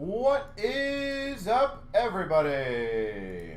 What is up, everybody?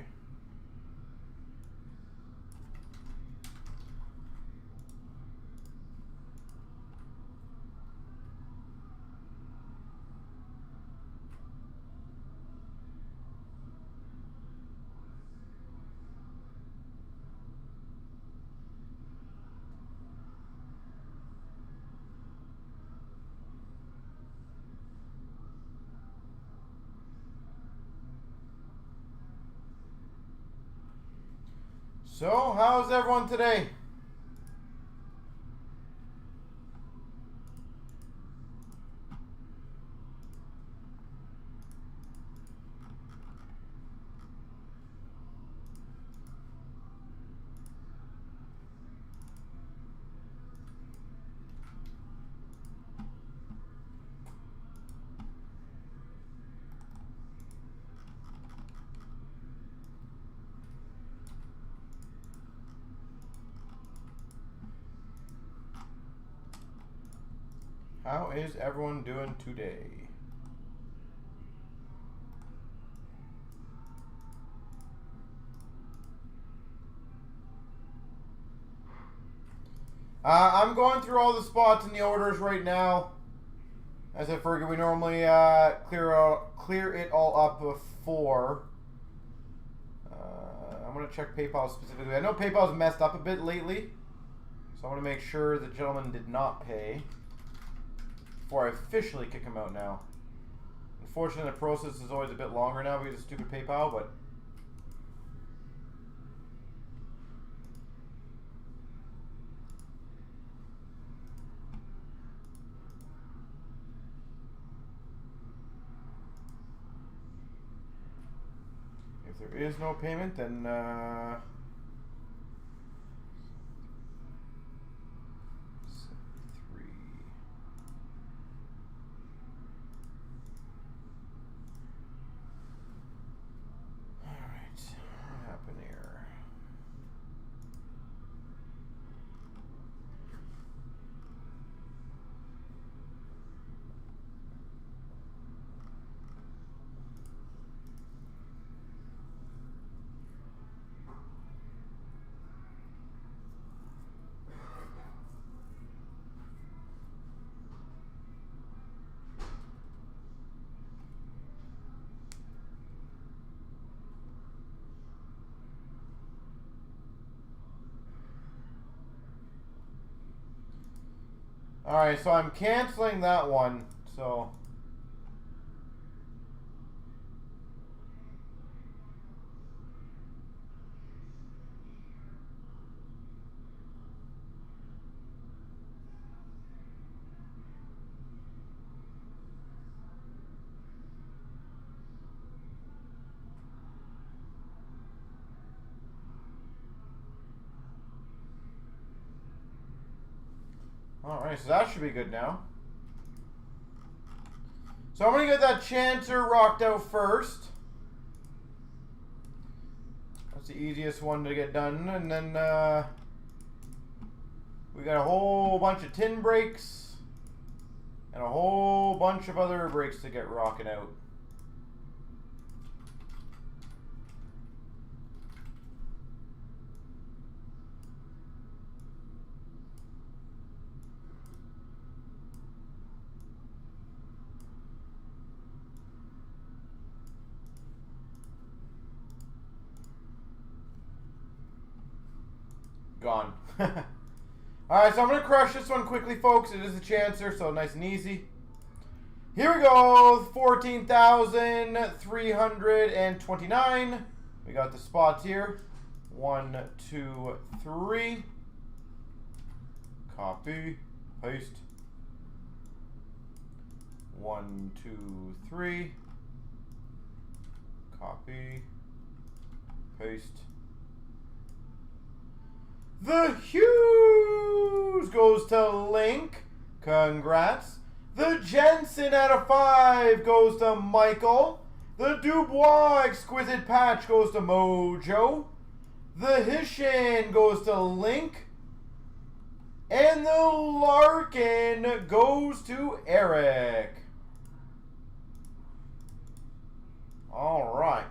So, how's everyone today? How is everyone doing today? I'm going through all the spots in the orders right now. As I figured, we normally clear it all up before. I'm going to check PayPal specifically. I know PayPal's messed up a bit lately, so I want to make sure the gentleman did not pay before I officially kick him out now. Unfortunately, the process is always a bit longer now because of stupid PayPal, but if there is no payment, then alright, so I'm canceling that one. So alright, so that should be good now. So I'm going to get that Chancer rocked out first. That's the easiest one to get done. And then we got a whole bunch of tin breaks and a whole bunch of other breaks to get rocking out. Gone. Alright, so I'm going to crush this one quickly, folks. It is a Chancer, so nice and easy. Here we go. 14,329. We got the spots here. 1, 2, 3. Copy. Paste. 1, 2, 3. Copy. Paste. The Hughes goes to Link. Congrats. The Jensen out of 5 goes to Michael. The Dubois Exquisite Patch goes to Mojo. The Hishin goes to Link. And the Larkin goes to Eric. All right.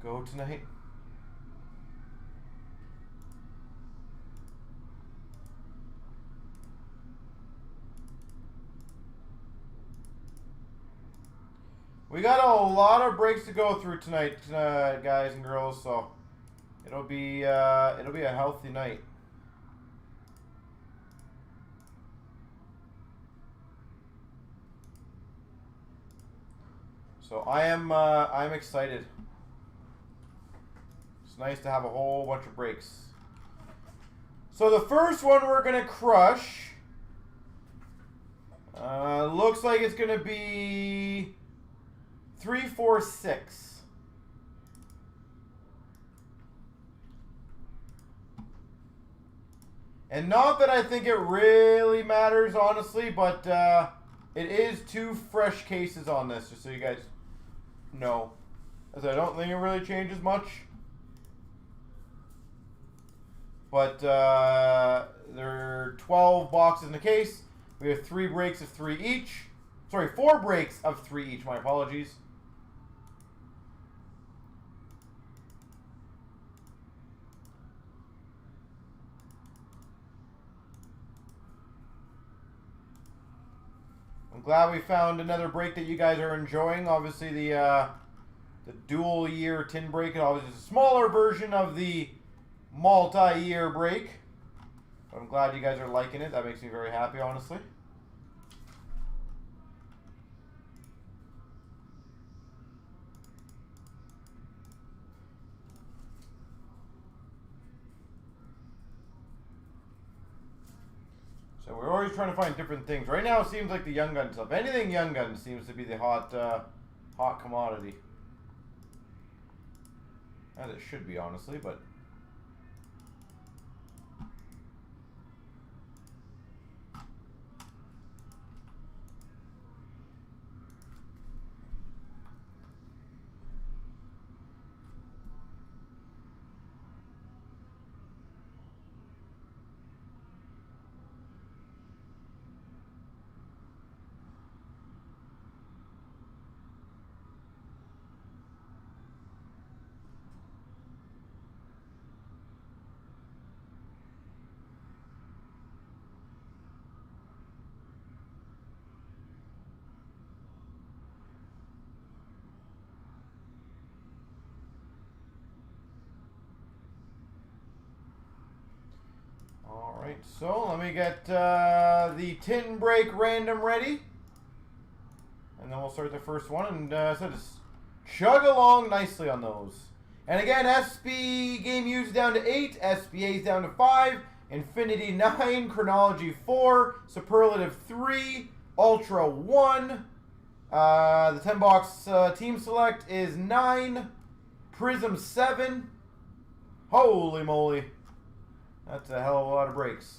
Go tonight. We got a lot of breaks to go through tonight, guys and girls. So it'll be a healthy night. So I'm excited. It's nice to have a whole bunch of breaks. So the first one we're gonna crush looks like it's gonna be 3, 4, 6. And not that I think it really matters, honestly, but it is 2 fresh cases on this, just so you guys know. As I don't think it really changes much. But there are 12 boxes in the case. We have 3 breaks of 3 each. Sorry, 4 breaks of 3 each. My apologies. I'm glad we found another break that you guys are enjoying. Obviously, the dual year tin break is obviously a smaller version of the multi-year break. But I'm glad you guys are liking it. That makes me very happy, honestly. So we're always trying to find different things. Right now it seems like the Young Gun stuff. Anything Young Gun seems to be the hot commodity. As it should be, honestly, but... Alright, so let me get the tin break random ready. And then we'll start the first one. And so just chug along nicely on those. And again, SB game used down to 8, SBA's down to 5, Infinity 9, Chronology 4, Superlative 3, Ultra 1. The 10 box team select is 9, Prism 7. Holy moly. That's a hell of a lot of breaks.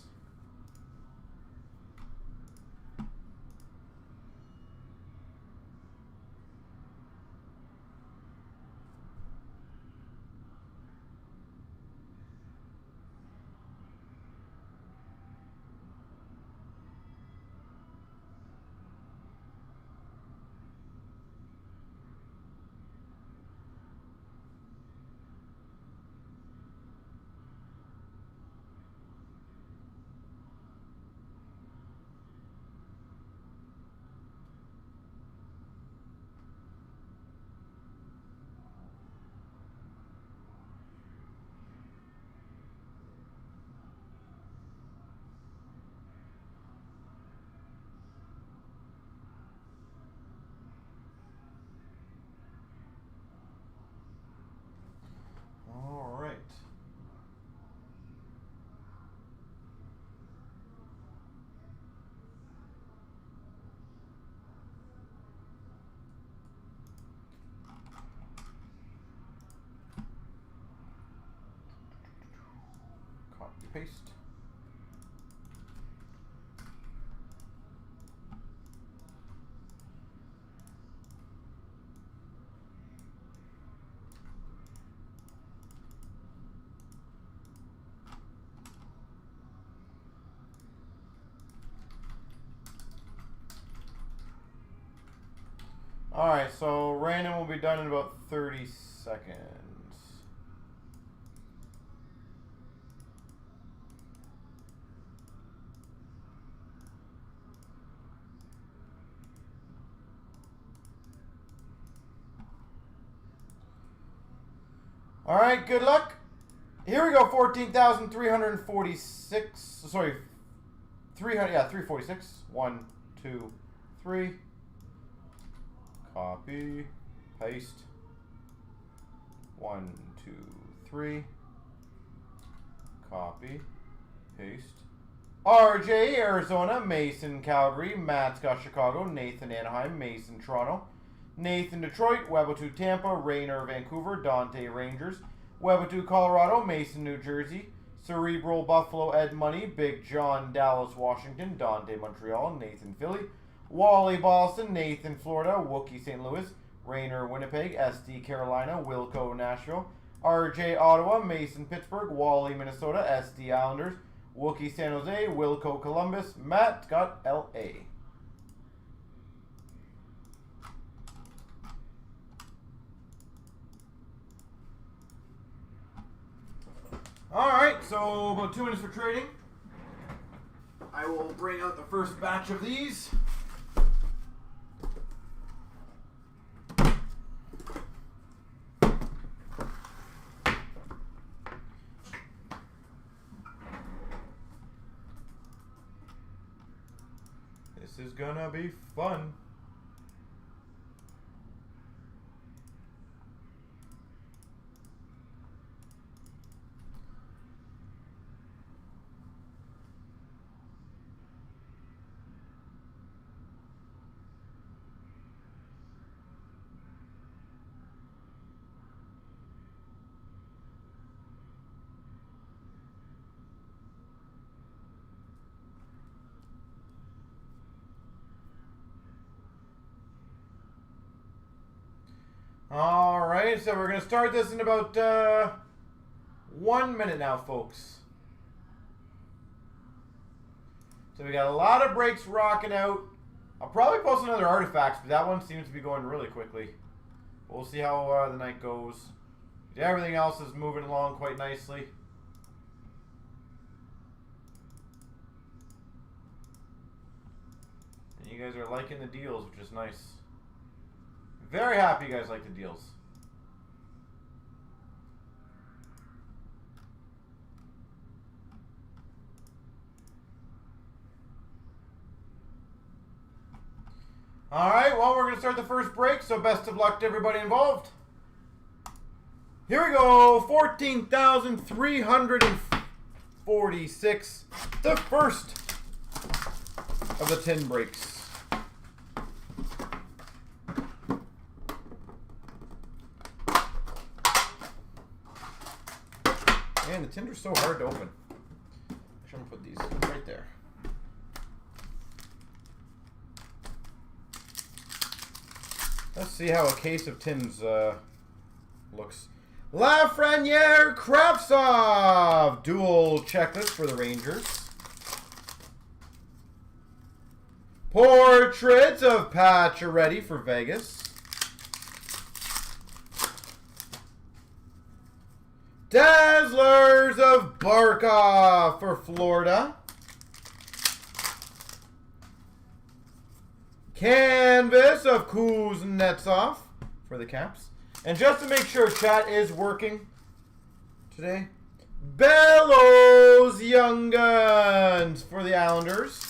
All right. Copy paste. Alright, so random will be done in about 30 seconds. Alright, good luck. Here we go, 14,346. Sorry, 346. 1, 2, 3. Copy, paste. 1, 2, 3. Copy, paste. RJ, Arizona. Mason, Calgary. Matt, Scott, Chicago. Nathan, Anaheim. Mason, Toronto. Nathan, Detroit. Webber2, Tampa. Rayner, Vancouver. Dante, Rangers. Webber2, Colorado. Mason, New Jersey. Cerebral, Buffalo. Ed Money. Big John, Dallas, Washington. Dante, Montreal. Nathan, Philly. Wally, Boston. Nathan, Florida. Wookie, St. Louis. Rayner, Winnipeg. SD, Carolina. Wilco, Nashville. RJ, Ottawa. Mason, Pittsburgh. Wally, Minnesota. SD, Islanders. Wookie, San Jose. Wilco, Columbus. Matt, Scott, LA. Alright, so about 2 minutes for trading. I will bring out the first batch of these. This is gonna be fun. Alright, so we're going to start this in about 1 minute now, folks. So we got a lot of breaks rocking out. I'll probably post another artifacts, but that one seems to be going really quickly. We'll see how the night goes. Everything else is moving along quite nicely. And you guys are liking the deals, which is nice. Very happy you guys like the deals. Alright, well, we're going to start the first break, so best of luck to everybody involved. Here we go, 14,346, the first of the 10 breaks. Man, the tinder's so hard to open. Actually, I'm going to put these right there. Let's see how a case of tins looks. Lafreniere Kravtsov dual checklist for the Rangers. Portraits of Pacioretty for Vegas. Dazzlers of Barkov for Florida. Canvas of Kuznetsov for the Caps. And just to make sure chat is working today, Bellows Young Guns for the Islanders.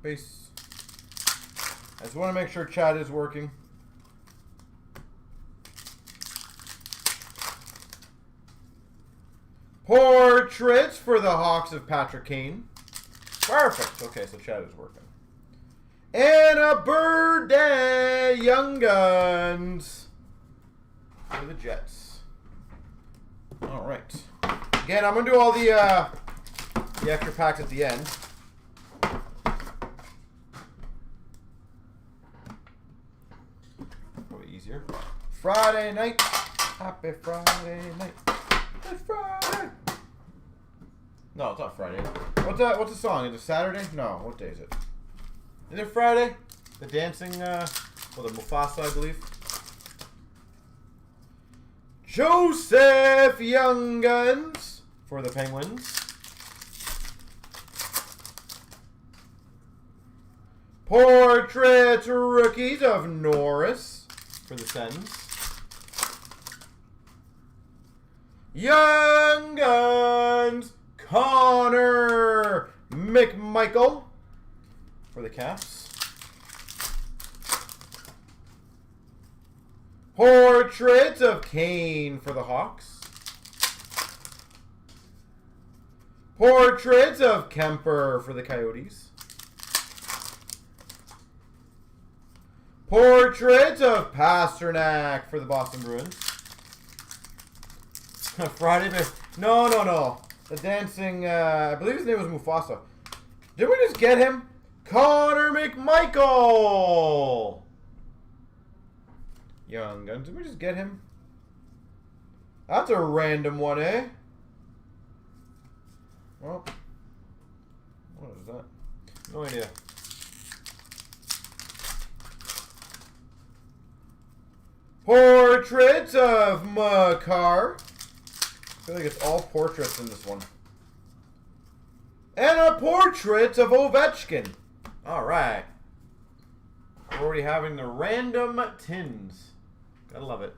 Base. I just want to make sure chat is working. Portraits for the Hawks of Patrick Kane. Perfect. Okay, so chat is working. And a Birthday Young Guns for the Jets. All right. Again, I'm going to do all the extra packs at the end. Probably easier. Friday night. Happy Friday night. It's Friday. No, it's not Friday. What's the song? Is it Saturday? No, what day is it? Is it Friday? The dancing, well, the Mufasa, I believe. Joseph Young Guns for the Penguins. Portrait rookies of Norris for the Sens. Young Guns Connor McMichael for the Caps. Portrait of Kane for the Hawks. Portrait of Kemper for the Coyotes. Portrait of Pasternak for the Boston Bruins. Friday, no. The dancing, I believe his name was Mufasa. Did we just get him? Connor McMichael! Young Guns, did we just get him? That's a random one, eh? Well, what is that? No idea. Portrait of Makar. I feel like it's all portraits in this one. And a portrait of Ovechkin. All right. We're already having the random tins. Gotta love it.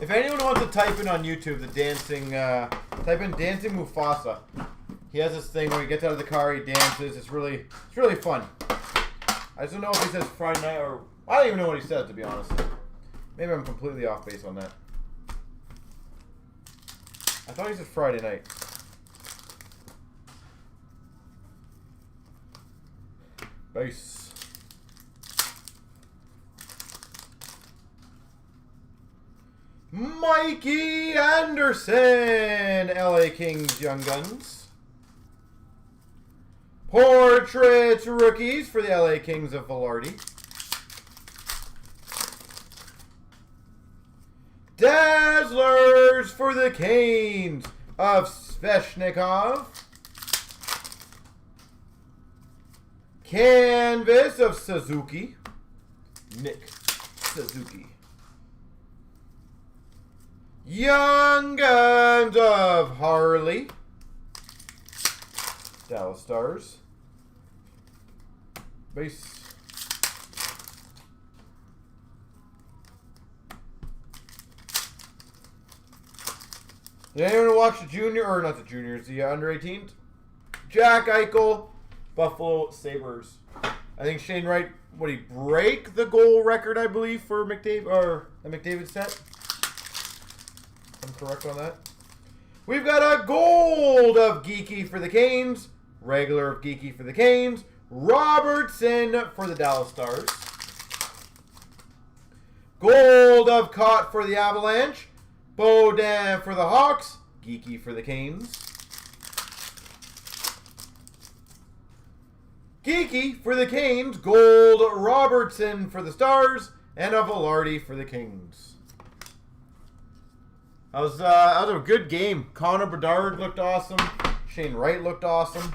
If anyone wants to type in on YouTube the dancing, type in Dancing Mufasa. He has this thing where he gets out of the car, he dances. It's really fun. I just don't know if he says Friday night or I don't even know what he said, to be honest. Maybe I'm completely off base on that. I thought he said Friday night. Base. Mikey Anderson, LA Kings Young Guns. Portraits rookies for the LA Kings of Velarde. Dazzlers for the Canes of Sveshnikov. Canvas of Suzuki. Nick Suzuki. Young Guns of Harley. Dallas Stars. Base. Did anyone watch the junior, or not the juniors, the under 18s? Jack Eichel, Buffalo Sabres. I think Shane Wright, would he break the goal record, I believe, for McDavid, or the McDavid set? I'm correct on that. We've got a gold of Geeky for the Canes, regular of Geeky for the Canes, Robertson for the Dallas Stars. Gold of Cott for the Avalanche, Baudin for the Hawks, Geeky for the Canes. Geeky for the Canes, gold Robertson for the Stars, and a Velarde for the Kings. That was a good game. Connor Bedard looked awesome. Shane Wright looked awesome.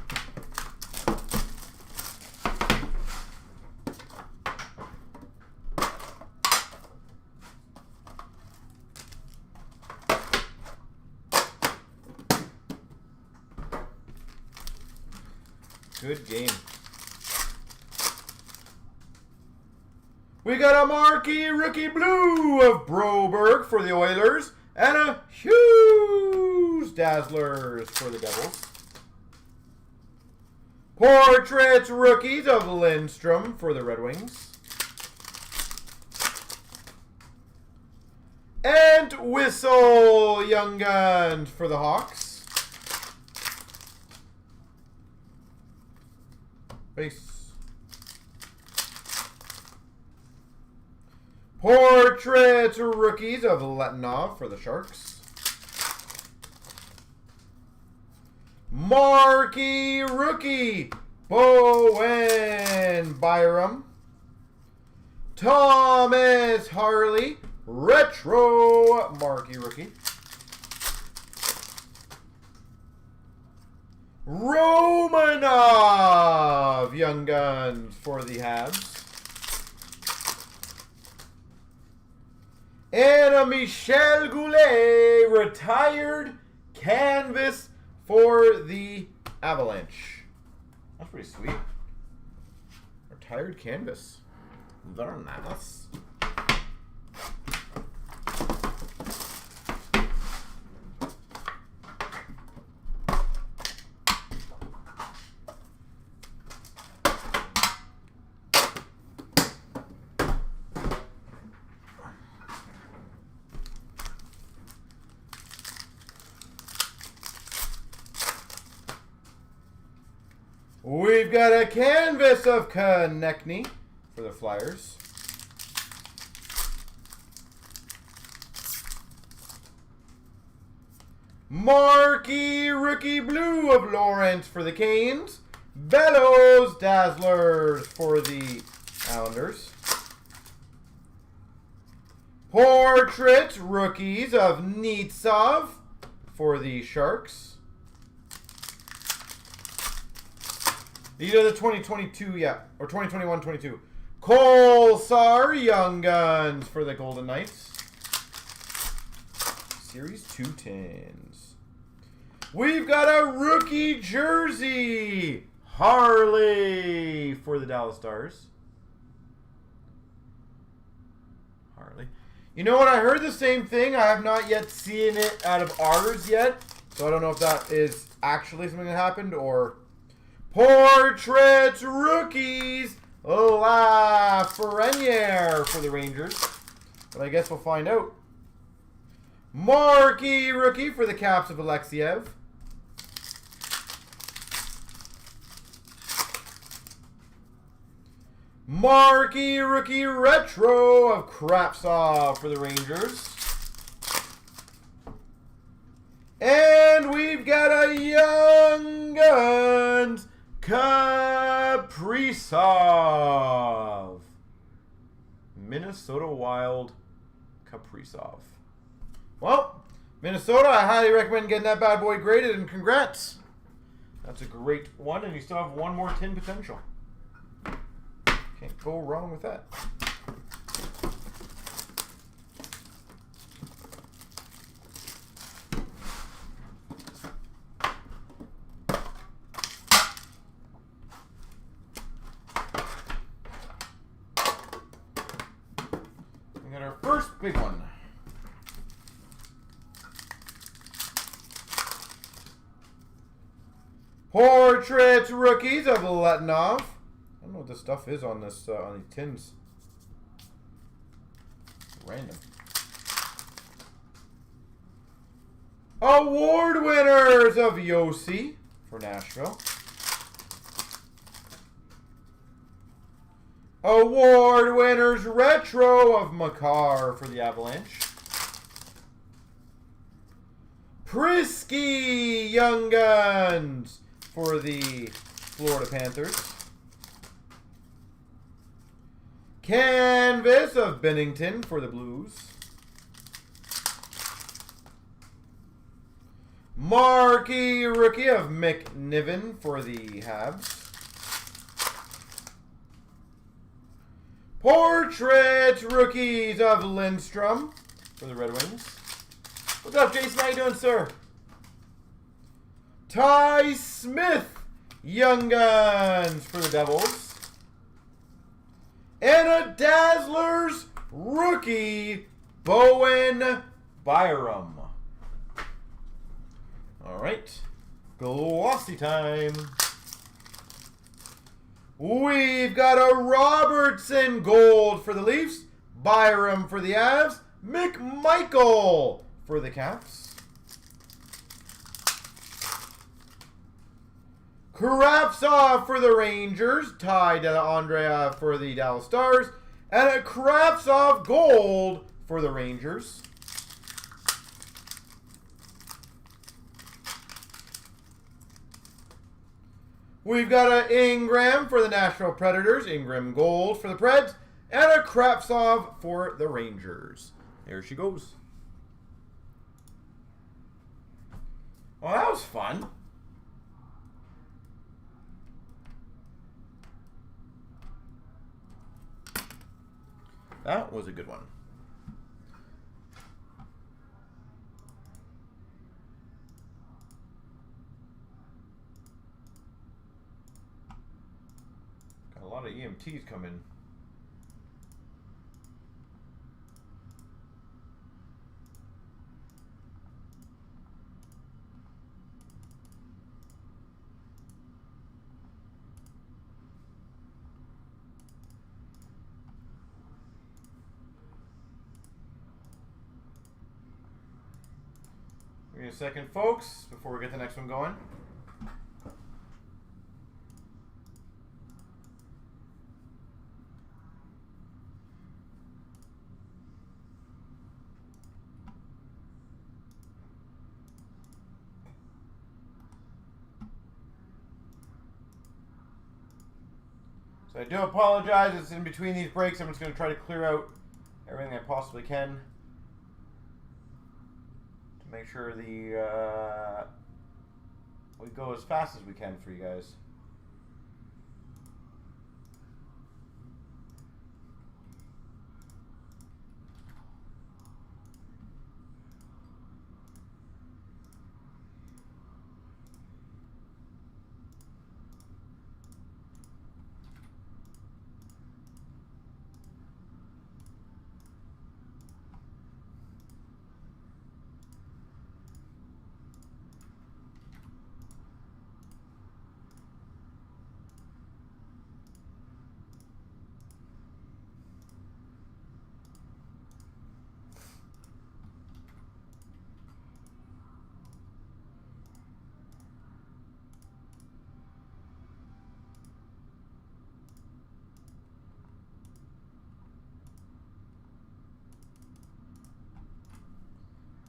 Good game. We got a marquee rookie blue of Broberg for the Oilers and a huge Dazzlers for the Devils. Portraits rookies of Lindstrom for the Red Wings. And Whistle Young Guns for the Hawks. Base. Portraits rookies of Letinov for the Sharks. Marquee rookie Bowen Byram. Thomas Harley retro marquee rookie. Romanov, Young Guns for the Habs. And a Michel Goulet retired canvas for the Avalanche. That's pretty sweet. Retired canvas. Very nice. We've got a canvas of Konechny for the Flyers. Marquee Rookie Blue of Lawrence for the Canes. Bellows Dazzlers for the Islanders. Portrait Rookies of Nitsov for the Sharks. These are the 2022, yeah, or 2021-22. Kolsar Young Guns for the Golden Knights. Series 210s. We've got a rookie jersey. Harley for the Dallas Stars. Harley. You know what? I heard the same thing. I have not yet seen it out of ours yet. So I don't know if that is actually something that happened or... Portraits Rookies Lafreniere for the Rangers. But I guess we'll find out. Marquee Rookie for the Caps of Alexiev. Marquee Rookie Retro of Kravtsov for the Rangers. And we've got a Young Guns Kaprizov. Minnesota Wild Kaprizov. Well, Minnesota, I highly recommend getting that bad boy graded, and congrats. That's a great one, and you still have one more tin potential. Can't go wrong with that. We got our first big one. Portraits Rookies of Letinov. I don't know what the stuff is on this on these tins. Random. Award winners of Yossi for Nashville. Award winners retro of Makar for the Avalanche. Prisky Young Guns for the Florida Panthers. Canvas of Bennington for the Blues. Marquee Rookie of McNiven for the Habs. Portrait Rookies of Lindstrom for the Red Wings. What's up, Jason? How you doing, sir? Ty Smith Young Guns for the Devils. And a Dazzlers rookie, Bowen Byram. All right, glossy time. We've got a Robertson gold for the Leafs, Byram for the Avs, McMichael for the Caps. Kravtsov for the Rangers, Ty Dellandrea for the Dallas Stars, and a Kravtsov gold for the Rangers. We've got an Ingram for the Nashville Predators, Ingram gold for the Preds, and a Kravtsov for the Rangers. There she goes. Well, that was fun. That was a good one. Got a lot of EMTs coming. Give me a second, folks, before we get the next one going. So I do apologize. It's in between these breaks. I'm just going to try to clear out everything I possibly can to make sure we go as fast as we can for you guys.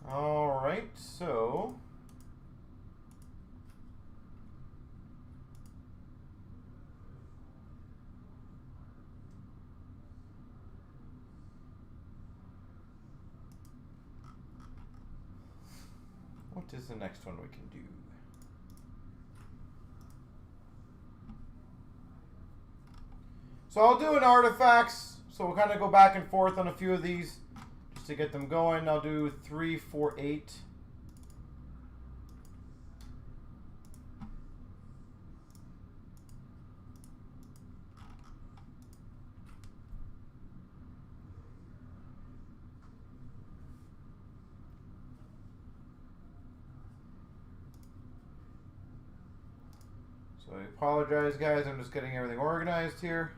All right, so what is the next one we can do? So I'll do an artifacts. So we'll kind of go back and forth on a few of these just to get them going. I'll do 3, 4, 8. So I apologize, guys. I'm just getting everything organized here.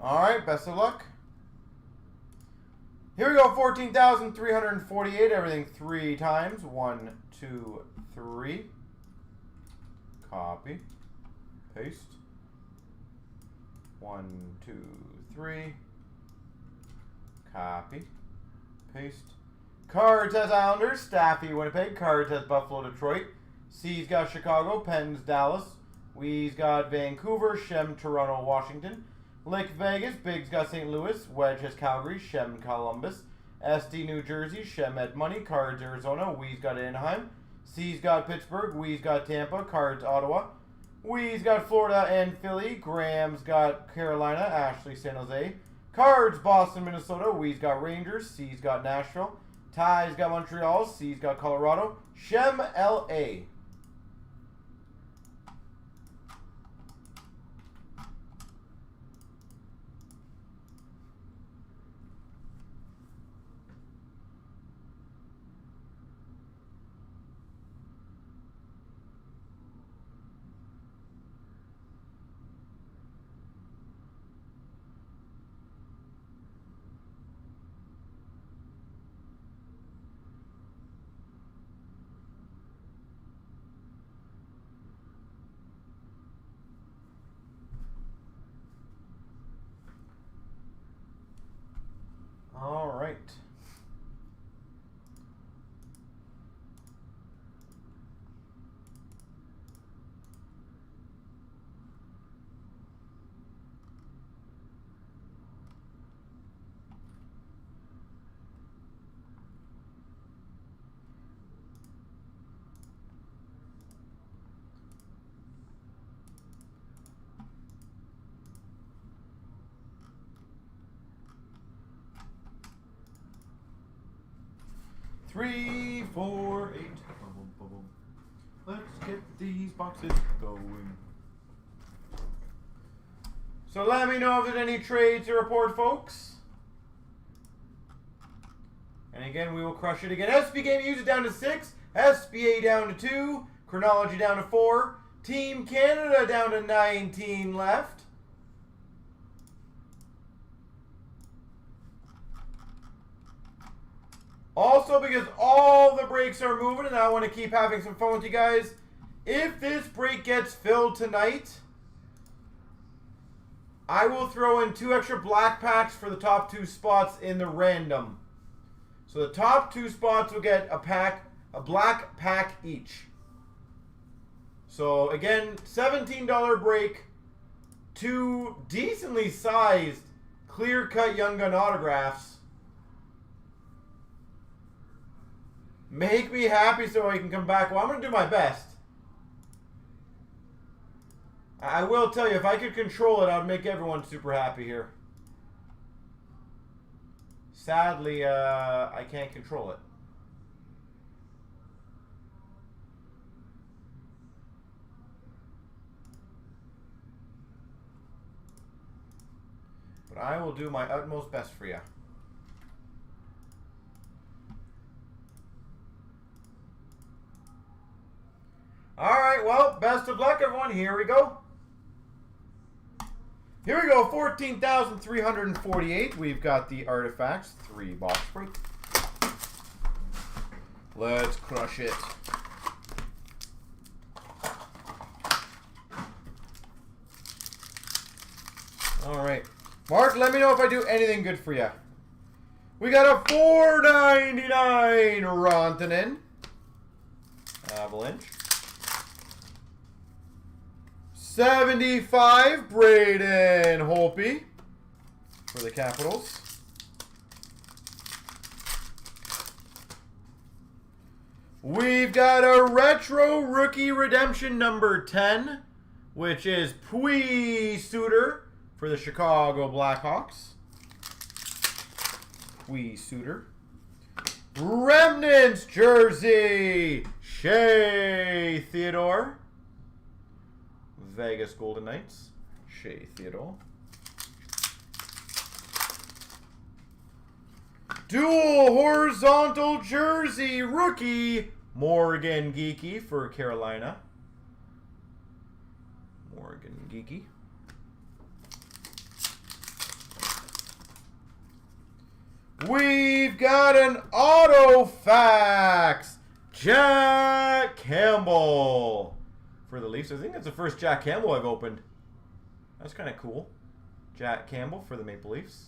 All right, best of luck. Here we go, 14,348. Everything 3 times. 1, 2, 3. Copy. Paste. 1, 2, 3. Copy. Paste. Cards has Islanders. Staffy, Winnipeg. Cards has Buffalo, Detroit. C's got Chicago. Penn's Dallas. We's got Vancouver. Shem, Toronto, Washington. Lick, Vegas. Big's got St. Louis. Wedge has Calgary. Shem, Columbus. SD, New Jersey. Shem, Edmonton. Cards, Arizona. We's got Anaheim. C's got Pittsburgh. We's got Tampa. Cards, Ottawa. We's got Florida and Philly. Graham's got Carolina. Ashley, San Jose. Cards, Boston, Minnesota. We's got Rangers. C's got Nashville. Ty's got Montreal. C's got Colorado. Shem, LA. All right. 3, 4, 8. Let's get these boxes going. So let me know if there's any trades to report, folks. And again, we will crush it again. SB Game Users down to 6. SBA down to 2. Chronology down to 4. Team Canada down to 19 left. Also, because all the breaks are moving and I want to keep having some fun with you guys, if this break gets filled tonight, I will throw in 2 extra black packs for the top 2 spots in the random. So the top 2 spots will get a black pack each. So again, $17 break, 2 decently sized clear-cut Young Gun autographs. Make me happy so I can come back. Well, I'm going to do my best. I will tell you, if I could control it, I would make everyone super happy here. Sadly, I can't control it. But I will do my utmost best for you. All right, well, best of luck, everyone. Here we go. Here we go, 14,348. We've got the artifacts, 3 box break. Let's crush it. All right. Mark, let me know if I do anything good for you. We got a $4.99 Rantanen. Avalanche. 75 Braden Holtby for the Capitals. We've got a retro rookie redemption number 10, which is Pui Suter for the Chicago Blackhawks. Pui Suter. Remnants jersey, Shea Theodore. Vegas Golden Knights, Shea Theodore. Dual horizontal jersey rookie, Morgan Geekie for Carolina. Morgan Geekie. We've got an auto fax, Jack Campbell for the Leafs. I think that's the first Jack Campbell I've opened. That's kind of cool. Jack Campbell for the Maple Leafs.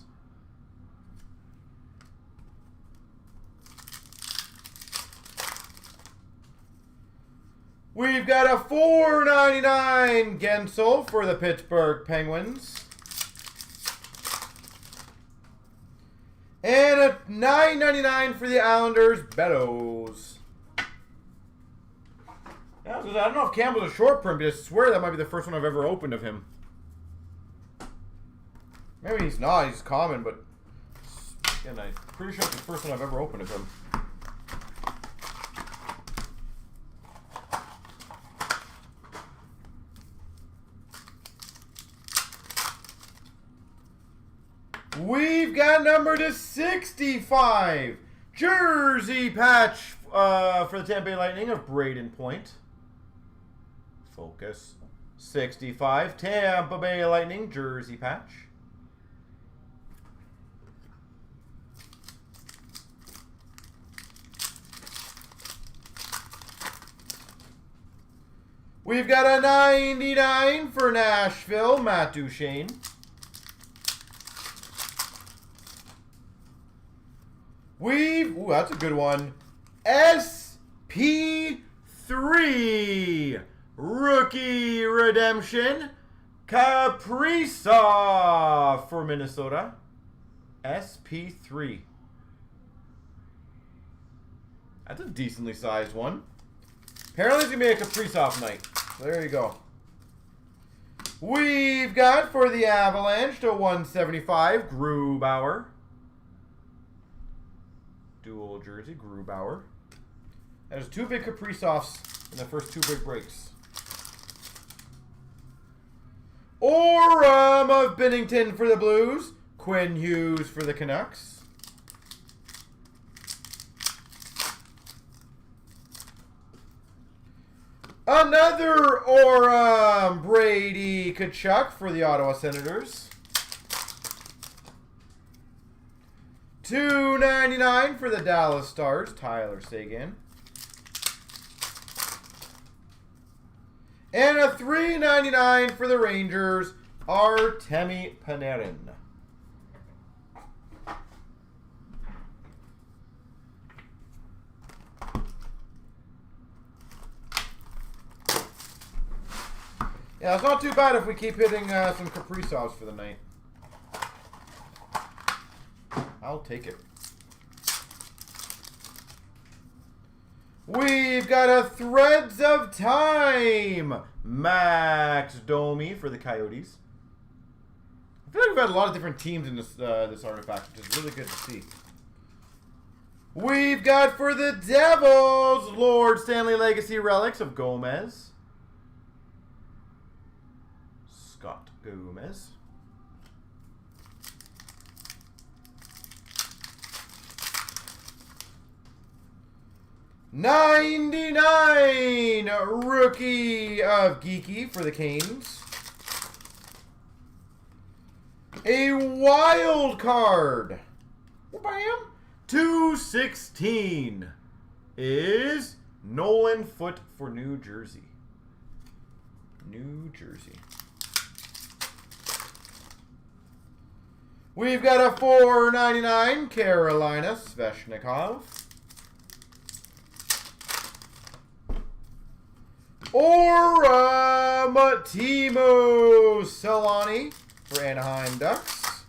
We've got a $4.99 Gensel for the Pittsburgh Penguins. And a $9.99 for the Islanders, Beddoes. I don't know if Campbell's a short print, but I swear that might be the first one I've ever opened of him. Maybe he's not, he's common, but again, I'm pretty sure it's the first one I've ever opened of him. We've got number to 65. Jersey patch for the Tampa Bay Lightning of Braden Point. Focus. 65. Tampa Bay Lightning jersey patch. We've got a 99 for Nashville, Matt Duchene. Ooh, that's a good one. SP3 rookie redemption, Kaprizov for Minnesota. SP3. That's a decently sized one. Apparently it's going to be a Kaprizov night. There you go. We've got for the Avalanche to 175, Grubauer. dual jersey, Grubauer. There's 2 big Kaprizovs in the first 2 big breaks. Orem of Binnington for the Blues. Quinn Hughes for the Canucks. Another Orem Brady Tkachuk for the Ottawa Senators. $2.99 for the Dallas Stars, Tyler Seguin. And a $3.99 for the Rangers, Artemi Panarin. Yeah, it's not too bad if we keep hitting some Kaprizovs for the night. I'll take it. We've got a Threads of Time, Max Domi for the Coyotes. I feel like we've had a lot of different teams in this this artifact, which is really good to see. We've got for the Devils, Lord Stanley Legacy Relics of Gomez. Scott Gomez. $99 rookie of Geeky for the Canes. A wild card. Bam. 216 is Nolan Foote for New Jersey. New Jersey. We've got a $4.99 Carolina Svechnikov. Orem Timo Solani for Anaheim Ducks.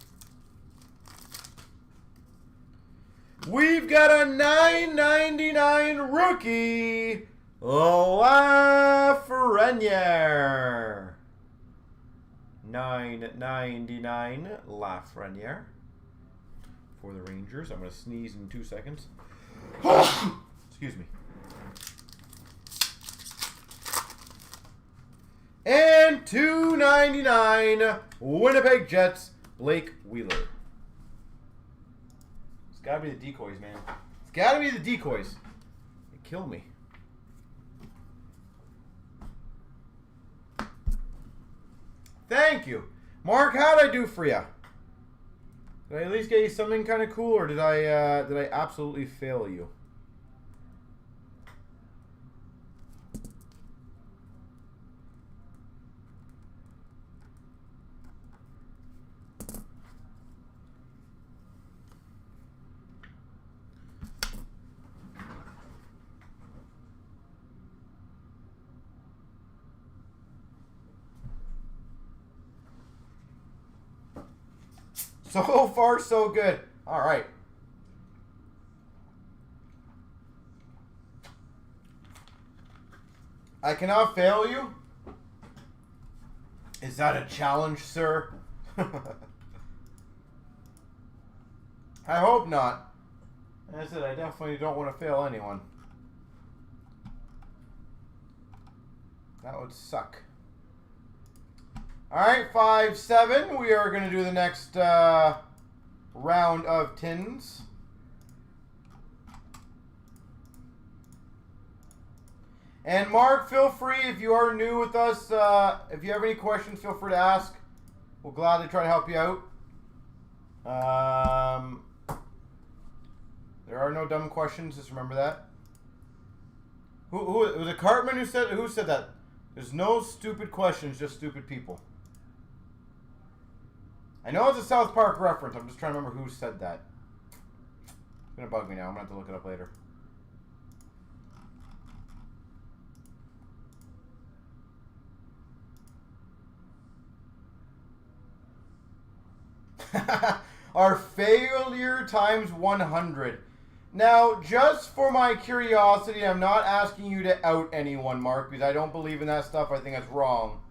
We've got a $9.99 rookie Lafreniere. $9.99 Lafreniere for the Rangers. I'm going to sneeze in 2 seconds. Excuse me. And $2.99 Winnipeg Jets, Blake Wheeler. It's got to be the decoys, man. It's got to be the decoys. They kill me. Thank you. Mark, how'd I do for you? Did I at least get you something kind of cool, or did I absolutely fail you? So far, so good. All right. I cannot fail you. Is that a challenge, sir? I hope not. As I said, I definitely don't want to fail anyone. That would suck. All right, 5-7. We are going to do the next round of tins. And Mark, feel free, if you are new with us, if you have any questions, feel free to ask. We'll gladly try to help you out. There are no dumb questions, just remember that. Who was it Cartman who said that? There's no stupid questions, just stupid people. I know it's a South Park reference. I'm just trying to remember who said that. It's going to bug me now. I'm going to have to look it up later. Our failure times 100. Now, just for my curiosity, I'm not asking you to out anyone, Mark, because I don't believe in that stuff. I think that's wrong.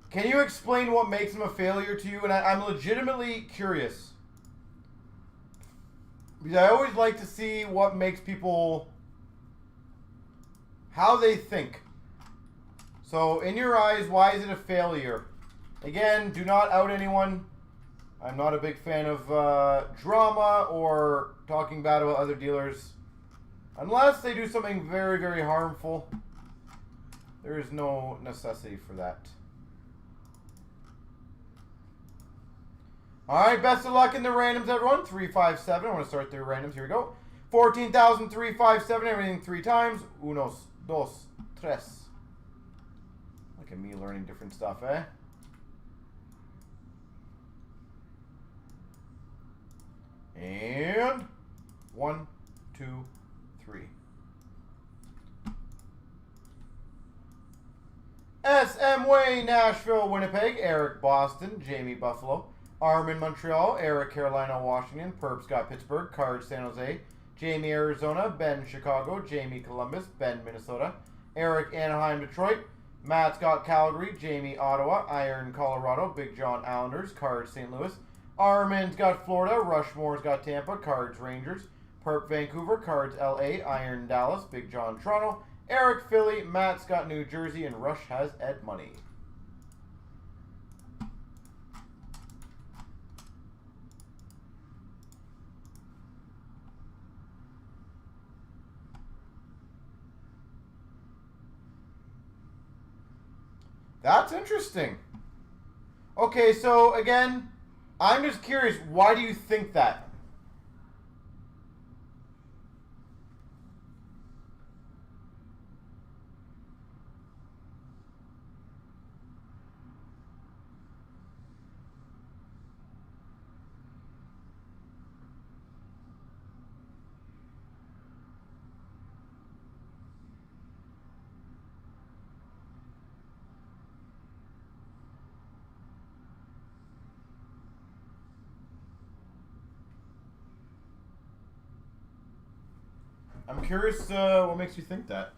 Can you explain what makes him a failure to you? And I'm legitimately curious. Because I always like to see what makes people, how they think. So, in your eyes, why is it a failure? Again, do not out anyone. I'm not a big fan of drama or talking bad about other dealers. Unless they do something very, very harmful. There is no necessity for that. Alright, best of luck in the randoms, everyone. 357. I want to start their randoms. Here we go. 14,357. Everything 3 times. Unos, dos, tres. Look at me learning different stuff, eh? And 1, 2, 3. SM Way, Nashville, Winnipeg. Eric, Boston. Jamie, Buffalo. Armin, Montreal. Eric, Carolina, Washington. Perps got Pittsburgh. Cards, San Jose. Jamie, Arizona. Ben, Chicago. Jamie, Columbus. Ben, Minnesota. Eric, Anaheim, Detroit. Matt's got Calgary. Jamie, Ottawa. Iron, Colorado. Big John, Islanders. Cards, St. Louis. Armin's got Florida. Rushmore's got Tampa. Cards, Rangers. Perp, Vancouver. Cards, LA. Iron, Dallas. Big John, Toronto. Eric, Philly. Matt's got New Jersey. And Rush has Ed Money. That's interesting. Okay, so again, I'm just curious, why do you think that? I'm curious what makes you think that.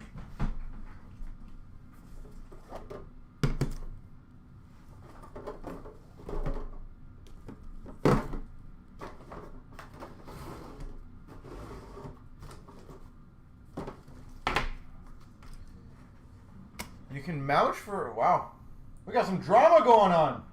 You can vouch for, wow. We got some drama going on.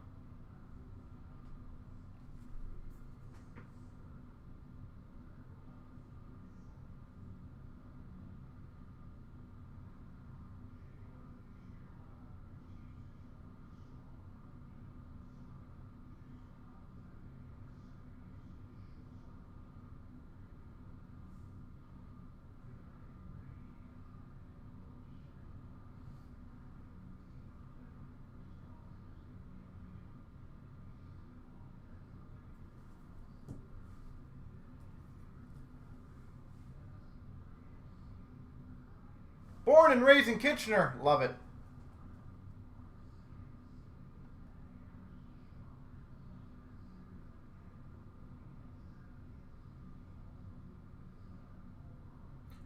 Born and raised in Kitchener. Love it.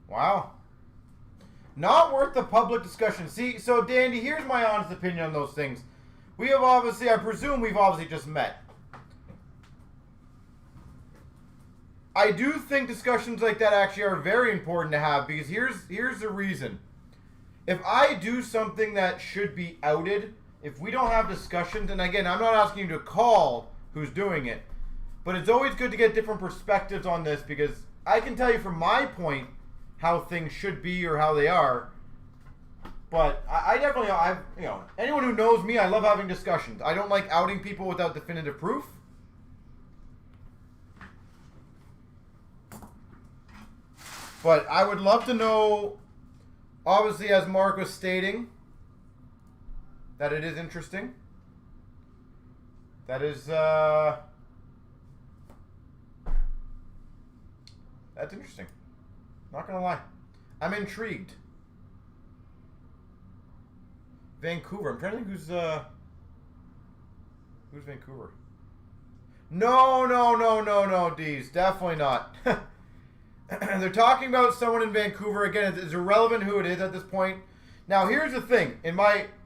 Wow. Not worth the public discussion. See, so Dandy, here's my honest opinion on those things. We have obviously, I presume we've obviously just met. I do think discussions like that actually are very important to have, because here's the reason. If I do something that should be outed, if we don't have discussions, and again, I'm not asking you to call who's doing it, but it's always good to get different perspectives on this, because I can tell you from my point how things should be or how they are. But I definitely, anyone who knows me, I love having discussions. I don't like outing people without definitive proof. But I would love to know, obviously, as Mark was stating, that it is interesting. That is, that's interesting. Not gonna lie. I'm intrigued. Vancouver. I'm trying to think who's Vancouver. No, D's. Definitely not. They're talking about someone in Vancouver. Again, it's irrelevant who it is at this point. Now, here's the thing.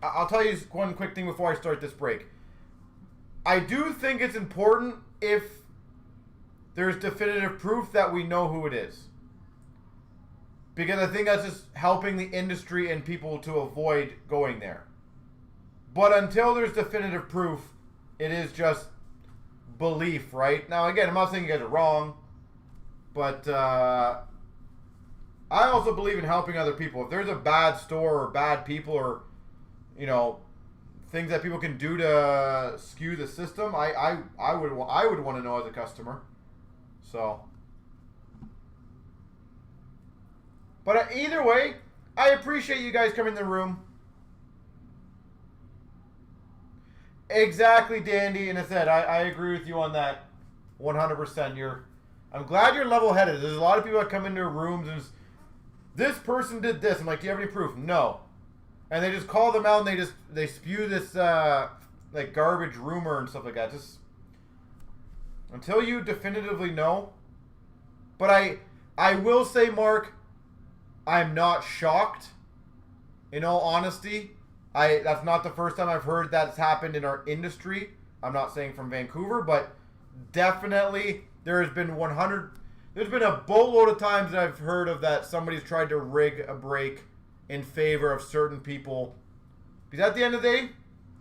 I'll tell you one quick thing before I start this break. I do think it's important if there's definitive proof that we know who it is. Because I think that's just helping the industry and people to avoid going there. But until there's definitive proof, it is just belief, right? Now, again, I'm not saying you guys are wrong, but I also believe in helping other people. If there's a bad store or bad people or, you know, things that people can do to skew the system, I would want to know as a customer. So, but either way, I appreciate you guys coming in the room. Exactly, Dandy, and I said I agree with you on that 100%. I'm glad you're level-headed. There's a lot of people that come into rooms and this person did this. I'm like, do you have any proof? No. And they just call them out and they spew this like garbage rumor and stuff like that. Just until you definitively know. But I will say, Mark, I'm not shocked. In all honesty, that's not the first time I've heard that's happened in our industry. I'm not saying from Vancouver, but definitely there's been a boatload of times that I've heard of that somebody's tried to rig a break in favor of certain people. Because at the end of the day,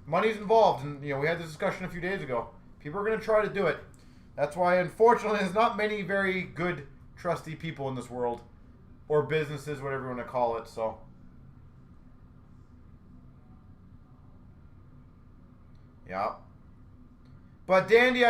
money's involved. And, you know, we had this discussion a few days ago. People are going to try to do it. That's why, unfortunately, there's not many very good, trusty people in this world. Or businesses, whatever you want to call it. So, yeah. But, Dandy,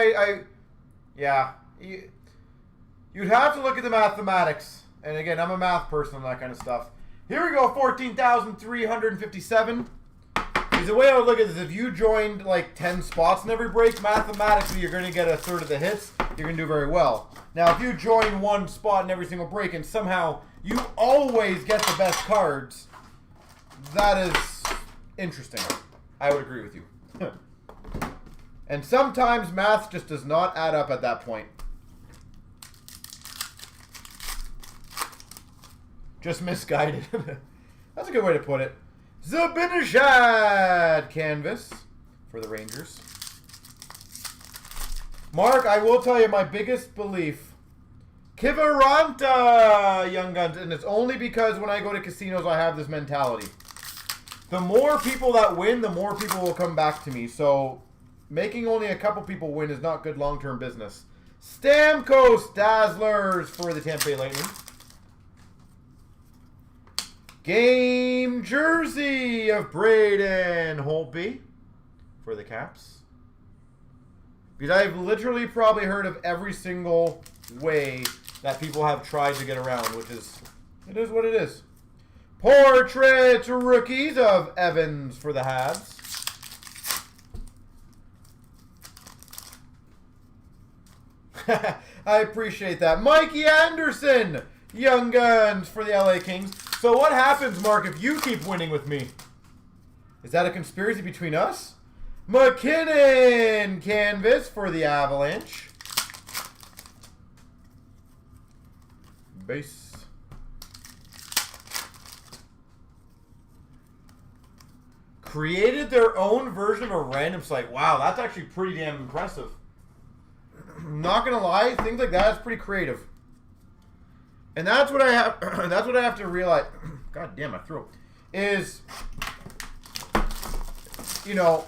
yeah. You'd have to look at the mathematics. And, again, I'm a math person and that kind of stuff. Here we go, 14,357. Because the way I would look at this, if you joined like 10 spots in every break, mathematically you're going to get a third of the hits. You're going to do very well. Now, if you join one spot in every single break and somehow you always get the best cards, that is interesting. I would agree with you. And sometimes math just does not add up at that point. Just misguided. That's a good way to put it. Zabinajad canvas for the Rangers. Mark, I will tell you my biggest belief. Kivaranta, Young Guns. And it's only because when I go to casinos, I have this mentality. The more people that win, the more people will come back to me. So making only a couple people win is not good long-term business. Stamkos Dazzlers for the Tampa Bay Lightning. Game jersey of Braden Holtby for the Caps. Because I've literally probably heard of every single way that people have tried to get around, which is, it is what it is. Portrait rookies of Evans for the Habs. I appreciate that. Mikey Anderson, Young Guns for the LA Kings. So what happens, Mark, if you keep winning with me? Is that a conspiracy between us? McKinnon canvas for the Avalanche. Base. Created their own version of a random site. Wow, that's actually pretty damn impressive. Not gonna lie, things like that is pretty creative. And that's what I have. That's what I have to realize. God damn, my throat is. You know,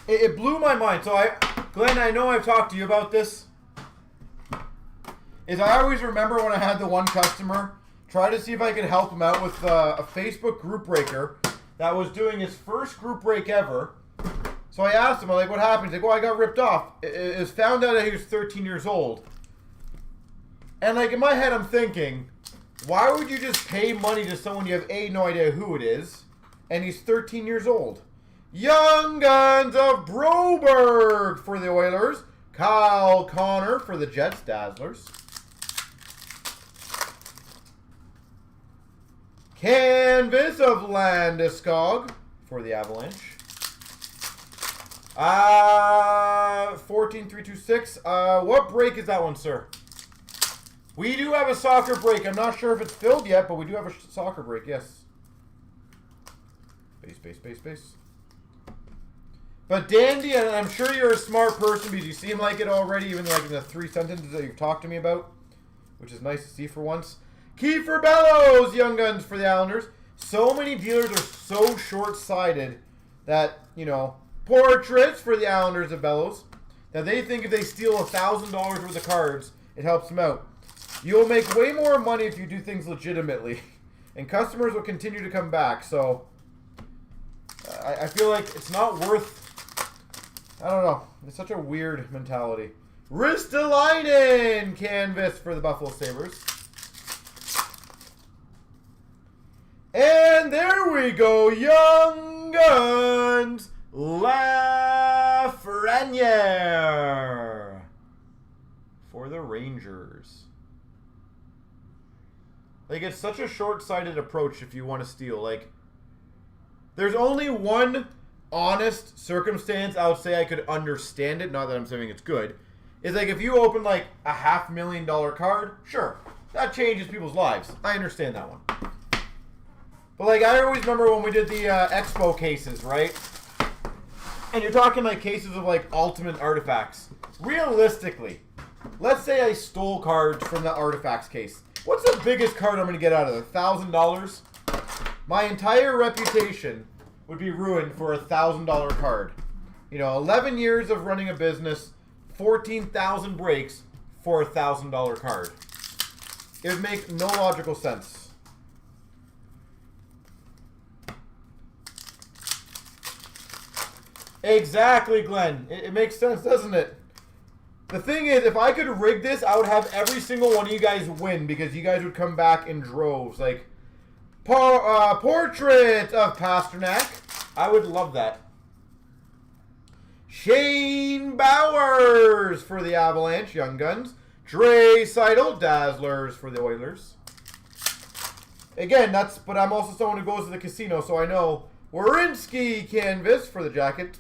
it blew my mind. So Glenn, I know I've talked to you about this. Is I always remember when I had the one customer try to see if I could help him out with a Facebook group breaker that was doing his first group break ever. So I asked him, I'm like, what happened? He's like, well, I got ripped off. It was found out that he was 13 years old. And like in my head, I'm thinking, why would you just pay money to someone you have no idea who it is, and he's 13 years old? Young Guns of Broberg for the Oilers. Kyle Connor for the Jets Dazzlers. Canvas of Landeskog for the Avalanche. 14326. What break is that one, sir? We do have a soccer break. I'm not sure if it's filled yet, but we do have a soccer break, yes. Base. But Dandy, and I'm sure you're a smart person because you seem like it already, even like in the 3 sentences that you've talked to me about, which is nice to see for once. Kiefer Bellows, Young Guns for the Islanders. So many dealers are so short-sighted that, you know, portraits for the Islanders of Bellows, that they think if they steal $1,000 worth of cards, it helps them out. You'll make way more money if you do things legitimately, and customers will continue to come back. So I feel like it's not worth, I don't know, it's such a weird mentality. Ristolainen canvas for the Buffalo Sabres. And there we go, Young Guns, Lafreniere for the Rangers. Like, it's such a short-sighted approach if you want to steal. Like, there's only one honest circumstance I would say I could understand it, not that I'm saying it's good. It's like if you open like a $500,000 card, sure, that changes people's lives. I understand that one. But like I always remember when we did the Expo cases, right? And you're talking like cases of like ultimate artifacts. Realistically, let's say I stole cards from the artifacts case. What's the biggest card I'm going to get out of it? $1,000? My entire reputation would be ruined for a $1,000 card. You know, 11 years of running a business, 14,000 breaks for a $1,000 card. It would make no logical sense. Exactly, Glenn. It makes sense, doesn't it? The thing is, if I could rig this, I would have every single one of you guys win because you guys would come back in droves. Like, portrait of Pasternak. I would love that. Shane Bowers for the Avalanche, Young Guns. Dre Seidel, Dazzlers for the Oilers. Again, but I'm also someone who goes to the casino, so I know. Werenski canvas for the Jacket.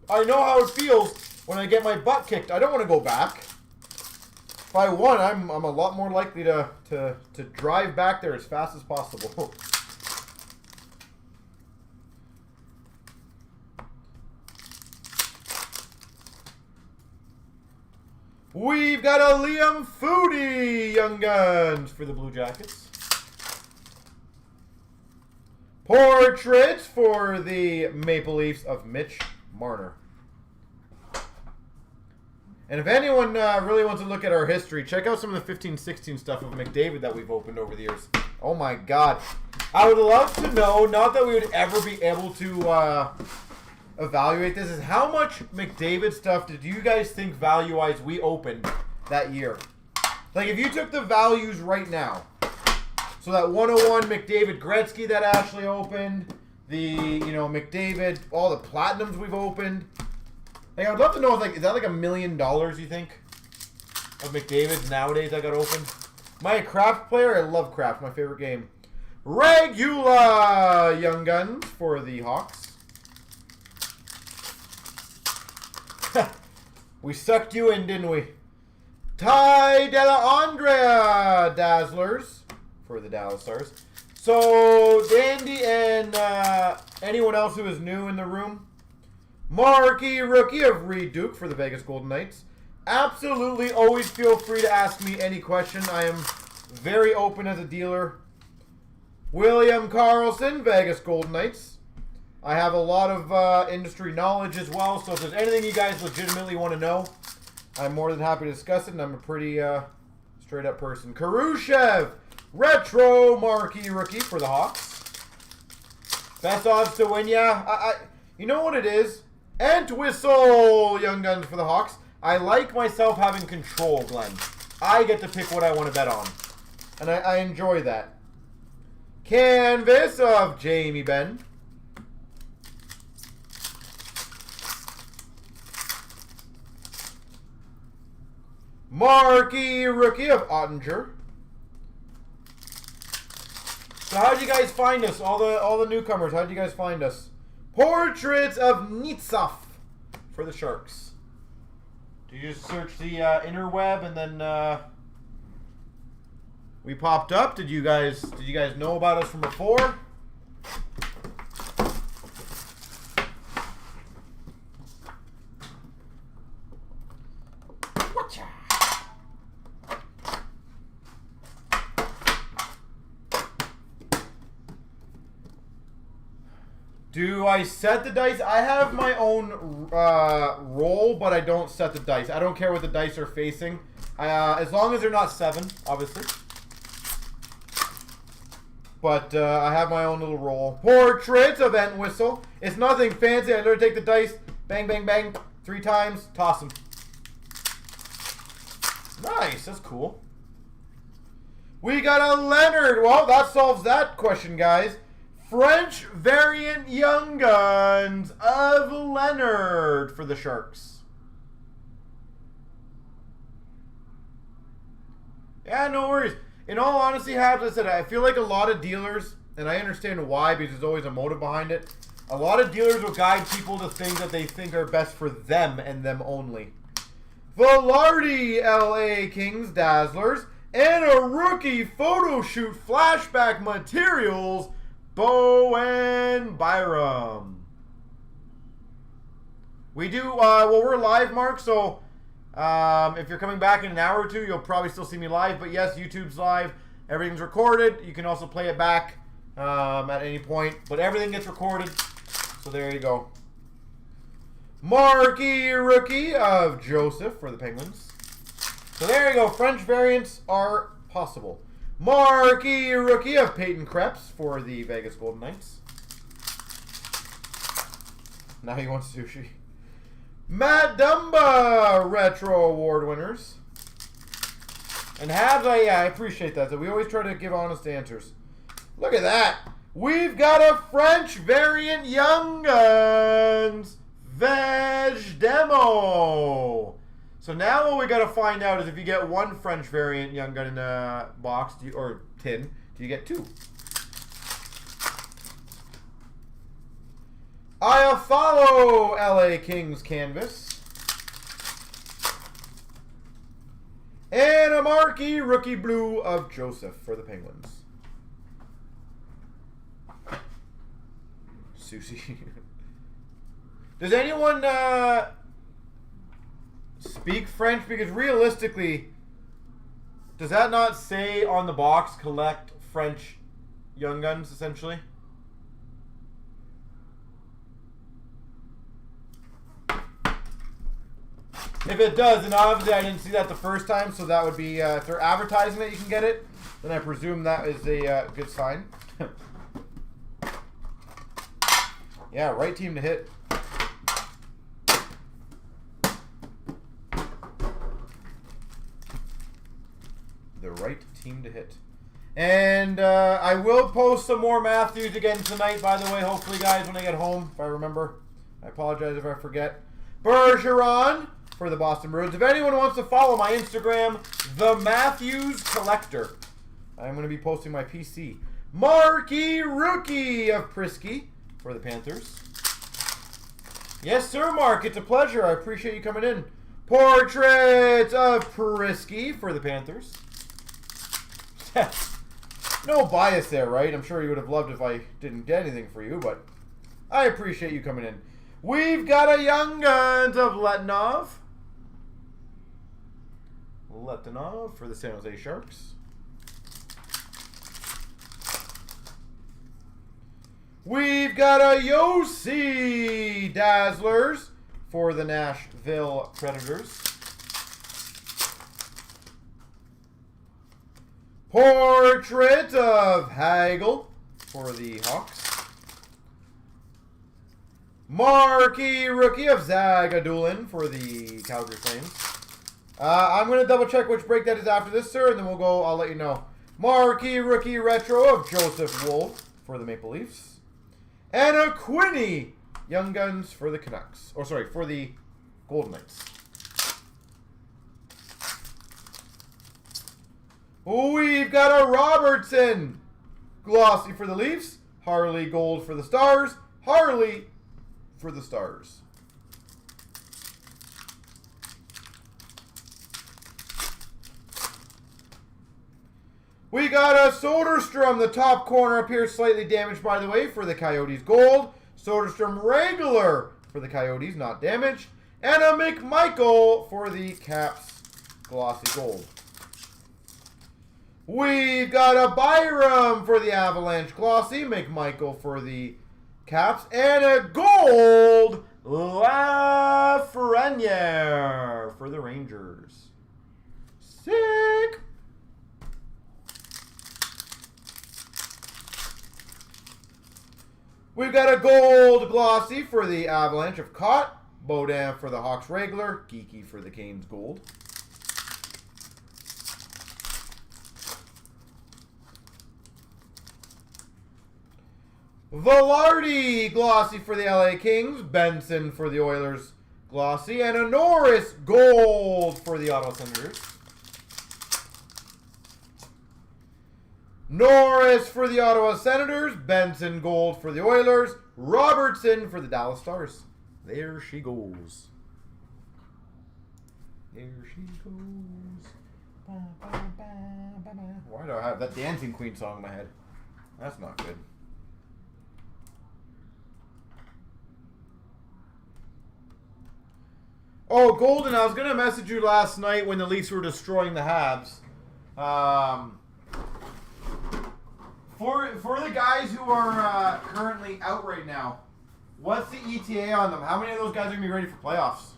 I know how it feels when I get my butt kicked. I don't want to go back. If I won, I'm a lot more likely to drive back there as fast as possible. We've got a Liam Foodie, Young Guns for the Blue Jackets. Portraits for the Maple Leafs of Mitch Marner. And if anyone really wants to look at our history, check out some of the 15-16 stuff of McDavid that we've opened over the years. Oh my God. I would love to know, not that we would ever be able to evaluate this, is how much McDavid stuff did you guys think value-wise we opened that year? Like if you took the values right now, so that 101 McDavid Gretzky that Ashley opened, the, McDavid, all the platinums we've opened. Like, I would love to know, is that like $1 million, you think? Of McDavid's nowadays that got opened? Am I a Kraft player? I love Kraft, my favorite game. Regula Young Guns for the Hawks. We sucked you in, didn't we? Ty Dellandrea Dazzlers for the Dallas Stars. So, Dandy and anyone else who is new in the room. Marquee rookie of Reed Duke for the Vegas Golden Knights. Absolutely always feel free to ask me any question. I am very open as a dealer. William Karlsson, Vegas Golden Knights. I have a lot of industry knowledge as well, so if there's anything you guys legitimately want to know, I'm more than happy to discuss it, and I'm a pretty straight up person. Khrushchev, retro marquee rookie for the Hawks. Best odds to win, yeah. You know what it is? Entwistle, Young Guns for the Hawks. I like myself having control, Glenn. I get to pick what I want to bet on, and I enjoy that. Canvas of Jamie Benn. Marquee rookie of Ottinger. So how'd you guys find us? All the newcomers, how'd you guys find us? Portraits of Nitsov for the Sharks. Did you just search the interweb and then we popped up? Did you guys know about us from before? Do I set the dice? I have my own roll, but I don't set the dice. I don't care what the dice are facing. As long as they're not 7, obviously. But I have my own little roll. Portraits of Entwistle. It's nothing fancy. I literally take the dice, bang, bang, bang, 3 times, toss them. Nice, that's cool. We got a Leonard. Well, that solves that question, guys. French variant Young Guns of Leonard for the Sharks. Yeah, no worries. In all honesty, as I said, I feel like a lot of dealers, and I understand why, because there's always a motive behind it. A lot of dealers will guide people to things that they think are best for them and them only. Velarde LA Kings Dazzlers and a rookie photo shoot flashback materials, Bowen Byram. We do, well, we're live, Mark, so if you're coming back in an hour or two, you'll probably still see me live. But yes, YouTube's live. Everything's recorded. You can also play it back at any point. But everything gets recorded. So there you go. Marquee rookie of Joseph for the Penguins. So there you go. French variants are possible. Marquee rookie of Peyton Krebs for the Vegas Golden Knights. Now he wants sushi. Matt Dumba Retro Award winners. And I appreciate that. So we always try to give honest answers. Look at that. We've got a French variant Young Guns Veg Demo. So now what we got to find out is if you get one French variant Young Gun in a box or tin, do you get 2? I follow LA Kings canvas. And a marquee rookie blue of Joseph for the Penguins. Susie. Does anyone speak French? Because realistically, does that not say on the box, collect French Young Guns, essentially? If it does, and obviously I didn't see that the first time, so that would be, if they're advertising that you can get it, then I presume that is a good sign. Yeah, right team to hit. The right team to hit. And I will post some more Matthews again tonight, by the way, hopefully, guys, when I get home, if I remember. I apologize if I forget. Bergeron for the Boston Bruins. If anyone wants to follow my Instagram, The Matthews Collector, I'm going to be posting my PC. Marquee rookie of Prisky for the Panthers. Yes, sir, Mark. It's a pleasure. I appreciate you coming in. Portrait of Prisky for the Panthers. No bias there, right? I'm sure you would have loved if I didn't get anything for you, but I appreciate you coming in. We've got a Young Guns of Letonov. Letonov for the San Jose Sharks. We've got a Yossi Dazzlers for the Nashville Predators. Portrait of Hagel for the Hawks. Marquee rookie of Zagadulin for the Calgary Flames. I'm going to double check which break that is after this, sir, and then we'll go, I'll let you know. Marquee rookie retro of Joseph Wolf for the Maple Leafs. And a Quinney Young Guns for the Canucks. Or sorry, for the Golden Knights. We've got a Robertson glossy for the Leafs. Harley gold for the Stars. Harley for the Stars. We got a Soderstrom. The top corner appears slightly damaged, by the way, for the Coyotes gold. Soderstrom regular for the Coyotes, not damaged. And a McMichael for the Caps glossy gold. We've got a Byram for the Avalanche glossy. McMichael for the Caps, and a gold Lafreniere for the Rangers. Sick! We've got a gold glossy for the Avalanche of Cott. Baudin for the Hawks regular. Geeky for the Canes gold. Velarde glossy for the LA Kings. Benson for the Oilers glossy. And a Norris gold for the Ottawa Senators. Norris for the Ottawa Senators. Benson gold for the Oilers. Robertson for the Dallas Stars. There she goes. There she goes. Why do I have that Dancing Queen song in my head? That's not good. Oh, Golden, I was going to message you last night when the Leafs were destroying the Habs. For the guys who are currently out right now, what's the ETA on them? How many of those guys are going to be ready for playoffs?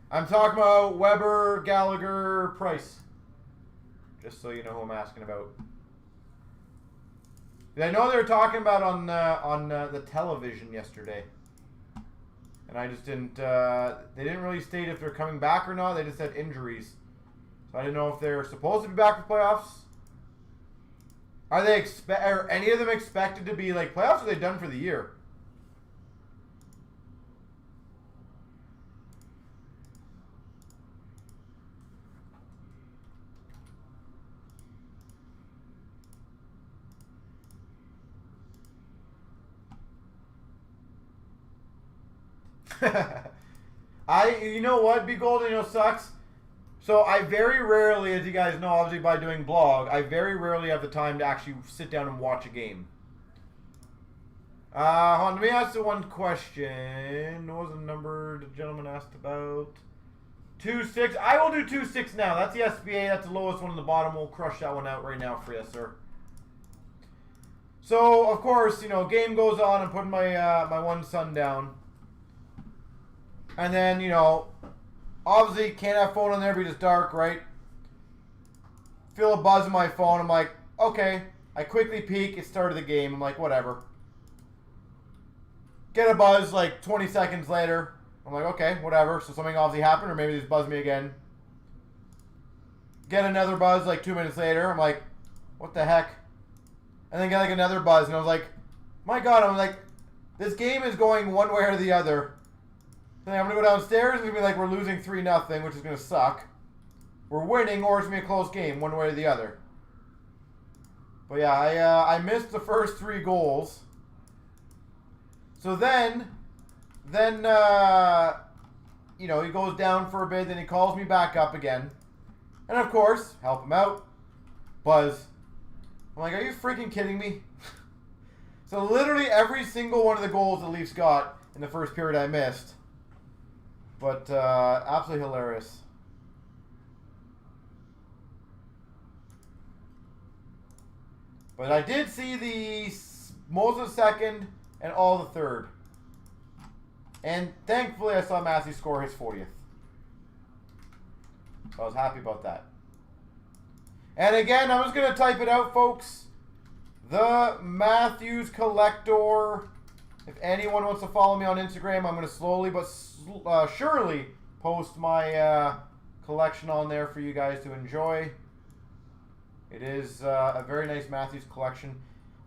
I'm talking about Weber, Gallagher, Price. Just so you know who I'm asking about. I know they were talking about on the television yesterday. And I just didn't, they didn't really state if they're coming back or not. They just said injuries. So I didn't know if they're supposed to be back for playoffs. Are any of them expected to be like playoffs, or are they done for the year? You know what, Be Golden, sucks. So I very rarely, as you guys know, obviously by doing blog, I very rarely have the time to actually sit down and watch a game. Hold on, let me ask the one question. What was the number the gentleman asked about? 2-6. I will do 2-6 now. That's the SBA. That's the lowest one on the bottom. We'll crush that one out right now for you, sir. So, of course, game goes on. I'm putting my my one son down. And then, obviously can't have phone on there because it's dark, right? Feel a buzz in my phone. I'm like, okay. I quickly peek. It started the game. I'm like, whatever. Get a buzz like 20 seconds later. I'm like, okay, whatever. So something obviously happened, or maybe they just buzzed me again. Get another buzz like 2 minutes later. I'm like, what the heck? And then get like another buzz, and I was like, my God. I'm like, this game is going one way or the other. Then I'm going to go downstairs and it's going to be like we're losing 3-0, which is going to suck. We're winning, or it's going to be a close game, one way or the other. But yeah, I missed the first 3 goals. So then he goes down for a bit, then he calls me back up again. And of course, help him out. Buzz. I'm like, are you freaking kidding me? So literally every single one of the goals the Leafs got in the first period I missed. But absolutely hilarious. But I did see most of the second and all the third. And thankfully I saw Matthews score his 40th. So I was happy about that. And again, I'm just going to type it out, folks. The Matthews Collector. If anyone wants to follow me on Instagram, I'm going to slowly but surely post my collection on there for you guys to enjoy. It is a very nice Matthews collection.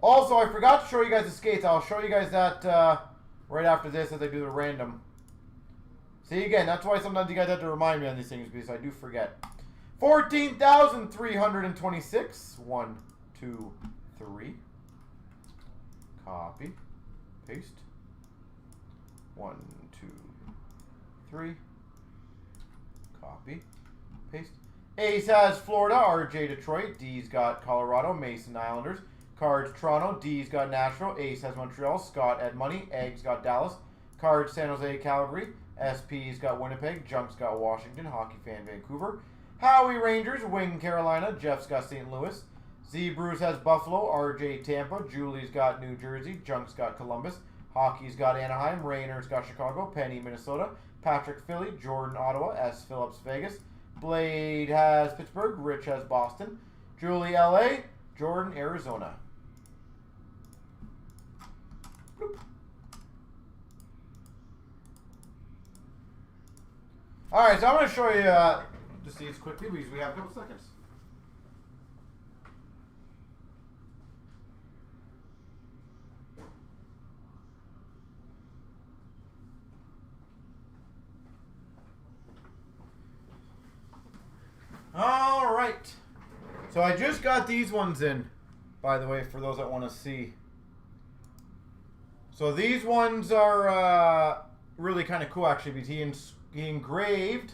Also, I forgot to show you guys the skates. I'll show you guys that right after this as I do the random. See, again, that's why sometimes you guys have to remind me on these things, because I do forget. 14,326. 1, 2, 3. Copy. Paste. 1, 2, 3. Copy. Paste. Ace has Florida. RJ Detroit. D's got Colorado. Mason Islanders. Cards Toronto. D's got Nashville. Ace has Montreal. Scott Ed Money. Eggs got Dallas. Cards, San Jose, Calgary. SP's got Winnipeg. Junk's got Washington. Hockey Fan, Vancouver. Howie, Rangers. Wing, Carolina. Jeff's got St. Louis. Z Bruce has Buffalo. RJ, Tampa. Julie's got New Jersey. Junk's got Columbus. Hockey's got Anaheim. Rainer's got Chicago. Penny, Minnesota. Patrick, Philly. Jordan, Ottawa. S. Phillips, Vegas. Blade has Pittsburgh. Rich has Boston. Julie, LA. Jordan, Arizona. Bloop. Alright, so I'm going to show you just these quickly because we have a couple seconds. Alright. So I just got these ones in, by the way, for those that want to see. So these ones are really kind of cool, actually, because he engraved.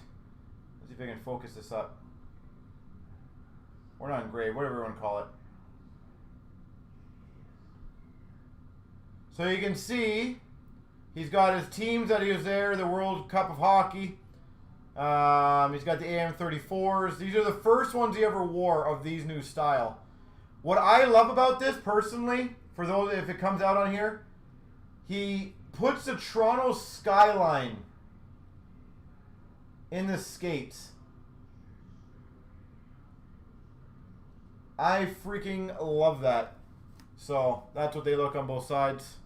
Let's see if I can focus this up. Or not engraved, whatever you want to call it. So you can see he's got his teams that he was there, the World Cup of Hockey. He's got the AM34s. These are the first ones he ever wore of these new style. What I love about this, personally, for those, if it comes out on here, he puts the Toronto skyline in the skates. I freaking love that. So, that's what they look on both sides.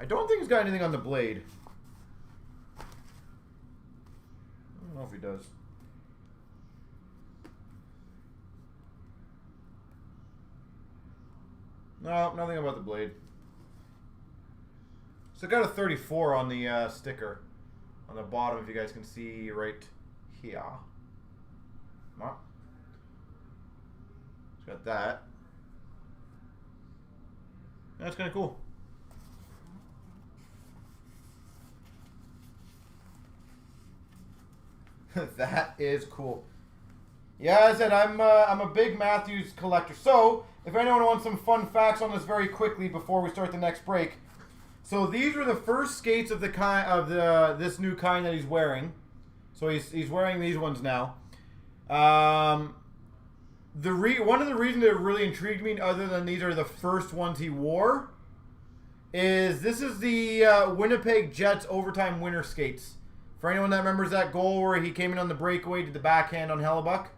I don't think he's got anything on the blade. I don't know if he does. No, nothing about the blade. So I got a 34 on the sticker on the bottom, if you guys can see right here. No. It's got that. That's kind of cool. That is cool. Yeah, as I said, I'm a big Matthews collector. So, if anyone wants some fun facts on this very quickly before we start the next break. So these were the first skates of the this new kind that he's wearing. So he's wearing these ones now. One of the reasons that really intrigued me, other than these are the first ones he wore, is this is the Winnipeg Jets overtime winner skates. For anyone that remembers that goal where he came in on the breakaway, did the backhand on Hellebuck,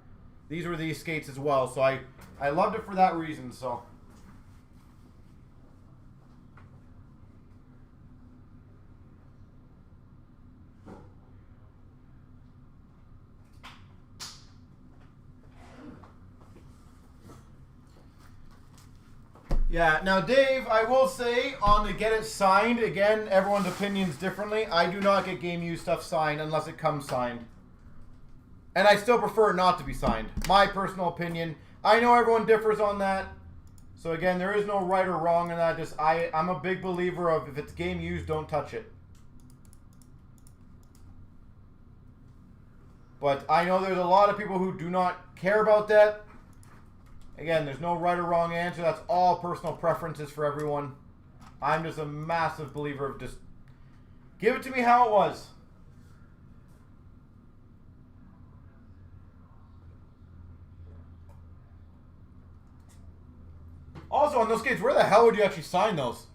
these were these skates as well. So I loved it for that reason. So. Yeah, now Dave, I will say, on the get it signed, again, everyone's opinion's differently. I do not get game used stuff signed unless it comes signed. And I still prefer it not to be signed. My personal opinion. I know everyone differs on that. So again, there is no right or wrong in that. Just I'm a big believer of if it's game used, don't touch it. But I know there's a lot of people who do not care about that. Again, there's no right or wrong answer. That's all personal preferences for everyone. I'm just a massive believer of just give it to me how it was. Also, on those skates, where the hell would you actually sign those?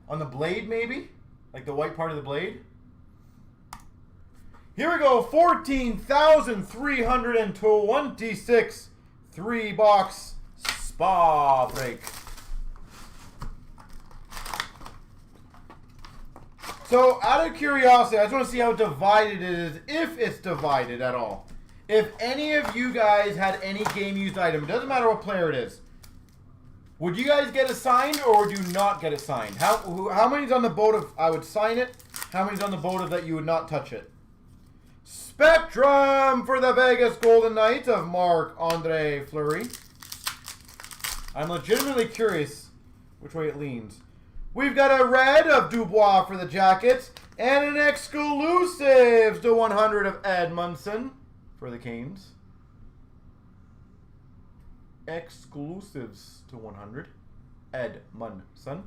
On the blade, maybe? Like the white part of the blade? Here we go. 14,326. 3-box spa break. So, out of curiosity, I just want to see how divided it is, if it's divided at all. If any of you guys had any game-used item, it doesn't matter what player it is, would you guys get it signed or would you not get it signed? How many's on the boat of I would sign it? How many's on the boat of that you would not touch it? Spectrum for the Vegas Golden Knights of Marc-Andre Fleury. I'm legitimately curious which way it leans. We've got a red of Dubois for the Jackets and an exclusives to 100 of Edmondson for the Canes. Exclusives to 100, Edmondson.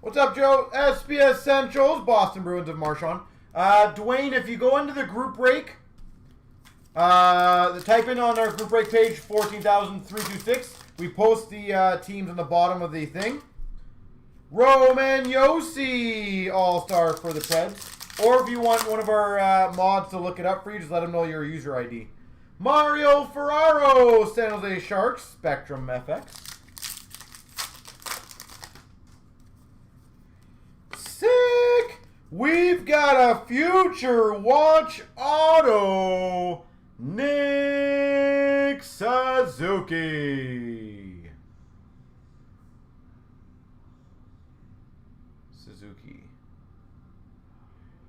What's up, Joe? SP Essentials, Boston Bruins of Marchand. Dwayne, if you go into the group break, type in on our group break page 14,326. We post the teams on the bottom of the thing. Roman Yossi, All-Star for the Preds. Or if you want one of our mods to look it up for you, just let them know your user ID. Mario Ferraro, San Jose Sharks, Spectrum FX. Sick! We've got a Future Watch Auto, Nick Suzuki.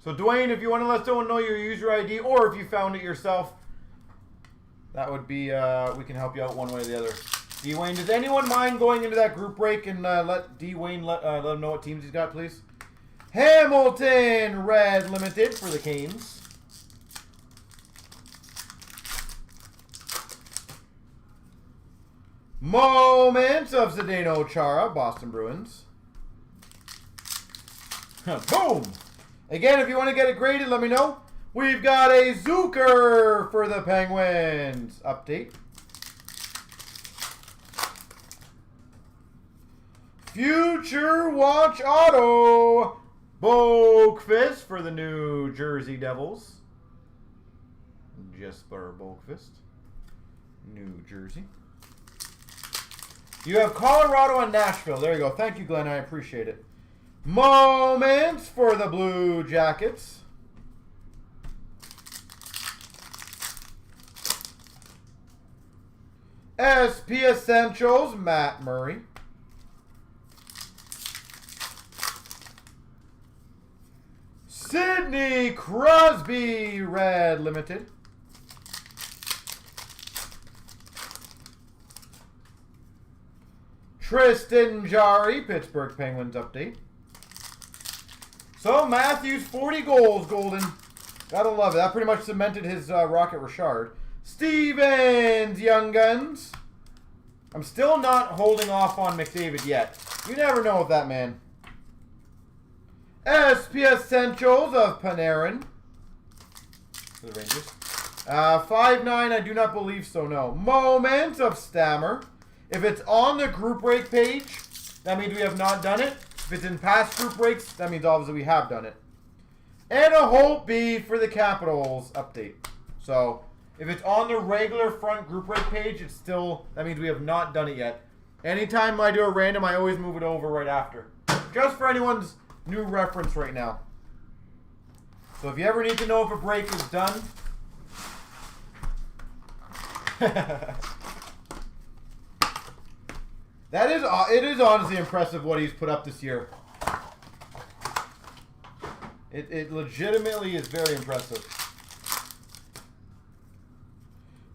So Dwayne, if you want to let someone know your user ID, or if you found it yourself, that would be, we can help you out one way or the other. Dwayne, does anyone mind going into that group break and let Dwayne let him know what teams he's got, please? Hamilton Red Limited for the Canes. Moments of Zdeno Chara, Boston Bruins. Boom! Again, if you want to get it graded, let me know. We've got a Zucker for the Penguins. Update. Future Watch Auto, Boakfist for the New Jersey Devils. Jesper Boakfist, New Jersey. You have Colorado and Nashville. There you go. Thank you, Glenn. I appreciate it. Moments for the Blue Jackets. SP Essentials, Matt Murray. Sidney Crosby, Red Limited. Tristan Jarry, Pittsburgh Penguins update. So, Matthews, 40 goals, Golden. Gotta love it. That pretty much cemented his Rocket Richard. Stevens, Young Guns. I'm still not holding off on McDavid yet. You never know with that man. SP Essentials of Panarin. For the Rangers. 5'9", I do not believe so, no. Moments of Stammer. If it's on the group break page, that means we have not done it. If it's in past group breaks, that means obviously we have done it. And a Hope B for the Capitals update. So, if it's on the regular front group break page, it's still, that means we have not done it yet. Anytime I do a random, I always move it over right after. Just for anyone's new reference right now. So if you ever need to know if a break is done. It is honestly impressive what he's put up this year. It legitimately is very impressive.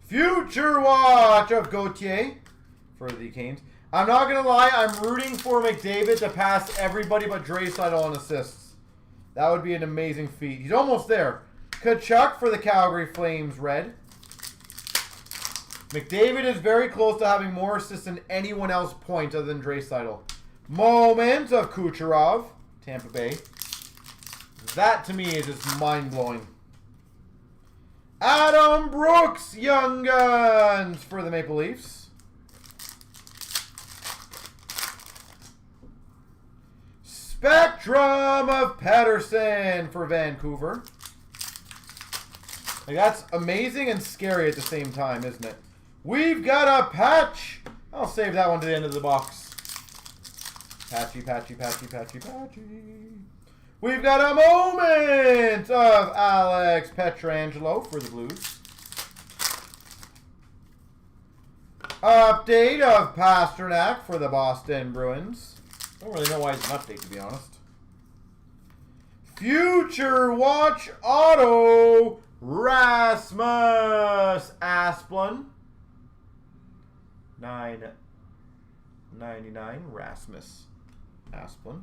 Future Watch of Gauthier for the Canes. I'm not going to lie, I'm rooting for McDavid to pass everybody but Draisaitl on assists. That would be an amazing feat. He's almost there. Kachuk for the Calgary Flames red. McDavid is very close to having more assists than anyone else point other than Draisaitl. Moment of Kucherov, Tampa Bay. That to me is just mind-blowing. Adam Brooks, Young Guns for the Maple Leafs. Spectrum of Patterson for Vancouver. Like, that's amazing and scary at the same time, isn't it? We've got a patch. I'll save that one to the end of the box. Patchy, patchy, patchy, patchy, patchy. We've got a moment of Alex Pietrangelo for the Blues. Update of Pasternak for the Boston Bruins. I don't really know why it's an update, to be honest. Future Watch Auto, Rasmus Asplund. $9.99, Rasmus Asplund.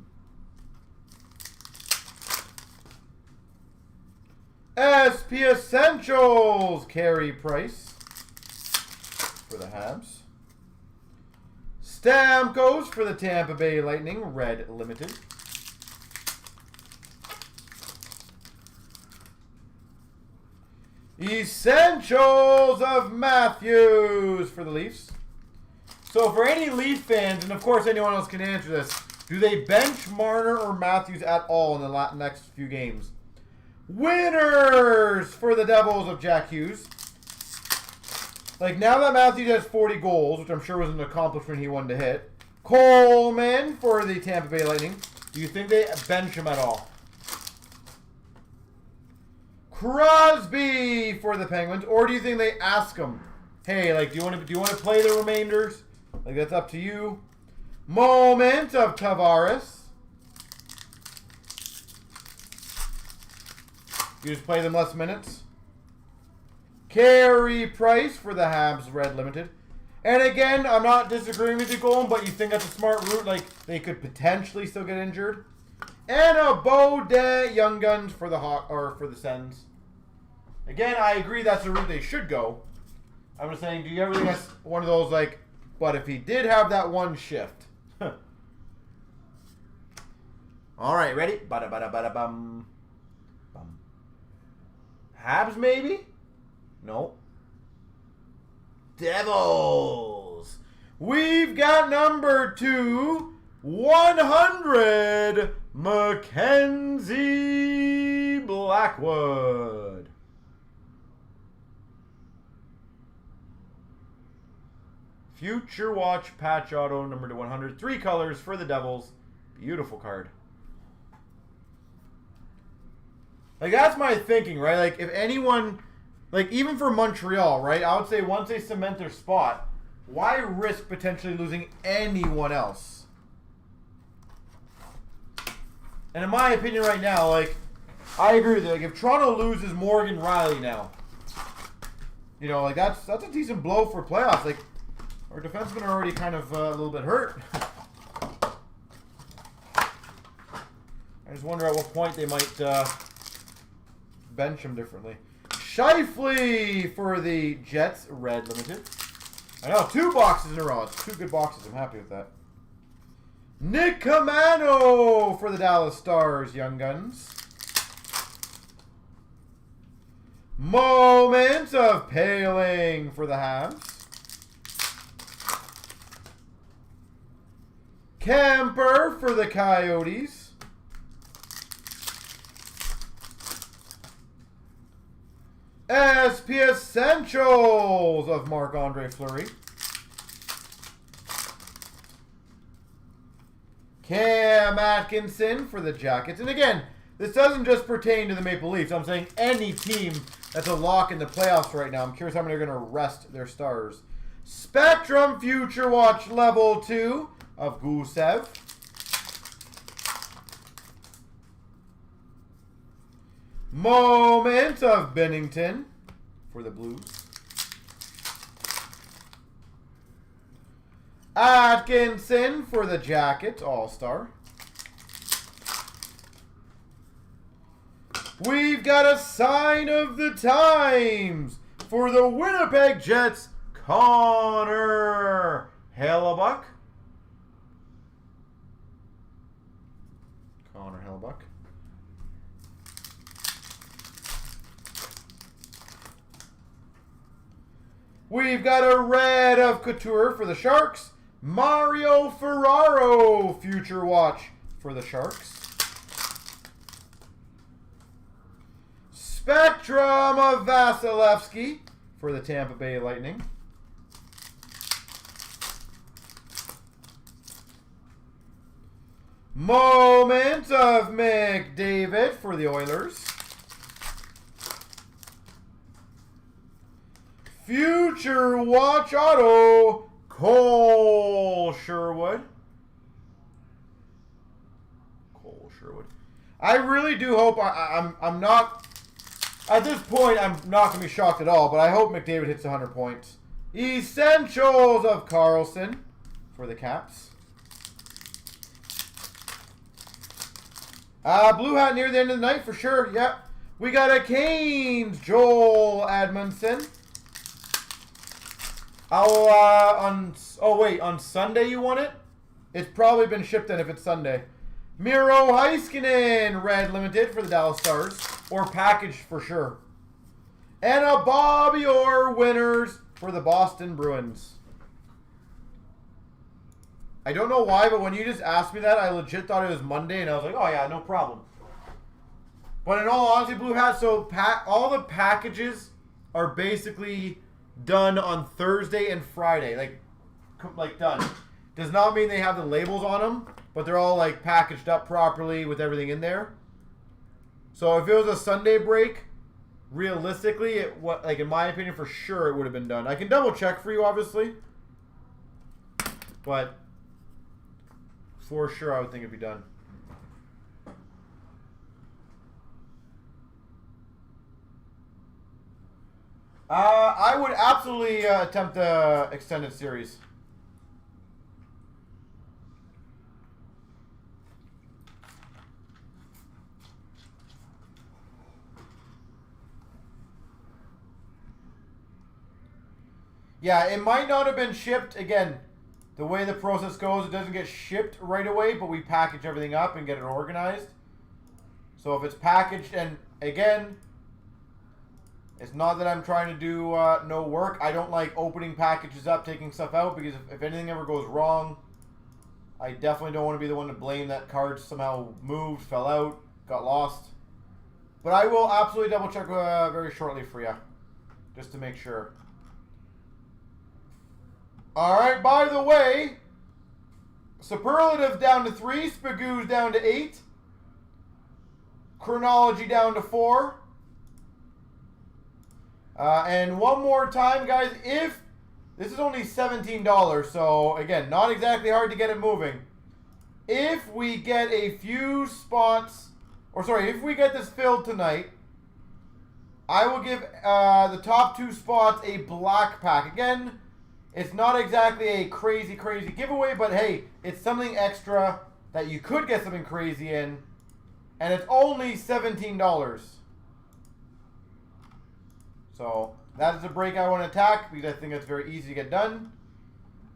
SP Essentials, Carey Price for the Habs. Stamkos for the Tampa Bay Lightning, Red Limited. Essentials of Matthews for the Leafs. So for any Leaf fans, and of course anyone else can answer this, do they bench Marner or Matthews at all in the next few games? Winners for the Devils of Jack Hughes. Like, now that Matthews has 40 goals, which I'm sure was an accomplishment he wanted to hit. Coleman for the Tampa Bay Lightning. Do you think they bench him at all? Crosby for the Penguins, or do you think they ask him, hey, like, do you want to play the remainders? Like, that's up to you. Moment of Tavares. You just play them less minutes. Carey Price for the Habs Red Limited. And again, I'm not disagreeing with you, Golem, but you think that's a smart route. Like, they could potentially still get injured. And a Baudet Young Guns for the for the Sens. Again, I agree that's the route they should go. I'm just saying, do you ever think that's one of those, like, but if he did have that one shift? All right, ready? Bada-bada-bada-bum. Bum. Habs, maybe? No. Devils. We've got number 2/100, Mackenzie Blackwood. Future Watch patch auto number /100. 3 colors for the Devils. Beautiful card. Like, that's my thinking, right? Like, if anyone, like, even for Montreal, right? I would say once they cement their spot, why risk potentially losing anyone else? And in my opinion right now, like, I agree with you. Like, if Toronto loses Morgan Riley now, you know, like, that's a decent blow for playoffs. Like, our defensemen are already kind of a little bit hurt. I just wonder at what point they might bench him differently. Shifley for the Jets Red Limited. I know, 2 boxes in a row. It's 2 good boxes. I'm happy with that. Nick Camano for the Dallas Stars Young Guns. Moments of Paling for the Habs. Kemper for the Coyotes. SP Essentials of Marc-Andre Fleury. Cam Atkinson for the Jackets. And again, this doesn't just pertain to the Maple Leafs. I'm saying any team that's a lock in the playoffs right now. I'm curious how many are going to rest their stars. Spectrum Future Watch Level 2 of Gusev. Moment of Bennington for the Blues. Atkinson for the Jackets, All-Star. We've got a Sign of the Times for the Winnipeg Jets, Connor Hellebuck. Connor Hellebuck. We've got a red of Couture for the Sharks. Mario Ferraro Future Watch for the Sharks. Spectrum of Vasilevsky for the Tampa Bay Lightning. Moment of McDavid for the Oilers. Future Watch Auto, Cole Sherwood. Cole Sherwood. I really do hope, I'm not, at this point, I'm not going to be shocked at all, but I hope McDavid hits 100 points. Essentials of Carlson for the Caps. Blue hat near the end of the night for sure, yep. We got a Canes, Joel Edmondson. On Sunday you want it? It's probably been shipped in if it's Sunday. Miro Heiskanen, Red Limited for the Dallas Stars. Or packaged for sure. And a Bobby Orr winners for the Boston Bruins. I don't know why, but when you just asked me that, I legit thought it was Monday, and I was like, oh yeah, no problem. But in all honesty, Blue Hat, so all the packages are basically done on Thursday and Friday. Like done. Does not mean they have the labels on them, but they're all like packaged up properly with everything in there. So if it was a Sunday break, realistically, like in my opinion, for sure it would have been done. I can double check for you, obviously, but for sure I would think it'd be done. I would absolutely attempt the extended series. Yeah, it might not have been shipped. Again, the way the process goes, it doesn't get shipped right away, but we package everything up and get it organized. So if it's packaged, and again, it's not that I'm trying to do no work. I don't like opening packages up, taking stuff out, because if anything ever goes wrong, I definitely don't want to be the one to blame that card somehow moved, fell out, got lost. But I will absolutely double check very shortly for you, just to make sure. All right, by the way, Superlative down to 3, Spagoo's down to 8, Chronology down to 4. And one more time, guys, if this is only $17, so again, not exactly hard to get it moving. If we get a few spots, or sorry, if we get this filled tonight, I will give the top 2 spots a black pack. Again, it's not exactly a crazy giveaway, but hey, it's something extra that you could get something crazy in, and it's only $17. So that is a break I want to attack because I think it's very easy to get done.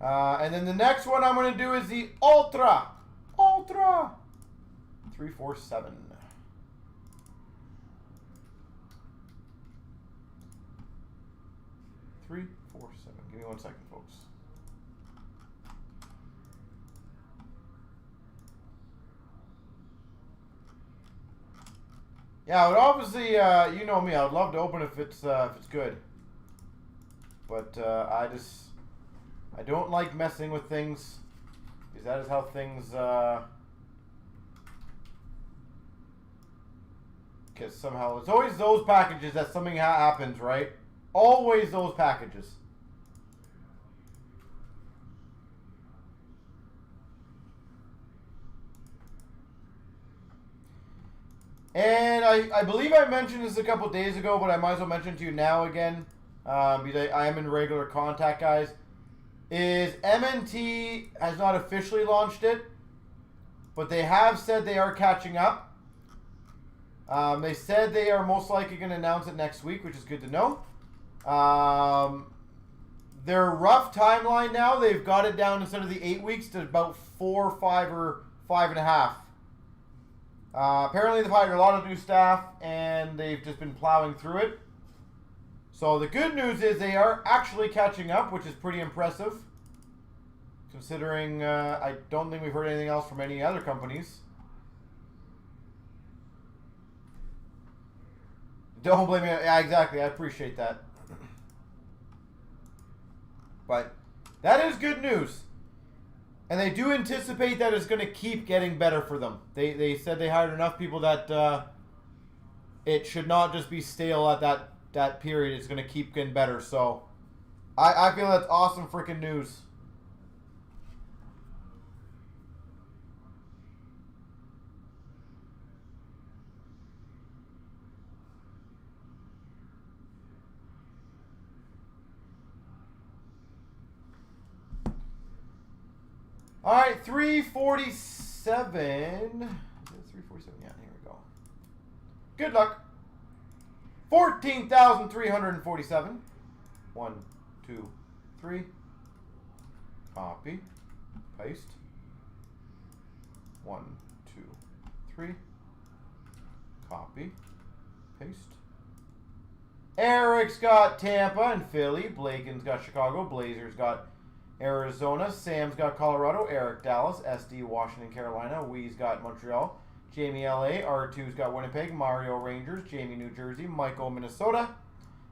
And then the next one I'm going to do is the Ultra 347. Give me 1 second, folks. Yeah, I would obviously, you know me, I would love to open if it's good. But I don't like messing with things, because that is how things get somehow. It's always those packages that something happens, right? Always those packages. And I believe I mentioned this a couple days ago, but I might as well mention it to you now again, because I am in regular contact, guys, is MNT has not officially launched it, but they have said they are catching up. They said they are most likely going to announce it next week, which is good to know. Their rough timeline now, they've got it down instead of the 8 weeks to about 4, 5, or 5.5. Apparently they've hired a lot of new staff and they've just been plowing through it. So the good news is they are actually catching up, which is pretty impressive, considering I don't think we've heard anything else from any other companies. Don't blame me. Yeah, exactly. I appreciate that. But that is good news. And they do anticipate that it's going to keep getting better for them. They said they hired enough people that it should not just be stale at that period. It's going to keep getting better. So I feel that's awesome freaking news. All right, 347. Is it 347? Yeah, here we go. Good luck. 14,347. 1, 2, 3. Copy. Paste. 1, 2, 3. Copy. Paste. Eric's got Tampa and Philly. Blaken's got Chicago. Blazers got Arizona. Sam's got Colorado. Eric Dallas. SD Washington, Carolina. Wee's got Montreal. Jamie LA. R2's got Winnipeg. Mario Rangers. Jamie New Jersey. Michael Minnesota.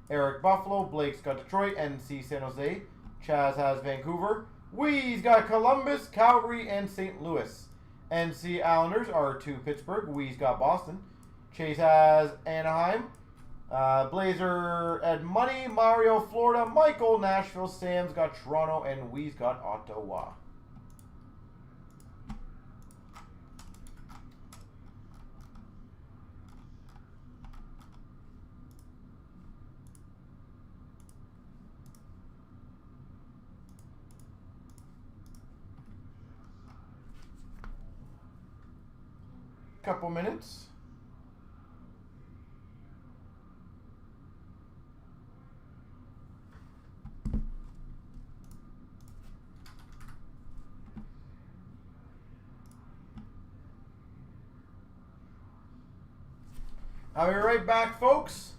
Eric Buffalo. Blake's got Detroit. NC San Jose. Chaz has Vancouver. Wee's got Columbus, Calgary, and St. Louis. NC Islanders. R2 Pittsburgh. Wee's got Boston. Chase has Anaheim. Blazer Ed Money, Mario Florida, Michael Nashville, Sam's got Toronto, and Wee's got Ottawa. Couple minutes. I'll be right back, folks.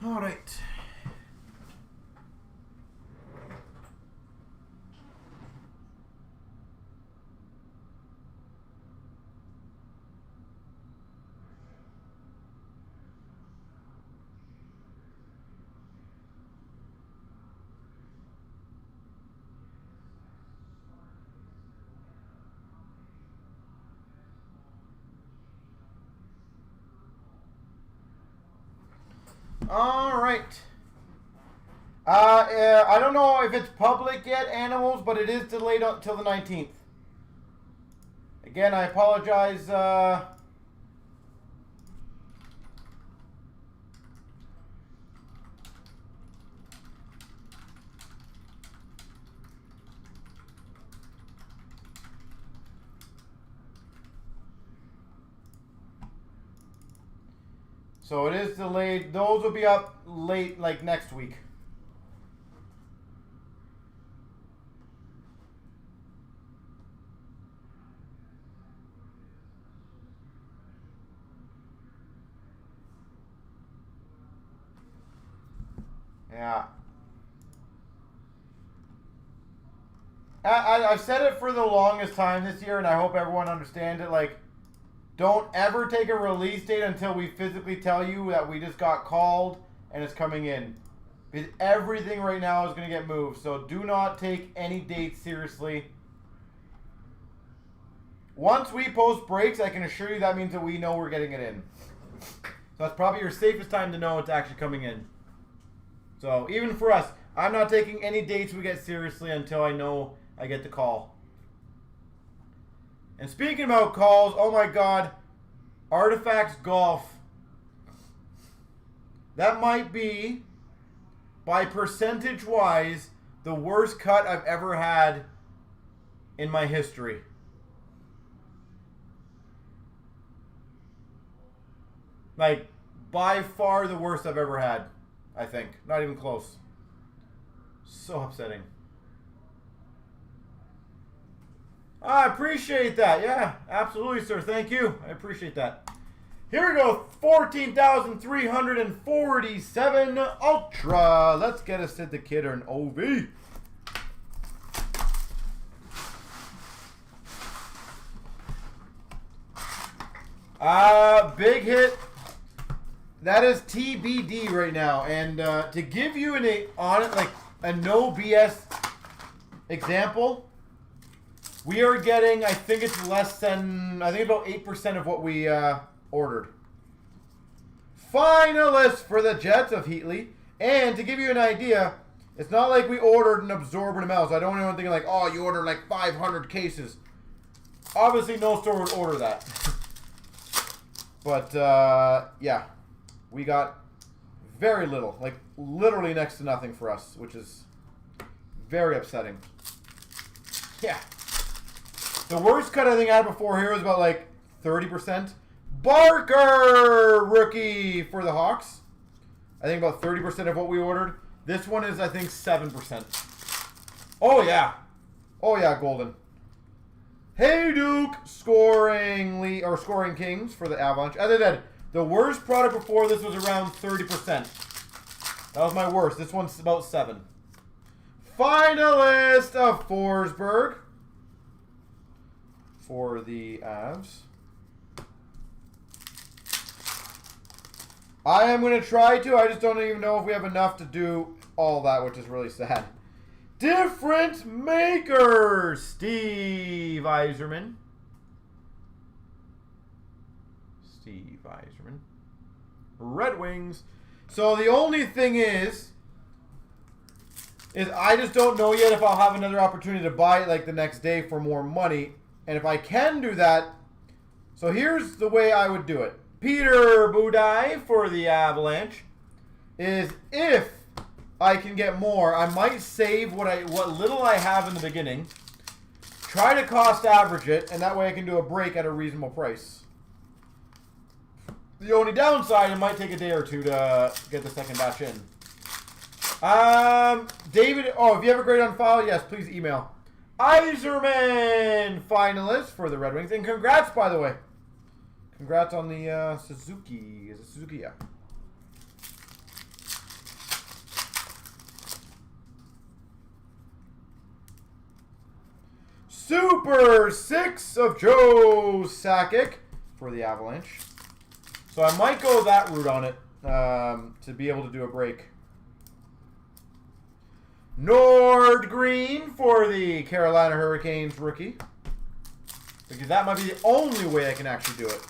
All right. All right. I don't know if it's public yet, Animals, but it is delayed until the 19th. Again, I apologize. So it is delayed. Those will be up late, like next week. Yeah. I've said it for the longest time this year, and I hope everyone understands it. Like, Don't ever take a release date until we physically tell you that we just got called and it's coming in. Because everything right now is going to get moved. So do not take any dates seriously. Once we post breaks, I can assure you that means that we know we're getting it in. So that's probably your safest time to know it's actually coming in. So even for us, I'm not taking any dates we get seriously until I know I get the call. And speaking about calls, oh my God, Artifacts Golf. That might be, by percentage-wise, the worst cut I've ever had in my history. Like, by far the worst I've ever had, I think. Not even close. So upsetting. I appreciate that. Yeah, absolutely, sir. Thank you. I appreciate that. Here we go. 14,347 Ultra. Let's get a Sid the Kid or an OV. Big hit. That is TBD right now. And to give you a no BS example, we are getting, I think it's less than, I think about 8% of what we ordered. Finalist for the Jets of Heatley. And to give you an idea, it's not like we ordered an absorbent amount. So I don't want anyone thinking like, oh, you ordered like 500 cases. Obviously, no store would order that. But, yeah. We got very little. Like, literally next to nothing for us, which is very upsetting. Yeah. The worst cut I think I had before here was about like 30%. Barker rookie for the Hawks. I think about 30% of what we ordered. This one is, I think, 7%. Oh, yeah. Oh, yeah, golden. Hey, Duke, scoring Kings for the Avalanche. As I said, the worst product before this was around 30%. That was my worst. This one's about 7. Finalist of Forsberg for the Avs. I am going to try to. I just don't even know if we have enough to do all that, which is really sad. Different makers. Steve Yzerman. Steve Yzerman. Red Wings. So the only thing is I just don't know yet if I'll have another opportunity to buy it like the next day for more money. And if I can do that, so here's the way I would do it. Peter Budaj for the Avalanche is if I can get more, I might save what little I have in the beginning, try to cost average it, and that way I can do a break at a reasonable price. The only downside, it might take a day or two to get the second batch in. David, if you have a grade on file, yes, please email. Yzerman finalist for the Red Wings, and congrats, by the way. Congrats on the Suzuki. Is it Suzuki? Yeah. Super 6 of Joe Sakic for the Avalanche. So I might go that route on it to be able to do a break. Nord Green for the Carolina Hurricanes rookie. Because that might be the only way I can actually do it.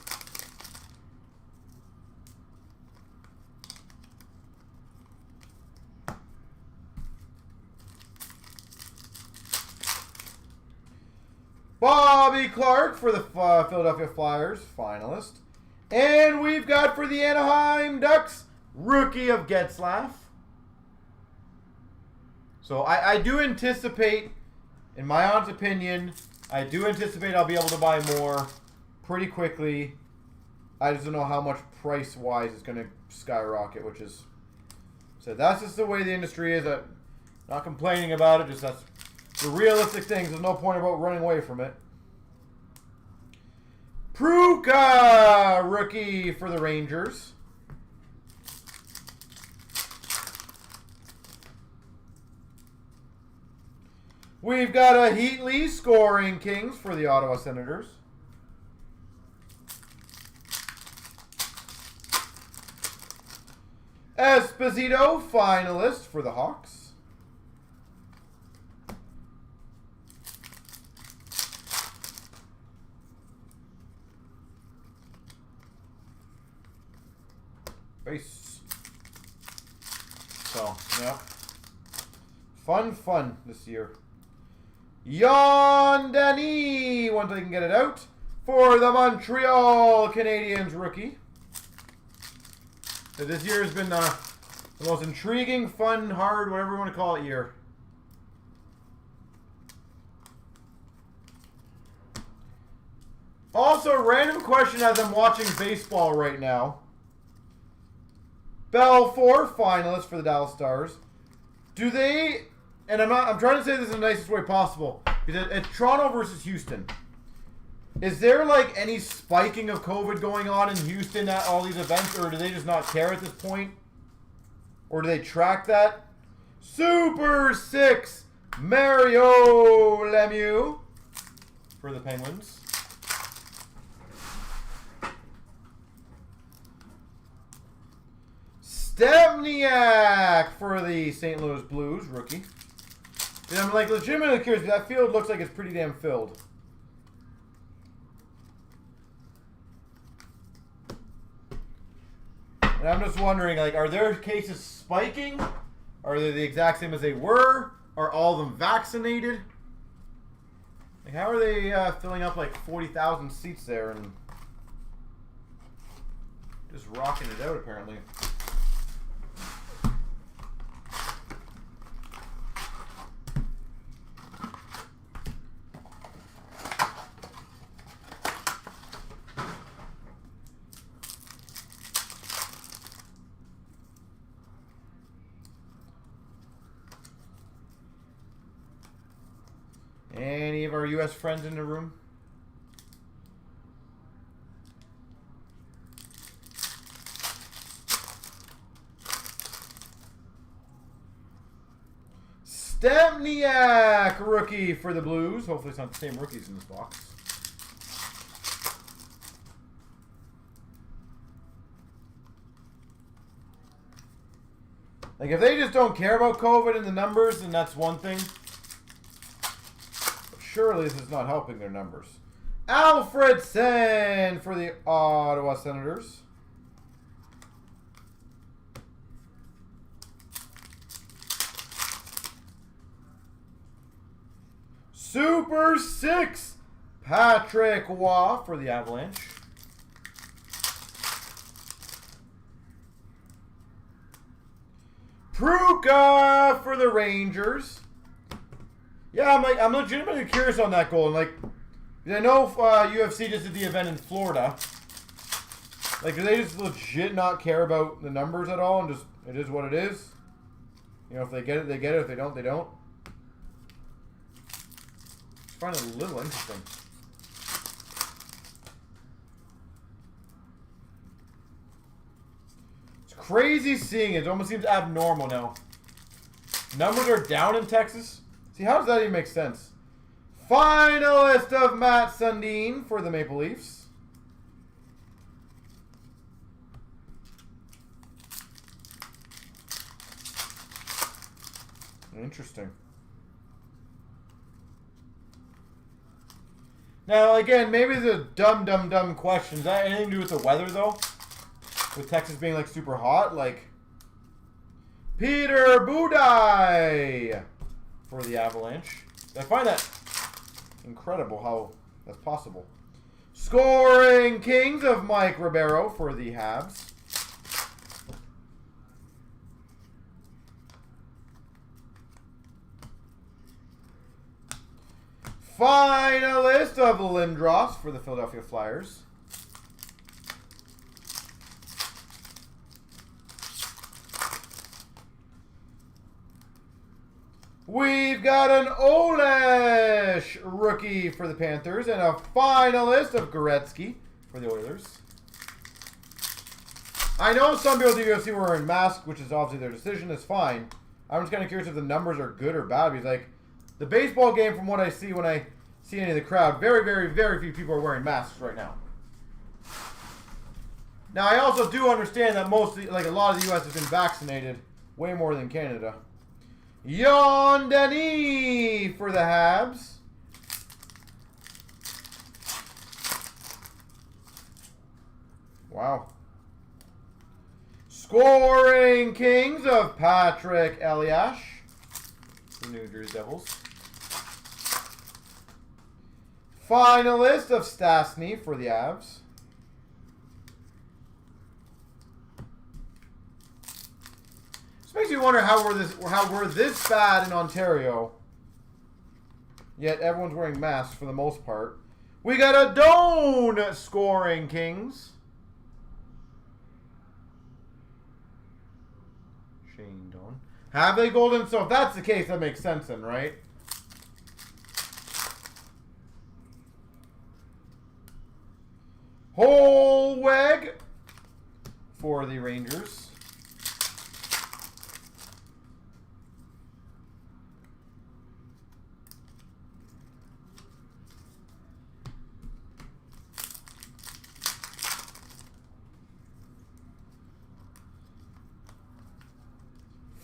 Bobby Clark for the Philadelphia Flyers, finalist. And we've got for the Anaheim Ducks, rookie of Getzlaf. So I do anticipate, in my honest opinion, I do anticipate I'll be able to buy more pretty quickly. I just don't know how much price-wise it's going to skyrocket, which is... So that's just the way the industry is. I'm not complaining about it, just that's the realistic things. There's no point about running away from it. Pruka, rookie for the Rangers. We've got a Heatley scoring Kings for the Ottawa Senators. Esposito, finalist for the Hawks. Base. So, yeah. Fun this year. Yon Dany, once I can get it out, for the Montreal Canadiens rookie. So this year has been the most intriguing, fun, hard, whatever you want to call it year. Also, random question as I'm watching baseball right now. Belfour, finalist for the Dallas Stars. Do they, and I'm trying to say this in the nicest way possible, because it's Toronto versus Houston. Is there like any spiking of COVID going on in Houston at all these events, or do they just not care at this point? Or do they track that? Super 6, Mario Lemieux for the Penguins. Stempniak for the St. Louis Blues, rookie. And I'm like legitimately curious, that field looks like it's pretty damn filled. And I'm just wondering, like, are their cases spiking? Are they the exact same as they were? Are all of them vaccinated? Like, how are they filling up like 40,000 seats there and just rocking it out apparently? Any of our U.S. friends in the room? Stempniak, rookie for the Blues. Hopefully it's not the same rookies in this box. Like, if they just don't care about COVID and the numbers, then that's one thing. Surely this is not helping their numbers. Alfredson for the Ottawa Senators. Super 6, Patrick Waugh for the Avalanche. Pruka for the Rangers. Yeah, I'm legitimately curious on that goal. And like, I know UFC just did the event in Florida. Like, do they just legit not care about the numbers at all, and just it is what it is? You know, if they get it, they get it. If they don't, they don't. I find it a little interesting. It's crazy seeing it. It almost seems abnormal now. Numbers are down in Texas. See, how does that even make sense? Finalist of Matt Sundin for the Maple Leafs. Interesting. Now, again, maybe it's a dumb question. Does that have anything to do with the weather, though? With Texas being, like, super hot? Like, Peter Budaj for the Avalanche. I find that incredible how that's possible. Scoring Kings of Mike Ribeiro for the Habs. Finalist of Lindros for the Philadelphia Flyers. We've got an Olesh rookie for the Panthers and a finalist of Goretzky for the Oilers. I know some people at the UFC were wearing masks, which is obviously their decision. It's fine. I'm just kind of curious if the numbers are good or bad. Because, like, the baseball game, from what I see when I see any of the crowd, very few people are wearing masks right now. Now, I also do understand that like a lot of the U.S. has been vaccinated way more than Canada. Yon Denis for the Habs. Wow. Scoring Kings of Patrick Eliash, the New Jersey Devils. Finalist of Stastny for the Avs. This makes me wonder how we're this bad in Ontario, yet everyone's wearing masks for the most part. We got a Doan scoring Kings. Shane Doan. Have they golden? So if that's the case, that makes sense then, right? Holweg for the Rangers.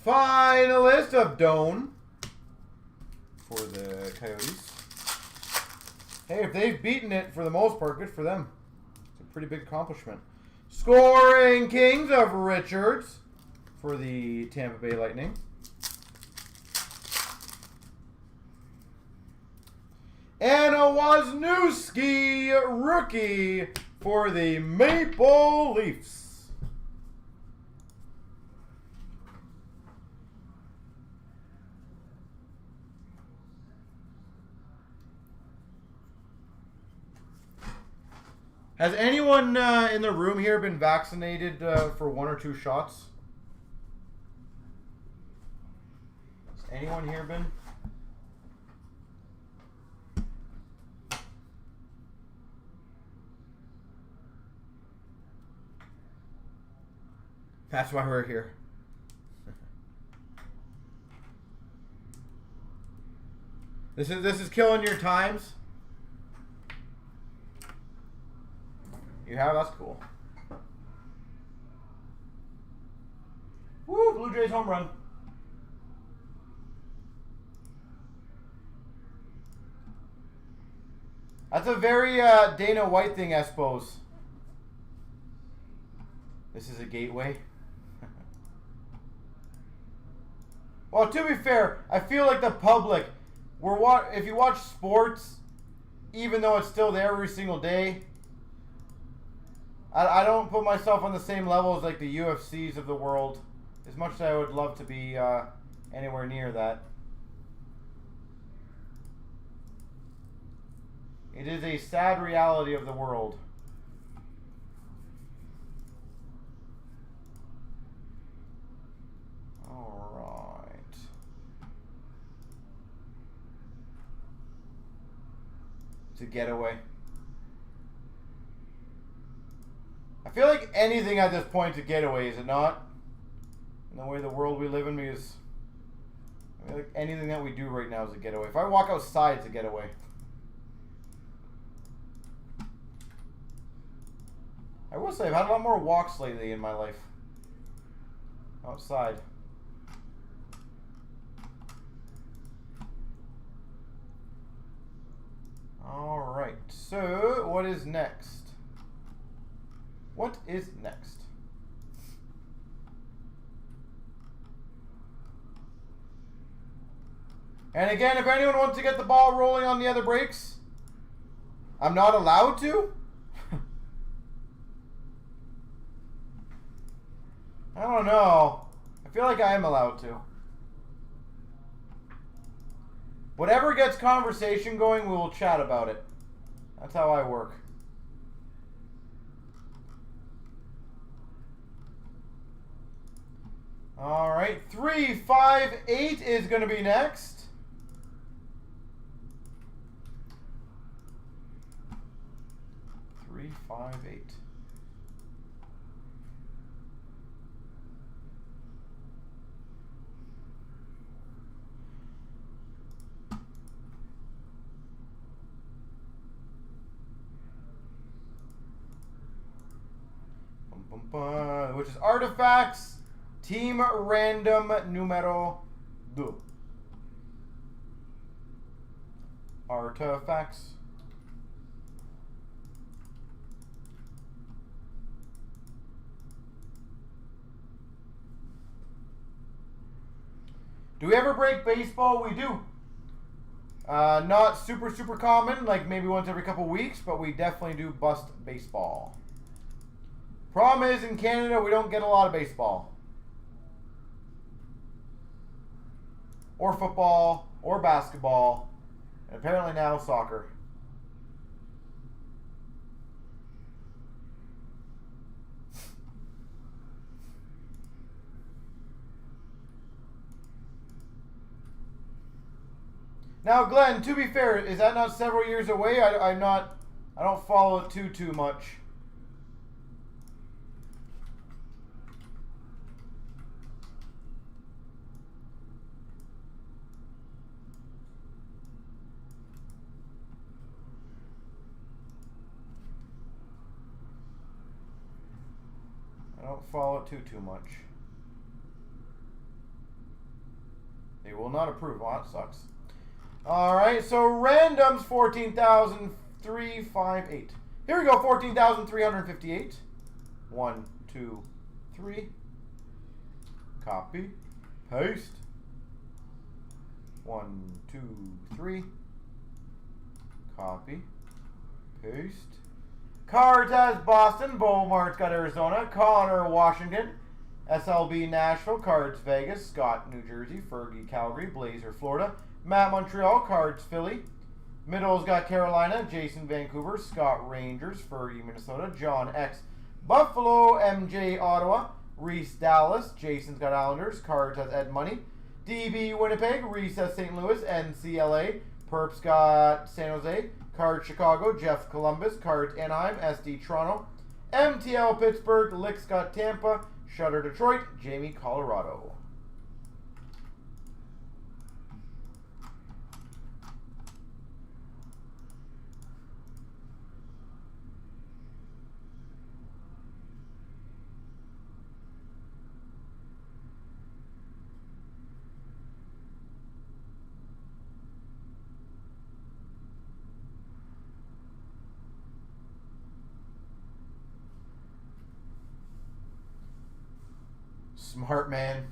Finalist of Doan for the Coyotes. Hey, if they've beaten it for the most part, good for them. It's a pretty big accomplishment. Scoring Kings of Richards for the Tampa Bay Lightning. And a Wisniewski rookie for the Maple Leafs. Has anyone in the room here been vaccinated for 1 or 2 shots? Has anyone here been? That's why we're here. This is killing your times. You have? That's cool. Woo! Blue Jays home run. That's a very Dana White thing, I suppose. This is a gateway. Well, to be fair, I feel like the public, if you watch sports, even though it's still there every single day, I don't put myself on the same level as like the UFCs of the world, as much as I would love to be anywhere near that. It is a sad reality of the world. All right. It's a getaway. I feel like anything at this point is a getaway, is it not? In the way the world we live in is, I feel like anything that we do right now is a getaway. If I walk outside, it's a getaway. I will say I've had a lot more walks lately in my life. Outside. All right. So, what is next? What is next? And again, if anyone wants to get the ball rolling on the other breaks, I'm not allowed to? I don't know. I feel like I am allowed to. Whatever gets conversation going, we will chat about it. That's how I work. All right, 358 is going to be next. Three, 5, 8. which is Artifacts, Team Random Numero 2. Artifacts. Do we ever break baseball? We do. Not super common, like maybe once every couple weeks, but we definitely do bust baseball. Problem is, in Canada, we don't get a lot of baseball. Or football, or basketball, and apparently now soccer. Now, Glenn, to be fair, is that not several years away? I don't follow it too much. I don't follow it too much. They will not approve. Oh, that sucks. All right, so randoms 14,358. Here we go, 14,358. 1, 2, 3. Copy, paste. 1, 2, 3. Copy, paste. Cards has Boston, Beaumart's got Arizona, Connor, Washington, SLB, Nashville, Cards, Vegas, Scott, New Jersey, Fergie, Calgary, Blazer, Florida, Matt, Montreal, Cards, Philly, Middle's got Carolina, Jason, Vancouver, Scott, Rangers, Fergie, Minnesota, John, X, Buffalo, MJ, Ottawa, Reese, Dallas, Jason's got Islanders, Cards has Ed Money, DB, Winnipeg, Reese has St. Louis, NCLA, Perps got San Jose, Cards, Chicago, Jeff, Columbus, Cards, Anaheim, SD, Toronto, MTL, Pittsburgh, Licks got Tampa, Shutter, Detroit, Jamie, Colorado. Smart man.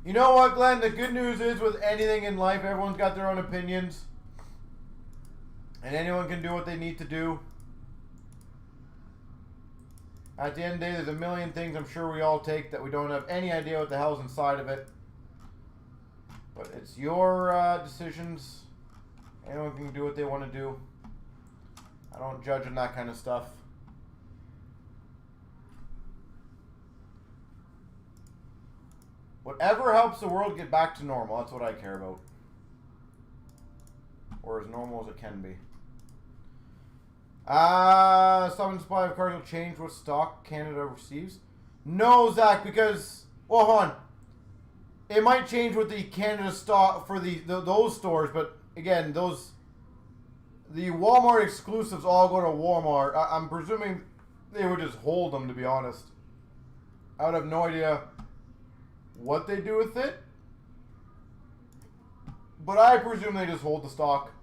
You know what, Glenn? The good news is with anything in life, everyone's got their own opinions. And anyone can do what they need to do. At the end of the day, there's a million things I'm sure we all take that we don't have any idea what the hell's inside of it. But it's your decisions. Anyone can do what they want to do. I don't judge on that kind of stuff. Whatever helps the world get back to normal, that's what I care about. Or as normal as it can be. Some supply of cards will change what stock Canada receives. No, Zach, because, well, hold on. It might change with the Canada stock for those stores, but again, the Walmart exclusives all go to Walmart. I'm presuming they would just hold them, to be honest. I would have no idea what they do with it, but I presume they just hold the stock.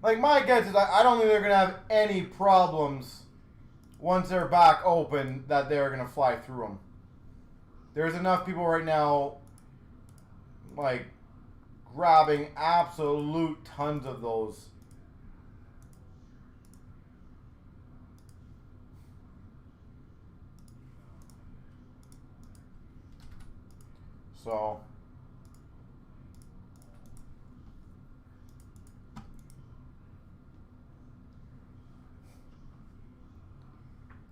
Like, my guess is I don't think they're going to have any problems once they're back open that they're going to fly through them. There's enough people right now, like, grabbing absolute tons of those. So.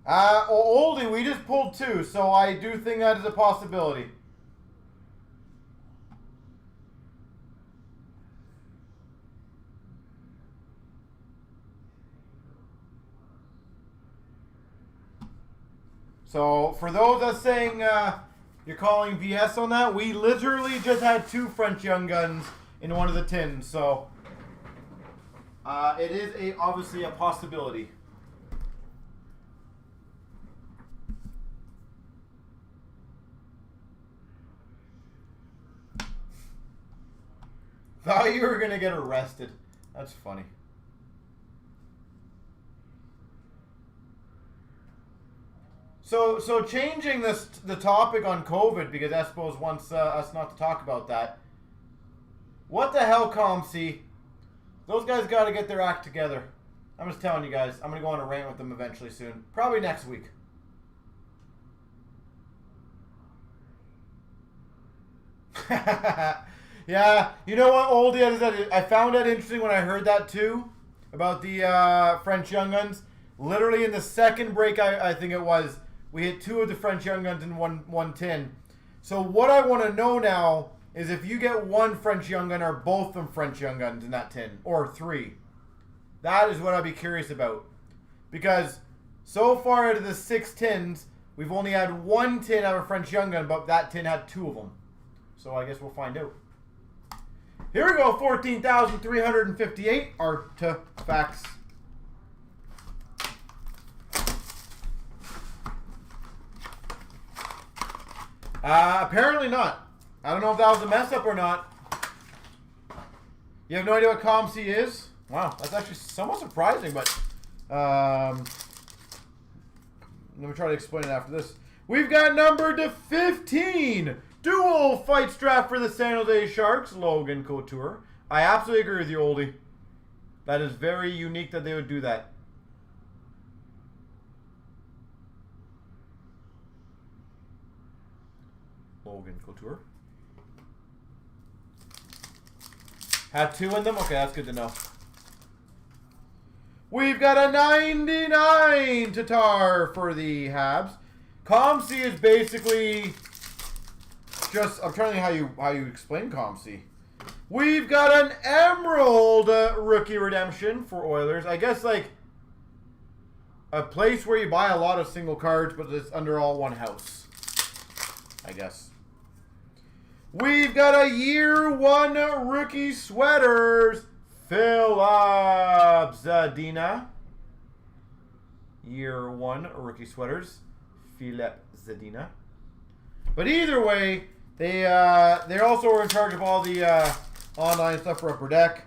Oldie, we just pulled 2, so I do think that is a possibility. So, for those that's saying you're calling BS on that, we literally just had 2 French Young Guns in one of the tins, so it is obviously a possibility. Thought you were gonna get arrested. That's funny. So changing the topic on COVID, because I suppose wants us not to talk about that. What the hell, ComC? Those guys got to get their act together. I'm just telling you guys. I'm going to go on a rant with them eventually soon. Probably next week. Yeah, you know what, oldie? I found that interesting when I heard that too, about the French Young Guns. Literally in the second break, I think it was, we hit 2 of the French Young Guns in one tin. So what I want to know now is if you get 1 French Young Gun, are both of them French Young Guns in that tin? Or 3? That is what I'd be curious about. Because so far out of the 6 tins, we've only had 1 tin out of a French Young Gun, but that tin had 2 of them. So I guess we'll find out. Here we go, 14,358 artifacts. Apparently not. I don't know if that was a mess up or not. You have no idea what ComC is? Wow, that's actually somewhat surprising, but let me try to explain it after this. We've got number to 15. Dual fight strap for the San Jose Sharks, Logan Couture. I absolutely agree with you, oldie. That is very unique that they would do that. Logan Couture. Have 2 in them? Okay, that's good to know. We've got a 99 Tatar for the Habs. ComC is basically just, I'm trying to think how you explain ComC. We've got an Emerald rookie redemption for Oilers. I guess like a place where you buy a lot of single cards, but it's under all one house, I guess. We've got a year 1 rookie sweaters, Philip Zadina. Year 1 rookie sweaters, Philip Zadina. But either way, they also were in charge of all the online stuff for Upper Deck.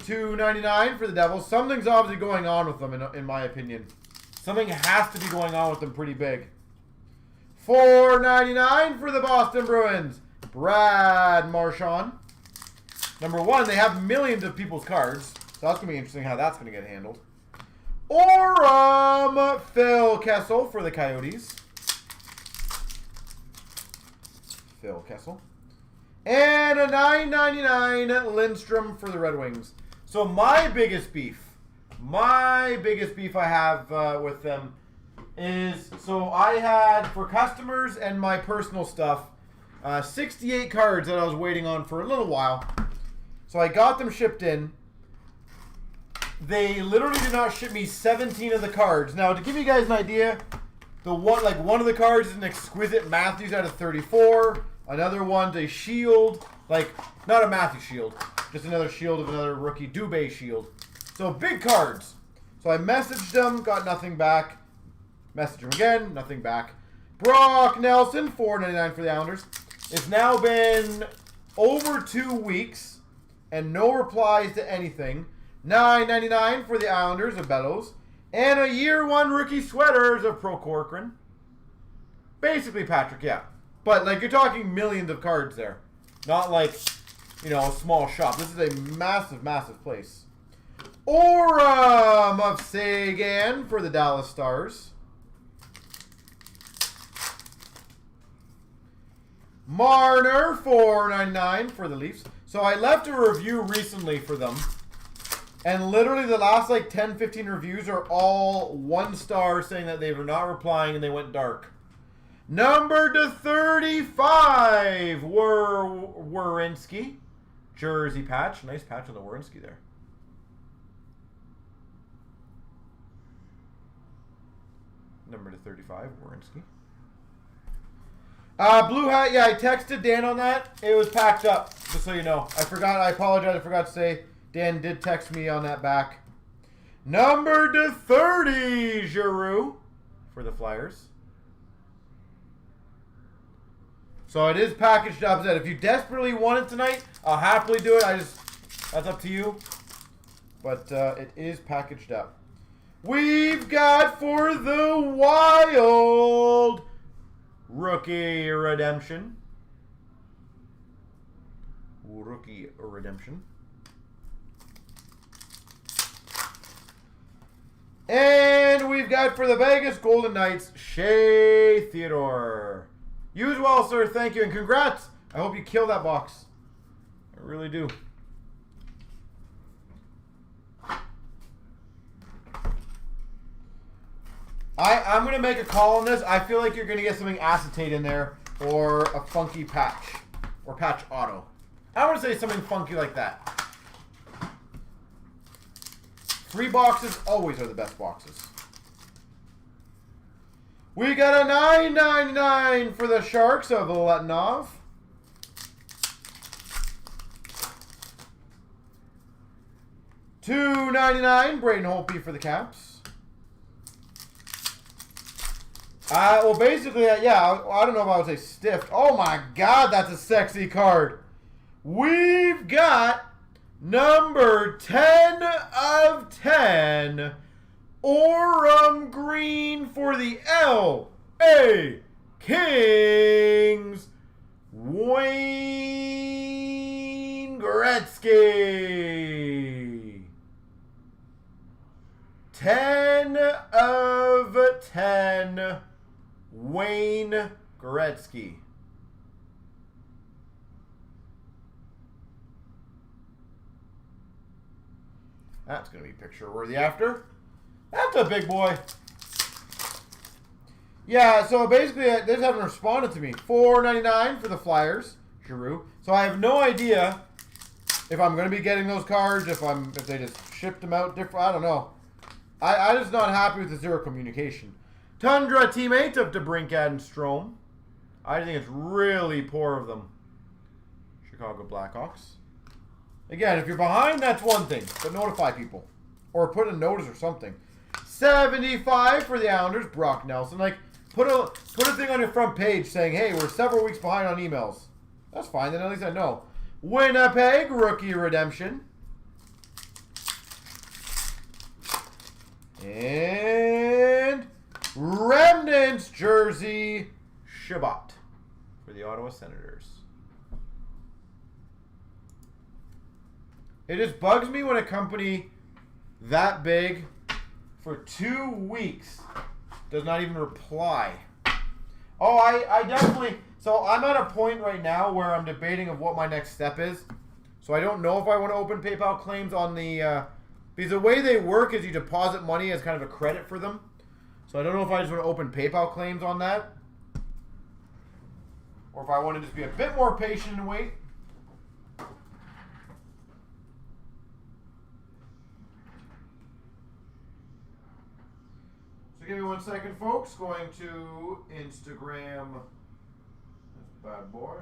$2.99 for the Devils. Something's obviously going on with them, in my opinion. Something has to be going on with them pretty big. $4.99 for the Boston Bruins, Brad Marchand. Number 1, they have millions of people's cards, so that's going to be interesting how that's going to get handled. Or Phil Kessel for the Coyotes. Phil Kessel. And a $9.99 Lindstrom for the Red Wings. So my biggest beef I have with them is, so I had, for customers and my personal stuff, 68 cards that I was waiting on for a little while. So I got them shipped in. They literally did not ship me 17 of the cards. Now, to give you guys an idea, one of the cards is an Exquisite Matthews out of 34. Another one's a shield, like, not a Matthews shield, just another shield of another rookie, Dubé shield. So big cards. So I messaged them, got nothing back. Messaged him again, nothing back. Brock Nelson, $4.99 for the Islanders. It's now been over 2 weeks and no replies to anything. $9.99 for the Islanders of Bellows. And a year 1 rookie sweaters of Pro Corcoran. Basically Patrick, yeah. But like, you're talking millions of cards there. Not like, you know, a small shop. This is a massive, massive place. Orem of Sagan for the Dallas Stars. Marner, $4.99 for the Leafs. So I left a review recently for them. And literally the last like 10, 15 reviews are all 1 star saying that they were not replying and they went dark. Number to 35, Werenski. Jersey patch. Nice patch on the Werenski there. Number to 35, Werenski. Blue hat, yeah, I texted Dan on that. It was packed up, just so you know. I forgot, I apologize, I forgot to say. Dan did text me on that back. Number to 30, Giroux for the Flyers. So it is packaged up. If you desperately want it tonight, I'll happily do it. That's up to you. But it is packaged up. We've got for the Wild Rookie Redemption. Rookie Redemption. And we've got for the Vegas Golden Knights, Shea Theodore. You as well, sir. Thank you. And congrats. I hope you kill that box. I really do. I'm going to make a call on this. I feel like you're going to get something acetate in there or a funky patch or patch auto. I want to say something funky like that. 3 boxes always are the best boxes. We got a $9.99 for the Sharks of Letnov. $2.99 Braden Holtby for the Caps. Well, basically, yeah, I don't know if I would say stiffed. Oh my God, that's a sexy card. We've got number 10 of 10, Orem Green for the L.A. Kings, Wayne Gretzky. 10 of 10, Wayne Gretzky. That's going to be picture worthy after. That's a big boy. Yeah, so basically, they just haven't responded to me. $4.99 for the Flyers, Giroux. So I have no idea if I'm going to be getting those cards, if they just shipped them out different. I don't know. I'm just not happy with the zero communication. Tundra teammate of DeBrincat and Strome. I think it's really poor of them. Chicago Blackhawks. Again, if you're behind, that's one thing. But notify people. Or put a notice or something. 75 for the Islanders, Brock Nelson. Like, put a thing on your front page saying, hey, we're several weeks behind on emails. That's fine, then at least I know. Winnipeg, Rookie Redemption. And Remnants jersey, Shabbat for the Ottawa Senators. It just bugs me when a company that big for 2 weeks does not even reply. Oh, I definitely... So I'm at a point right now where I'm debating of what my next step is. So I don't know if I want to open PayPal claims on the... because the way they work is you deposit money as kind of a credit for them. So I don't know if I just want to open PayPal claims on that. Or if I want to just be a bit more patient and wait. So give me 1 second, folks. Going to Instagram this bad boy.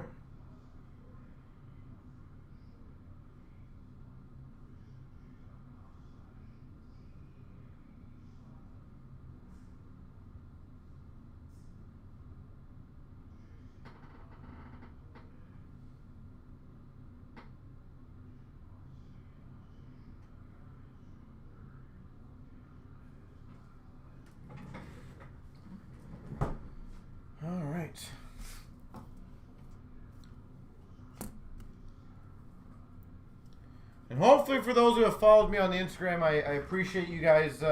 And hopefully for those who have followed me on the Instagram, I appreciate you guys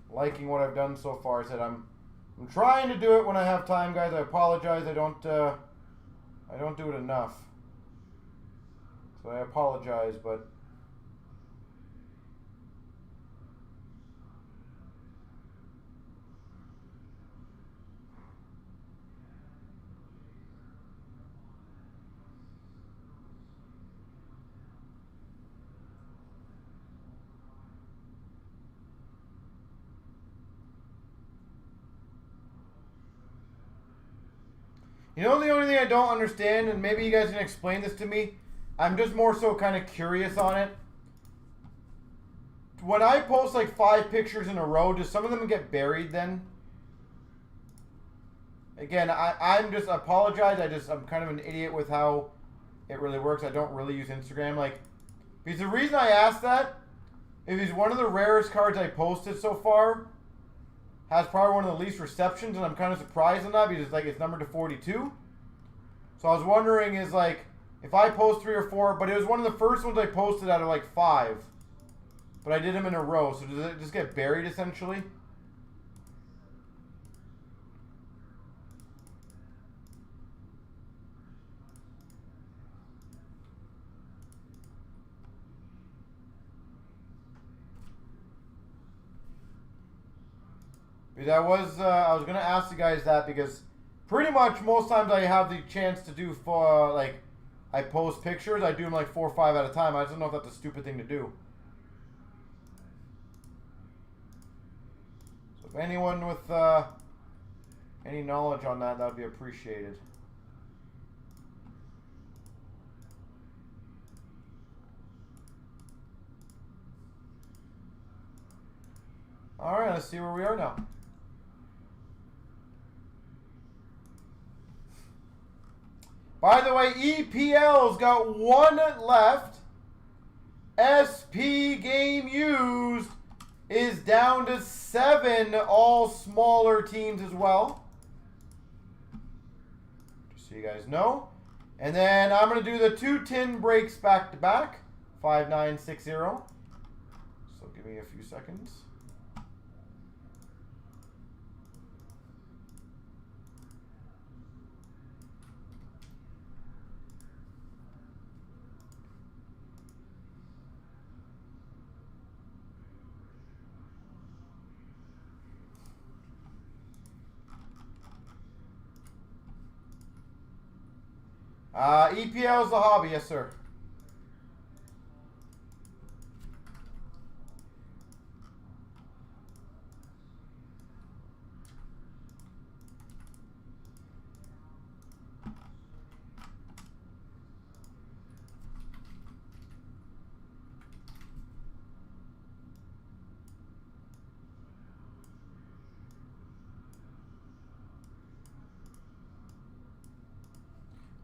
liking what I've done so far. I said I'm trying to do it when I have time, guys. I apologize. I don't I don't do it enough. So I apologize, but... You know, the only thing I don't understand, and maybe you guys can explain this to me, I'm just more so kind of curious on it. When I post like 5 pictures in a row, do some of them get buried then? Again, I'm just, apologize, I'm kind of an idiot with how it really works. I don't really use Instagram. Like, because the reason I asked that is he's one of the rarest cards I posted so far. Has probably one of the least receptions, and I'm kind of surprised on that because like it's numbered to 42. So I was wondering is like if I post 3 or 4, but it was one of the first ones I posted out of like 5. But I did them in a row, so does it just get buried essentially? Because I was gonna ask you guys that because pretty much most times I have the chance to do for like I post pictures, I do them like 4 or 5 at a time. I just don't know if that's a stupid thing to do. So if anyone with any knowledge on that, that would be appreciated. All right, let's see where we are now. By the way, EPL's got 1 left. SP game used is down to 7, all smaller teams as well. Just so you guys know. And then I'm going to do the 2 tin breaks back to back. 5960. So give me a few seconds. EPL is the hobby, yes sir.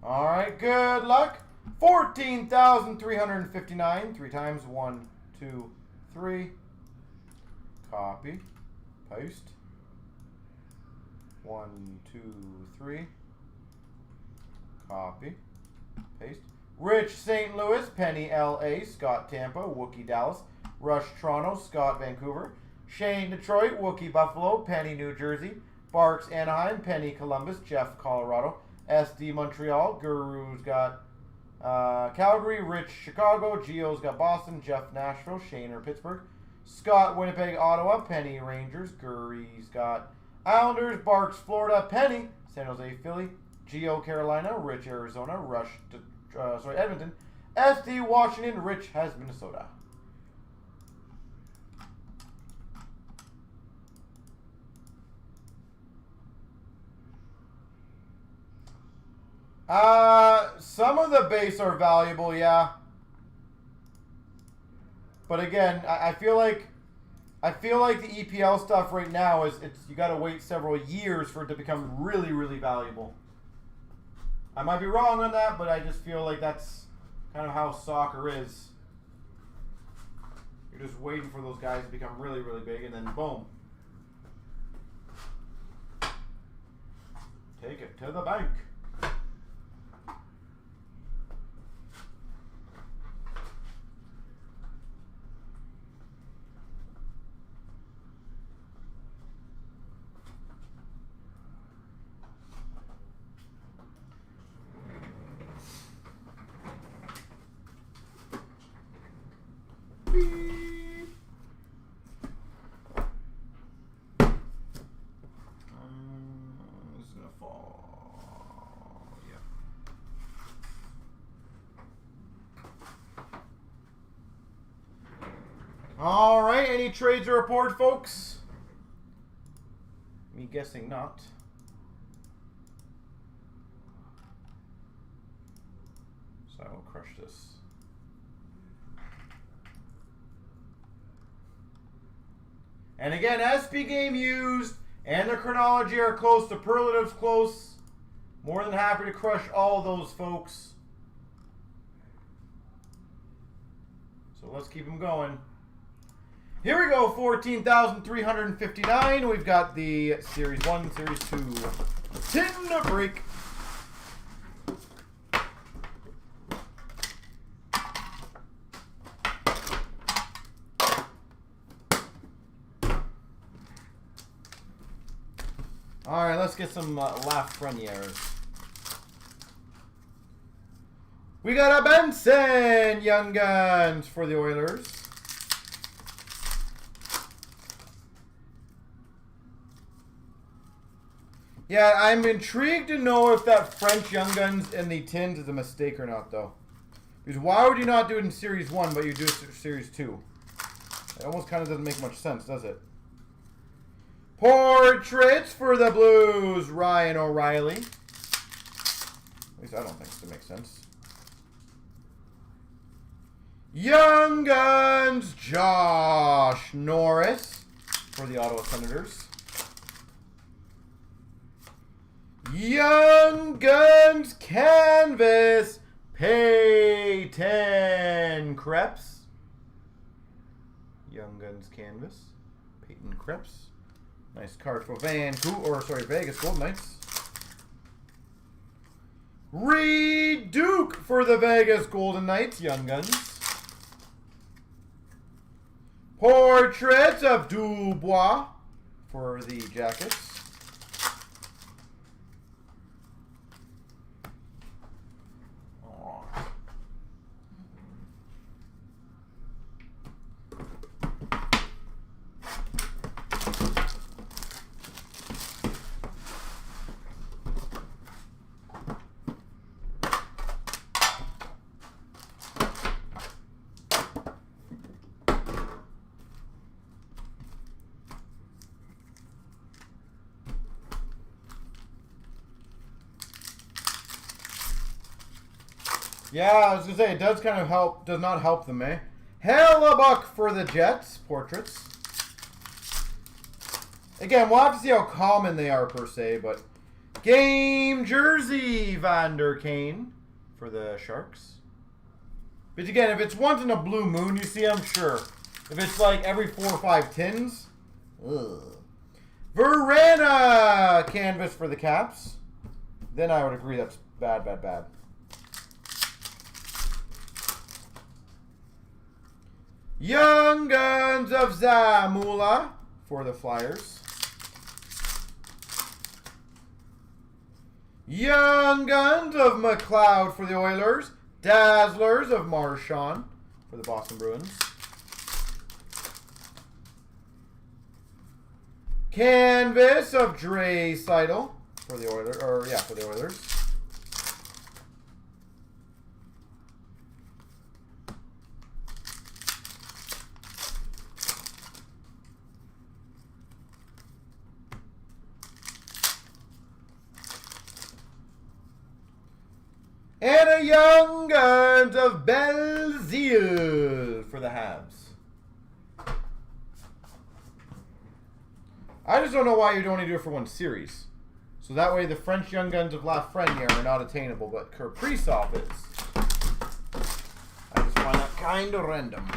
All right, good luck. 14,359. 3 times. 1, 2, 3. Copy. Paste. 1, 2, 3. Copy. Paste. Rich St. Louis. Penny LA. Scott Tampa. Wookie Dallas. Rush Toronto. Scott Vancouver. Shane Detroit. Wookie Buffalo. Penny New Jersey. Barks Anaheim. Penny Columbus. Jeff Colorado. SD Montreal. Guru's got Calgary. Rich Chicago. Gio's got Boston. Jeff Nashville. Shaner Pittsburgh. Scott Winnipeg Ottawa. Penny Rangers. Guri's got Islanders. Barks Florida. Penny San Jose Philly. Gio Carolina. Rich Arizona. Rush Edmonton. SD Washington. Rich has Minnesota. Some of the base are valuable, yeah. But again, I feel like the EPL stuff right now is you got to wait several years for it to become really, really valuable. I might be wrong on that, but I just feel like that's kind of how soccer is. You're just waiting for those guys to become really, really big, and then boom. Take it to the bank. All right, any trades to report, folks? Me guessing not. So I will crush this. And again, SP game used and the chronology are close. Superlatives close. More than happy to crush all those folks. So let's keep them going. Here we go, 14,359. We've got the Series 1, Series 2 tin break. All right, let's get some Lafrenières. We got a Benson Young Guns for the Oilers. Yeah, I'm intrigued to know if that French Young Guns in the tins is a mistake or not, though. Because why would you not do it in Series 1, but you do it in Series 2? It almost kind of doesn't make much sense, does it? Portraits for the Blues, Ryan O'Reilly. At least I don't think it makes sense. Young Guns, Josh Norris for the Ottawa Senators. Young Guns, Canvas, Peyton Krebs. Young Guns, Canvas, Peyton Krebs. Nice card for Vegas Golden Knights. Reed Duke for the Vegas Golden Knights, Young Guns. Portraits of Dubois for the Jackets. Yeah, I was going to say, it does kind of help, does not help them, eh? Hellebuck for the Jets, portraits. Again, we'll have to see how common they are per se, but game jersey, Vander Kane for the Sharks. But again, if it's once in a blue moon you see them, sure. If it's like every 4 or 5 tins, ugh. Verena canvas for the Caps. Then I would agree that's bad, bad, bad. Young Guns of Zamula for the Flyers. Young Guns of McLeod for the Oilers. Dazzlers of Marchand for the Boston Bruins. Canvas of Draisaitl for the Oilers, for the Oilers. And a Young Guns of Belzile for the Habs. I just don't know why you'd only do it for one series. So that way the French Young Guns of Lafrenière are not attainable, but Kaprizov is. I just find that kind of random.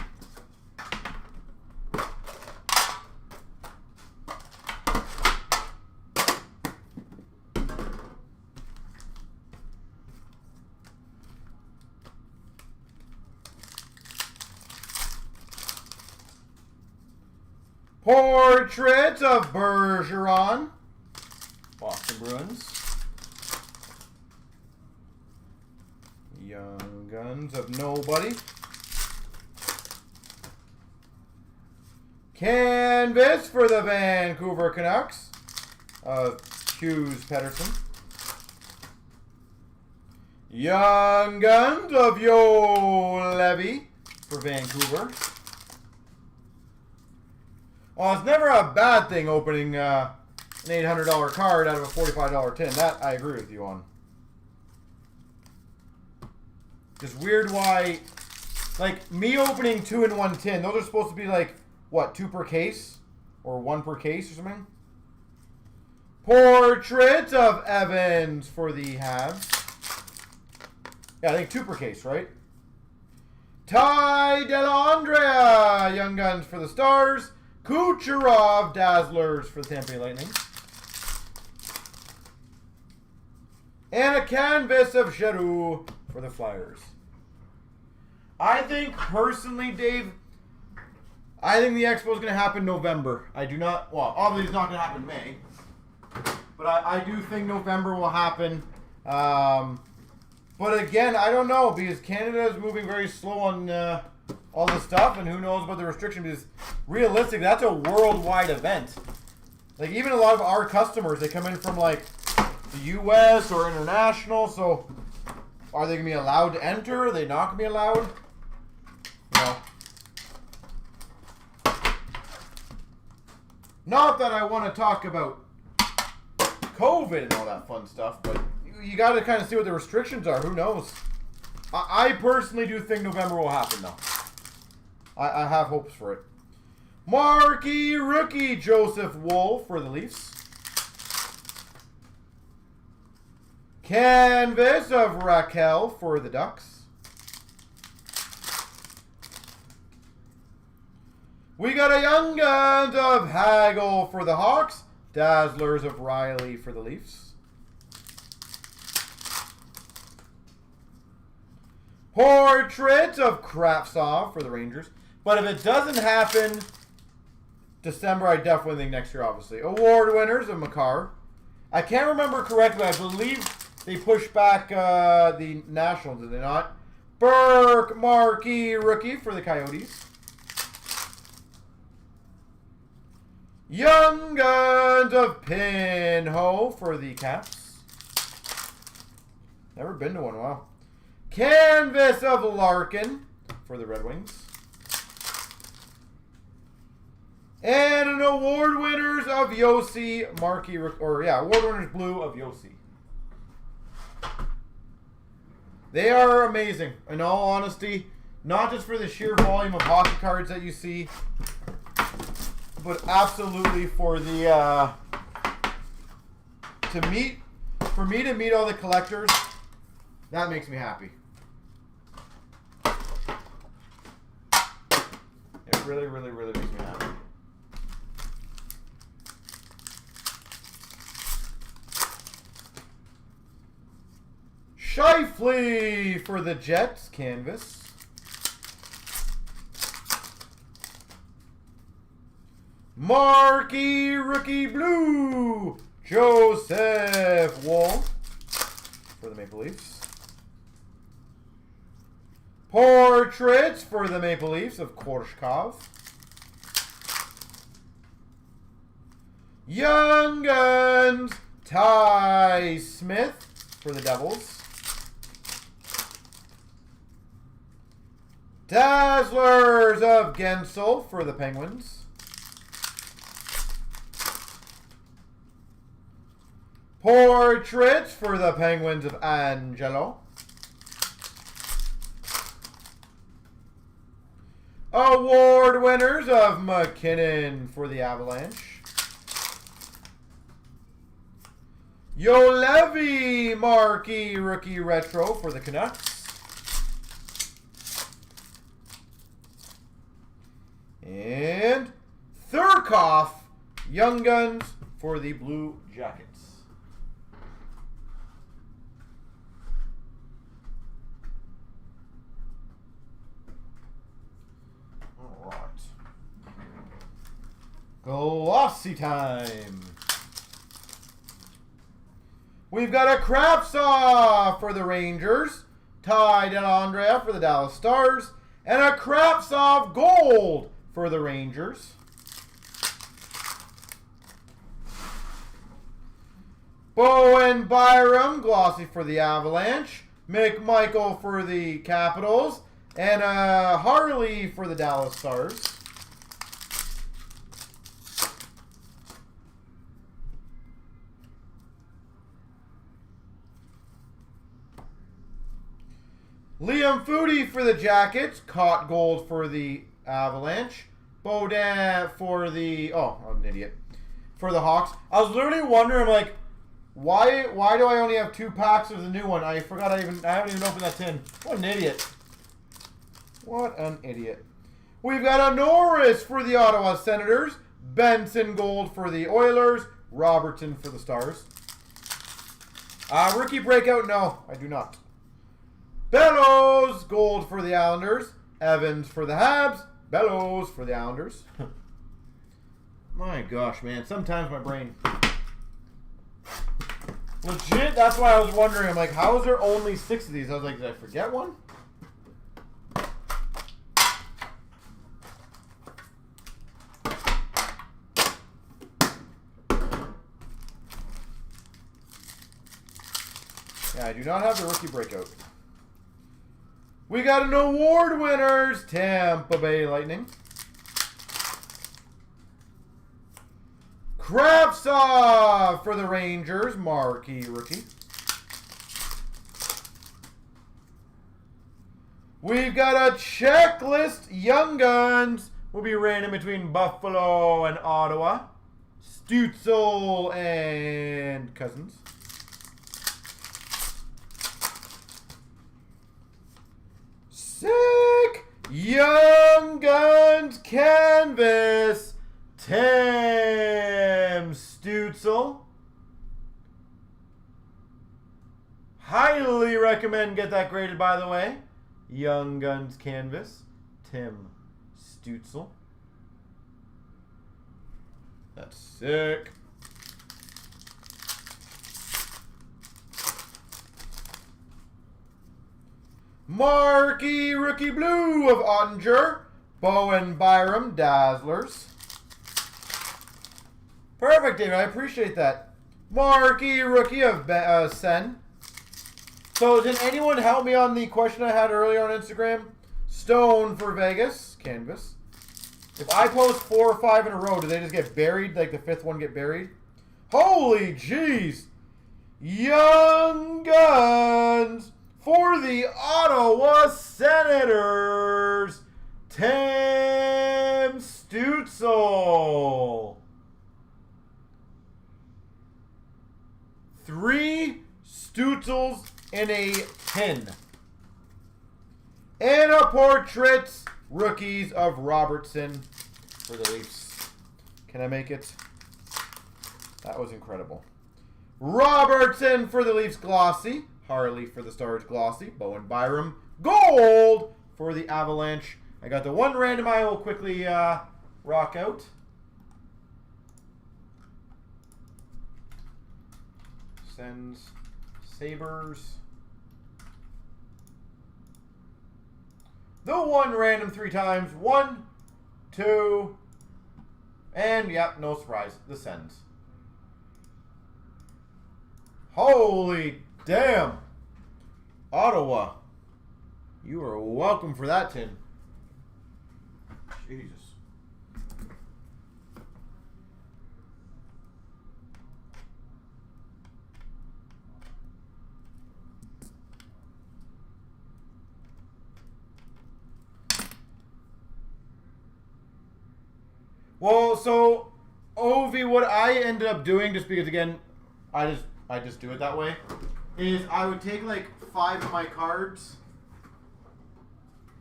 Portrait of Bergeron, Boston Bruins. Young Guns of nobody. Canvas for the Vancouver Canucks of Hughes Pettersson. Young Guns of Yo Levy for Vancouver. Oh, it's never a bad thing opening an $800 card out of a $45 tin. That I agree with you on. Just weird why, like me opening 2 in 1 tin, those are supposed to be like, what, 2 per case? Or 1 per case or something? Portrait of Evans for the Habs. Yeah, I think 2 per case, right? Ty Dellandrea, Young Guns for the Stars. Kucherov, Dazzlers for the Tampa Bay Lightning. And a canvas of Giroux for the Flyers. I think, personally, Dave, I think the Expo is going to happen November. I do not, well, obviously it's not going to happen May. But I do think November will happen. But again, I don't know, because Canada is moving very slow on all this stuff, and who knows about the restriction, because realistically, that's a worldwide event. Like, even a lot of our customers, they come in from, like, the U.S. or international, so are they going to be allowed to enter? Are they not going to be allowed? No. Not that I want to talk about COVID and all that fun stuff, but you got to kind of see what the restrictions are. Who knows? I personally do think November will happen, though. I have hopes for it. Marquee rookie Joseph Wool for the Leafs. Canvas of Raquel for the Ducks. We got a Young Guns of Hagel for the Hawks. Dazzlers of Riley for the Leafs. Portrait of Kravtsov for the Rangers. But if it doesn't happen December, I definitely think next year, obviously. Award winners of Makar. I can't remember correctly. I believe they pushed back the Nationals, did they not? Burke Marquee rookie for the Coyotes. Young Guns of Pinho for the Caps. Never been to one, wow. Canvas of Larkin for the Red Wings. And an award winners of Yossi Marquee, or yeah, award winners blue of Yossi. They are amazing, in all honesty. Not just for the sheer volume of hockey cards that you see, but absolutely for the for me to meet all the collectors. That makes me happy. It really, really, really makes me happy. Shifley for the Jets canvas. Marquee rookie blue Joseph Wool for the Maple Leafs. Portraits for the Maple Leafs of Korshkov. Young Guns Ty Smith for the Devils. Dazzlers of Gensel for the Penguins. Portraits for the Penguins of Angelo. Award winners of McKinnon for the Avalanche. Yolevi Marquee rookie retro for the Canucks. And Thurkoff Young Guns for the Blue Jackets. All right. Glossy time. We've got a Kravtsov for the Rangers. Ty Dellandrea for the Dallas Stars. And a Kravtsov Gold for the Rangers. Bowen Byram, glossy for the Avalanche. McMichael for the Capitals. And Harley for the Dallas Stars. Liam Foodie for the Jackets. Caught gold for the Avalanche. Baudin for the... Oh, I'm an idiot. For the Hawks. I was literally wondering, like, why do I only have 2 packs of the new one? I forgot I haven't even opened that tin. What an idiot. What an idiot. We've got a Norris for the Ottawa Senators. Benson gold for the Oilers. Robertson for the Stars. Rookie breakout? No, I do not. Bellows gold for the Islanders. Evans for the Habs. Bellows for the Islanders. My gosh, man. Sometimes my brain... Legit, that's why I was wondering. I'm like, how is there only 6 of these? I was like, did I forget one? Yeah, I do not have the rookie breakout. We got an award winners. Tampa Bay Lightning. Kravtsov for the Rangers. Marquee rookie. We've got a checklist. Young Guns. Will be random between Buffalo and Ottawa. Stutzel and Cousins. Sick! Young Guns canvas. Tim Stutzel. Highly recommend get that graded, by the way. Young Guns canvas. Tim Stutzel. That's sick. Marquee rookie blue of Ottinger. Bowen Byram Dazzlers. Perfect, David. I appreciate that. Marquee rookie of Sen. So did anyone help me on the question I had earlier on Instagram? Stone for Vegas. Canvas. If I post 4 or 5 in a row, do they just get buried? Like the 5th one get buried? Holy jeez. Young Guns for the Ottawa Senators. Tim Stutzel. 3 Stutzels in a tin. And a portraits, rookies of Robertson for the Leafs. Can I make it? That was incredible. Robertson for the Leafs glossy. Harley for the Stars glossy. Bowen Byram gold for the Avalanche. I got the one random I will quickly rock out. Sends Sabres. The one random 3 times. 1, 2, and yep, no surprise. The Sens. Holy damn. Ottawa. You are welcome for that tin. Jesus. Well, so Ovi, what I ended up doing, just because again, I just do it that way, is I would take like 5 of my cards.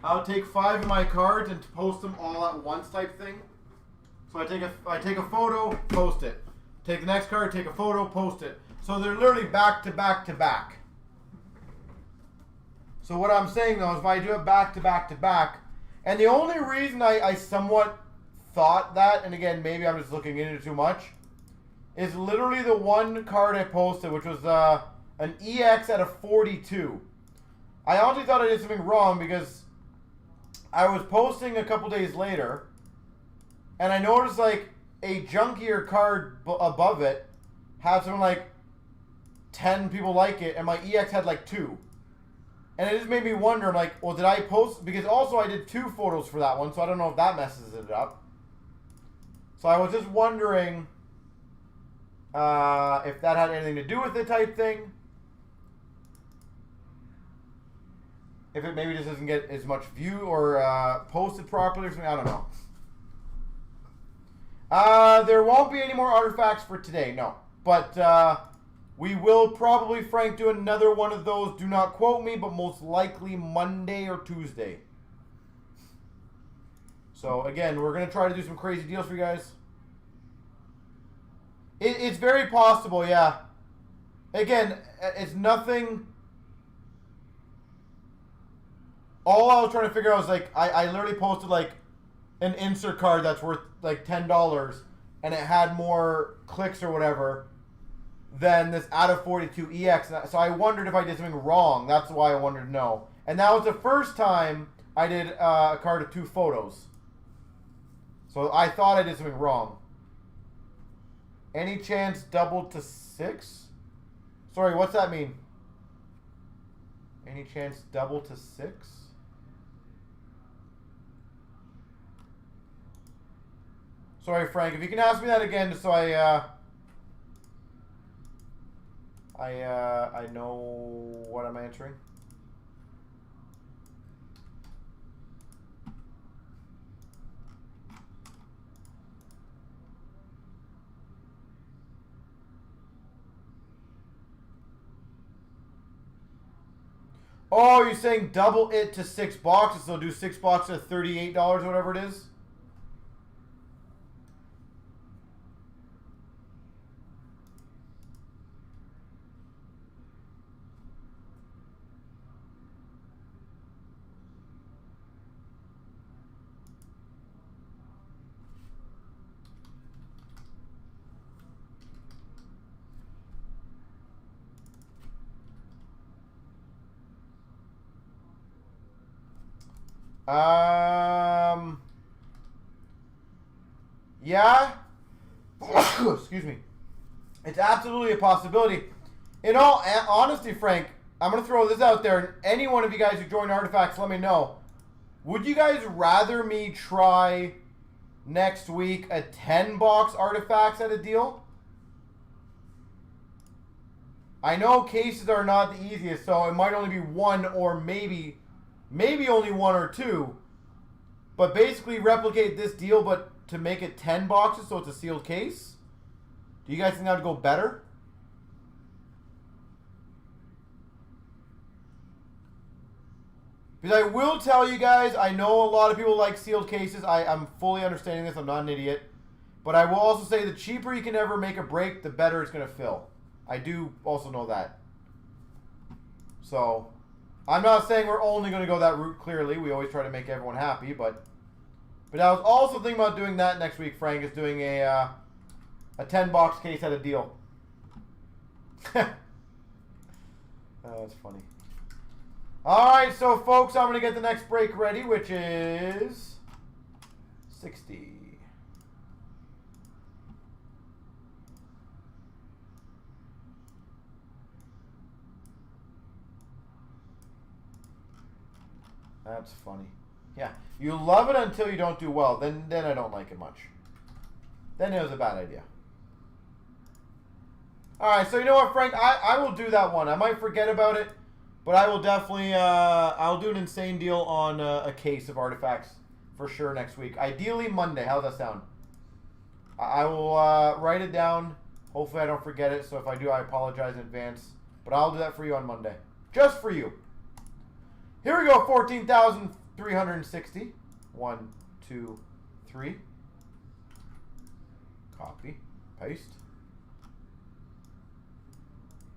I would take 5 of my cards and post them all at once type thing. So I take a photo, post it. Take the next card, take a photo, post it. So they're literally back to back to back. So what I'm saying though is if I do it back to back to back, and the only reason I somewhat thought that, and again maybe I'm just looking into it too much, is literally the one card I posted, which was an EX at a 42. I honestly thought I did something wrong because I was posting a couple days later, and I noticed like a junkier card above it had something like 10 people like it, and my EX had like 2. And it just made me wonder, I'm like, well, did I post? Because also I did 2 photos for that one, so I don't know if that messes it up. So I was just wondering if that had anything to do with it type thing. If it maybe just doesn't get as much view or posted properly or something, I don't know. There won't be any more artifacts for today, no. But we will probably, Frank, do another one of those. Do not quote me, but most likely Monday or Tuesday. So, again, we're going to try to do some crazy deals for you guys. It's very possible, yeah. Again, it's nothing. All I was trying to figure out was, like, I literally posted, like, an insert card that's worth, like, $10, and it had more clicks or whatever than this out of 42 EX. So I wondered if I did something wrong. That's why I wanted to know. And that was the first time I did a card of 2 photos. So I thought I did something wrong. Any chance double to 6? Sorry, what's that mean? Any chance double to 6? Sorry, Frank. If you can ask me that again, just so I know what I'm answering. Oh, you're saying double it to 6 boxes, so do 6 boxes at $38 or whatever it is? Yeah. Excuse me. It's absolutely a possibility. In all honesty, Frank, I'm going to throw this out there. And any one of you guys who join Artifacts, let me know. Would you guys rather me try next week a 10-box Artifacts at a deal? I know cases are not the easiest, so it might only be one or maybe only 1 or 2. But basically replicate this deal, but to make it 10 boxes so it's a sealed case. Do you guys think that would go better? Because I will tell you guys, I know a lot of people like sealed cases. I'm fully understanding this. I'm not an idiot. But I will also say the cheaper you can ever make a break, the better it's going to fill. I do also know that. So, I'm not saying we're only going to go that route, clearly. We always try to make everyone happy, but I was also thinking about doing that next week, Frank, is doing a 10-box case at a deal. That's funny. Alright, so folks, I'm going to get the next break ready, which is 60. That's funny. Yeah, you love it until you don't do well. Then I don't like it much. Then it was a bad idea. All right, so you know what, Frank? I will do that one. I might forget about it, but I will definitely. I'll do an insane deal on a case of Artifacts for sure next week. Ideally Monday. How's that sound? I will write it down. Hopefully I don't forget it. So if I do, I apologize in advance. But I'll do that for you on Monday, just for you. Here we go, 14,360. 1, 2, 3. Copy, paste.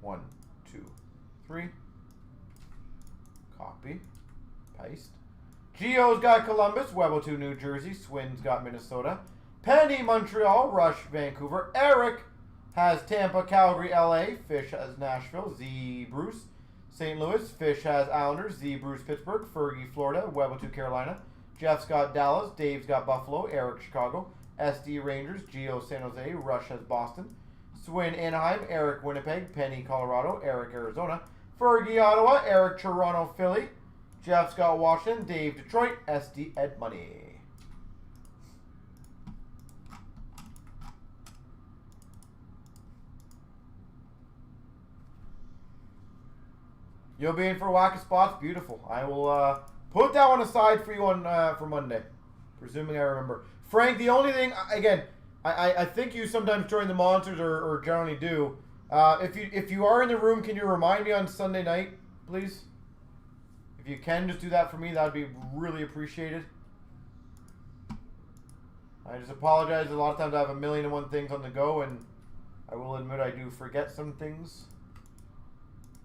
1, 2, 3. Copy, paste. Gio's got Columbus, Webble2 New Jersey, Swin's got Minnesota, Penny Montreal, Rush Vancouver, Eric has Tampa, Calgary, LA, Fish has Nashville, Z Bruce St. Louis, Fish has Islanders, Z Bruce Pittsburgh, Fergie Florida, Webble2 Carolina, Jeff's got Dallas, Dave's got Buffalo, Eric Chicago, SD Rangers, Gio San Jose, Rush has Boston, Swin Anaheim, Eric Winnipeg, Penny Colorado, Eric Arizona, Fergie Ottawa, Eric Toronto Philly, Jeff's got Washington, Dave Detroit, SD Ed Money. You'll be in for whack of spots. Beautiful. I will put that one aside for you on for Monday, presuming I remember. Frank, the only thing, again, I think you sometimes join the monsters or generally do. If you are in the room, can you remind me on Sunday night, please? If you can, just do that for me. That would be really appreciated. I just apologize. A lot of times I have 1,000,001 things on the go, and I will admit I do forget some things.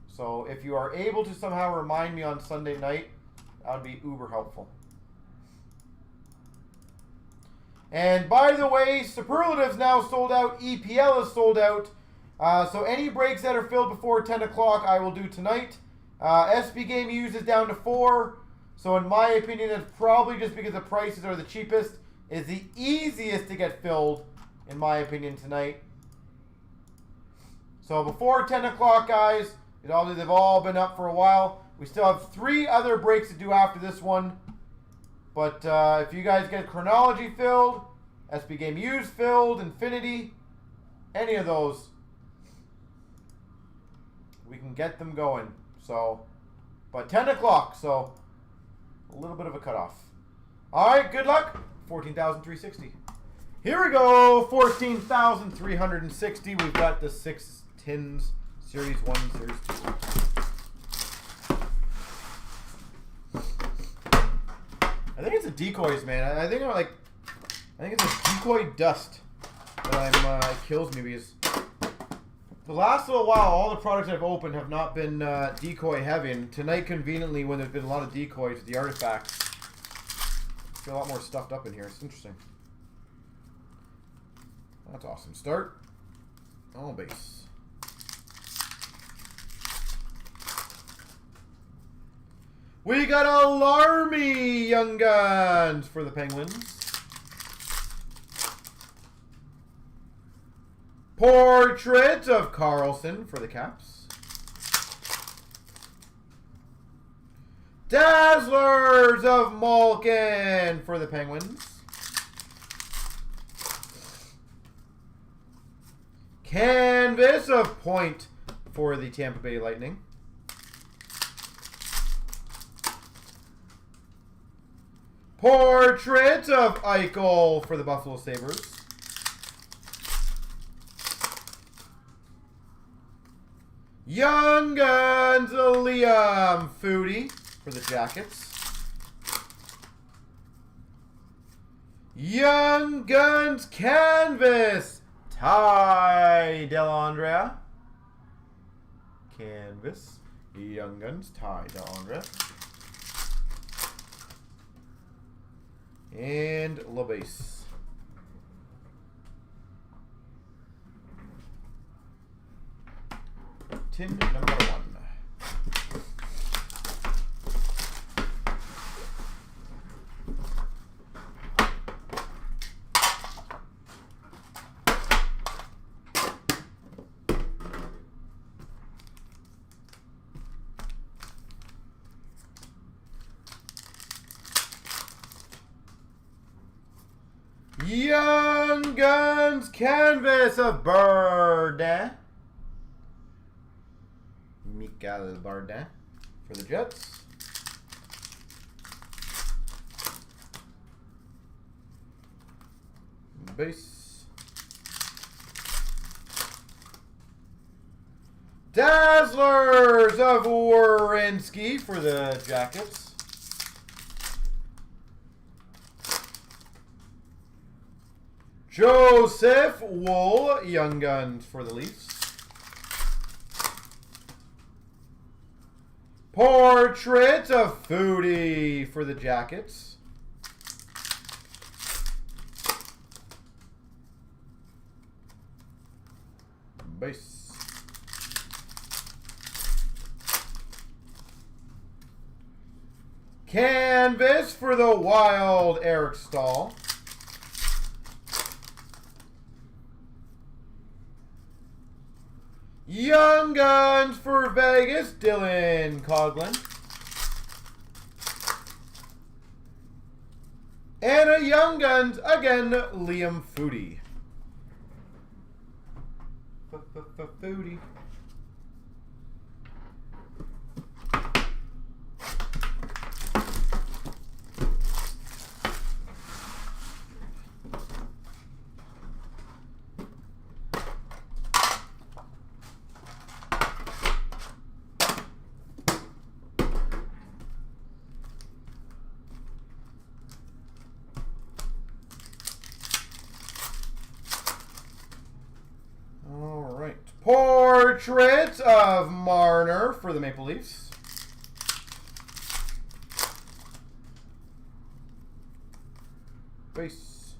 So if you are able to somehow remind me on Sunday night, that would be uber helpful. And by the way, Superlative's now sold out. EPL is sold out. So any breaks that are filled before 10 o'clock, I will do tonight. SB Game Used is down to 4. So in my opinion, it's probably just because the prices are the cheapest. Is the easiest to get filled, in my opinion, tonight. So before 10 o'clock, guys, they've all been up for a while. We still have 3 other breaks to do after this one. But if you guys get Chronology filled, SB Game Used filled, Infinity, any of those, we can get them going. So, but 10 o'clock, so a little bit of a cutoff. All right, good luck. 14,360. Here we go. 14,360. We've got the 6 tins, Series 1, Series 2. I think it's the decoys, man. I think it's a decoy dust that it kills me because the last little while, all the products I've opened have not been decoy heavy. And tonight, conveniently, when there's been a lot of decoys, the artifacts, I feel a lot more stuffed up in here. It's interesting. That's awesome. Start. All base. We got Alarmy Young Guns for the Penguins. Portrait of Carlson for the Caps. Dazzlers of Malkin for the Penguins. Canvas of Point for the Tampa Bay Lightning. Portrait of Eichel for the Buffalo Sabres. Young Guns Liam Foudy for the Jackets. Young Guns Canvas Ty Dellandrea. Canvas. Young Guns Ty Dellandrea. And LaBase. Tin number 1. Young Guns Canvas of Bardin. Michael Bardin for the Jets. Base. Dazzlers of Werenski for the Jackets. Joseph Wool, Young Guns for the Leafs. Portrait of Foudy for the Jackets. Base. Canvas for the Wild, Eric Stahl. Young Guns for Vegas, Dylan Coghlan. And a Young Guns, again, Liam Foudy. Foudy. Portrait of Marner for the Maple Leafs. Base.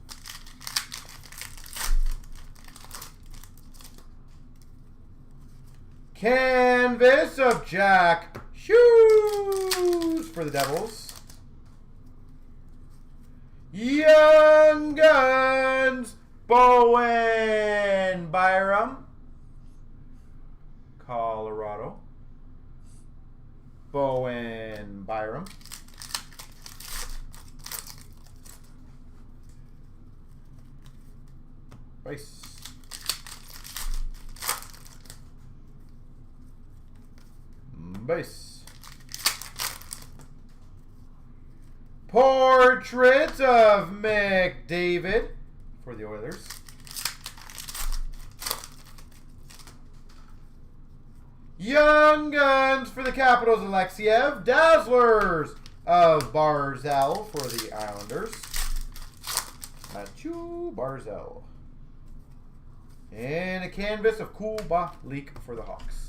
Canvas of Jack Hughes for the Devils. Young Guns, Bowen Byram, Colorado. Bowen Byram. Base. Base. Portrait of McDavid for the Oilers. Young Guns for the Capitals, Alexiev. Dazzlers of Barzell for the Islanders. Matthew Barzell. And a canvas of Kubalik for the Hawks.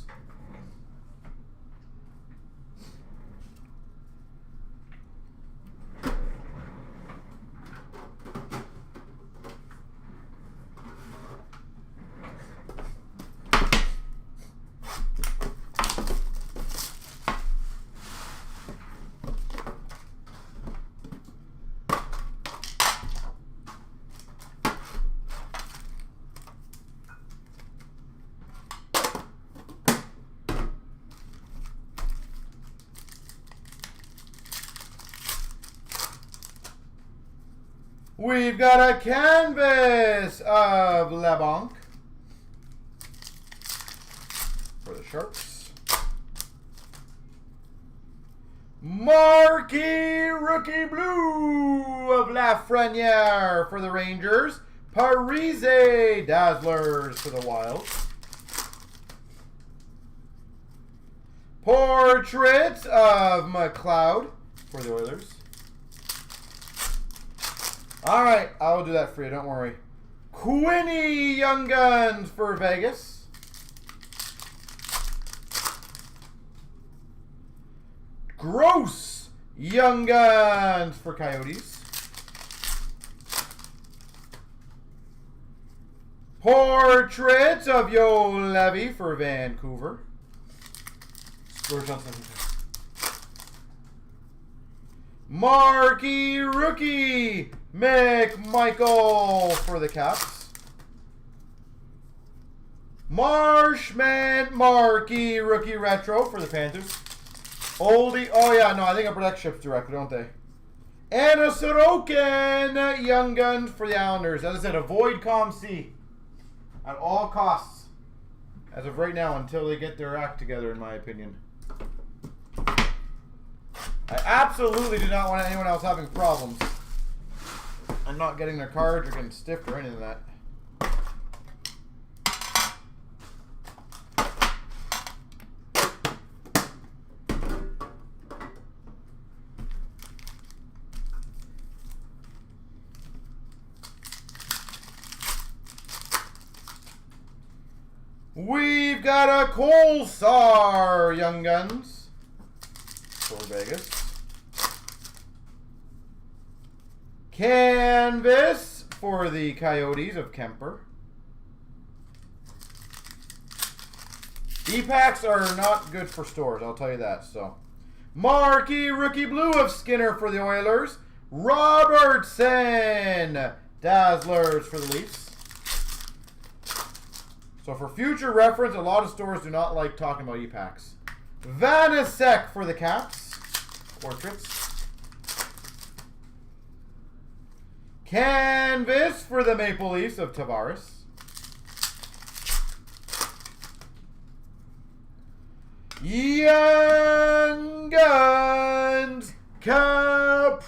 We've got a canvas of LeBlanc for the Sharks. Marquee Rookie Blue of Lafreniere for the Rangers. Parise Dazzlers for the Wild. Portrait of McLeod for the Oilers. All right, I'll do that for you. Don't worry. Quinny Young Guns for Vegas. Gross Young Guns for Coyotes. Portrait of Yo Levy for Vancouver. Marquee Rookie McMichael for the Caps. Marshman Marquee Rookie Retro for the Panthers. Oldie, oh yeah, no, I think Upper Deck ships directly, don't they? And a Sorokin Young Guns for the Islanders. As I said, avoid COM-C at all costs. As of right now, until they get their act together, in my opinion. I absolutely do not want anyone else having problems. I'm not getting their cards or getting stiffed or anything like that. We've got a Kolsar Young Guns for Vegas. Canvas for the Coyotes of Kemper. E-packs are not good for stores, I'll tell you that. So, Marquee Rookie Blue of Skinner for the Oilers. Robertson Dazzlers for the Leafs. So for future reference, a lot of stores do not like talking about E-packs. Vanasek for the Caps. Portraits. Canvas for the Maple Leafs of Tavares. Young Guns Kaprizov.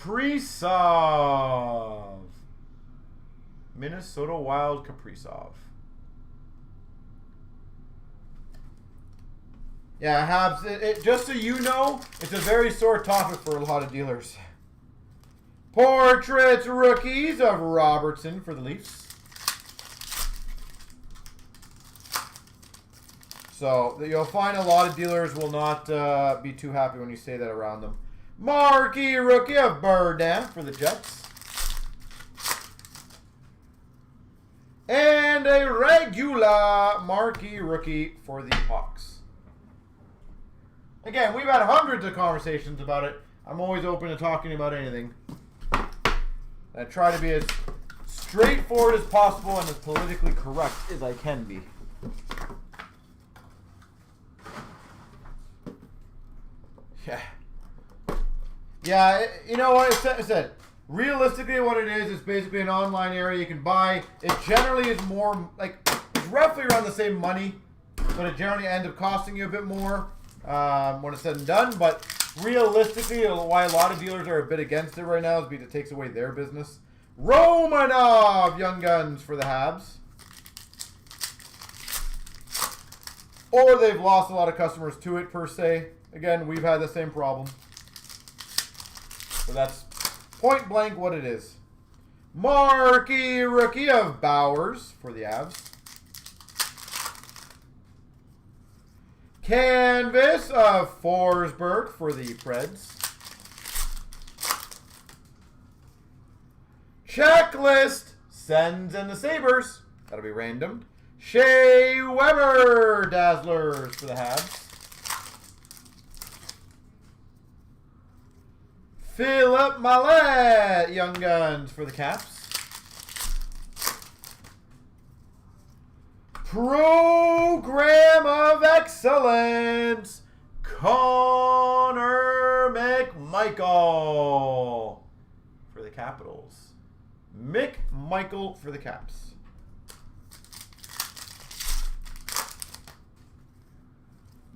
Minnesota Wild Kaprizov. Yeah, Habs, just so you know, it's a very sore topic for a lot of dealers. Portraits Rookies of Robertson for the Leafs. So you'll find a lot of dealers will not be too happy when you say that around them. Marquee rookie of Burden for the Jets. And a regular marquee rookie for the Hawks. Again, we've had hundreds of conversations about it. I'm always open to talking about anything. I try to be as straightforward as possible and as politically correct as I can be. Yeah. Yeah, you know what I said. Realistically, what it is basically an online area you can buy. It generally is more, like, it's roughly around the same money, but it generally ends up costing you a bit more when it's said and done. But realistically, why a lot of dealers are a bit against it right now is because it takes away their business. Romanov, Young Guns for the Habs. Or they've lost a lot of customers to it, per se. Again, we've had the same problem. So that's point blank what it is. Marquee rookie of Bowers for the Avs. Canvas of Forsberg for the Preds. Checklist Sens and the Sabres. That'll be random. Shea Weber Dazzlers for the Habs. Philip Mallet Young Guns for the Caps. Program of Excellence Connor McMichael for the Capitals. McMichael for the Caps.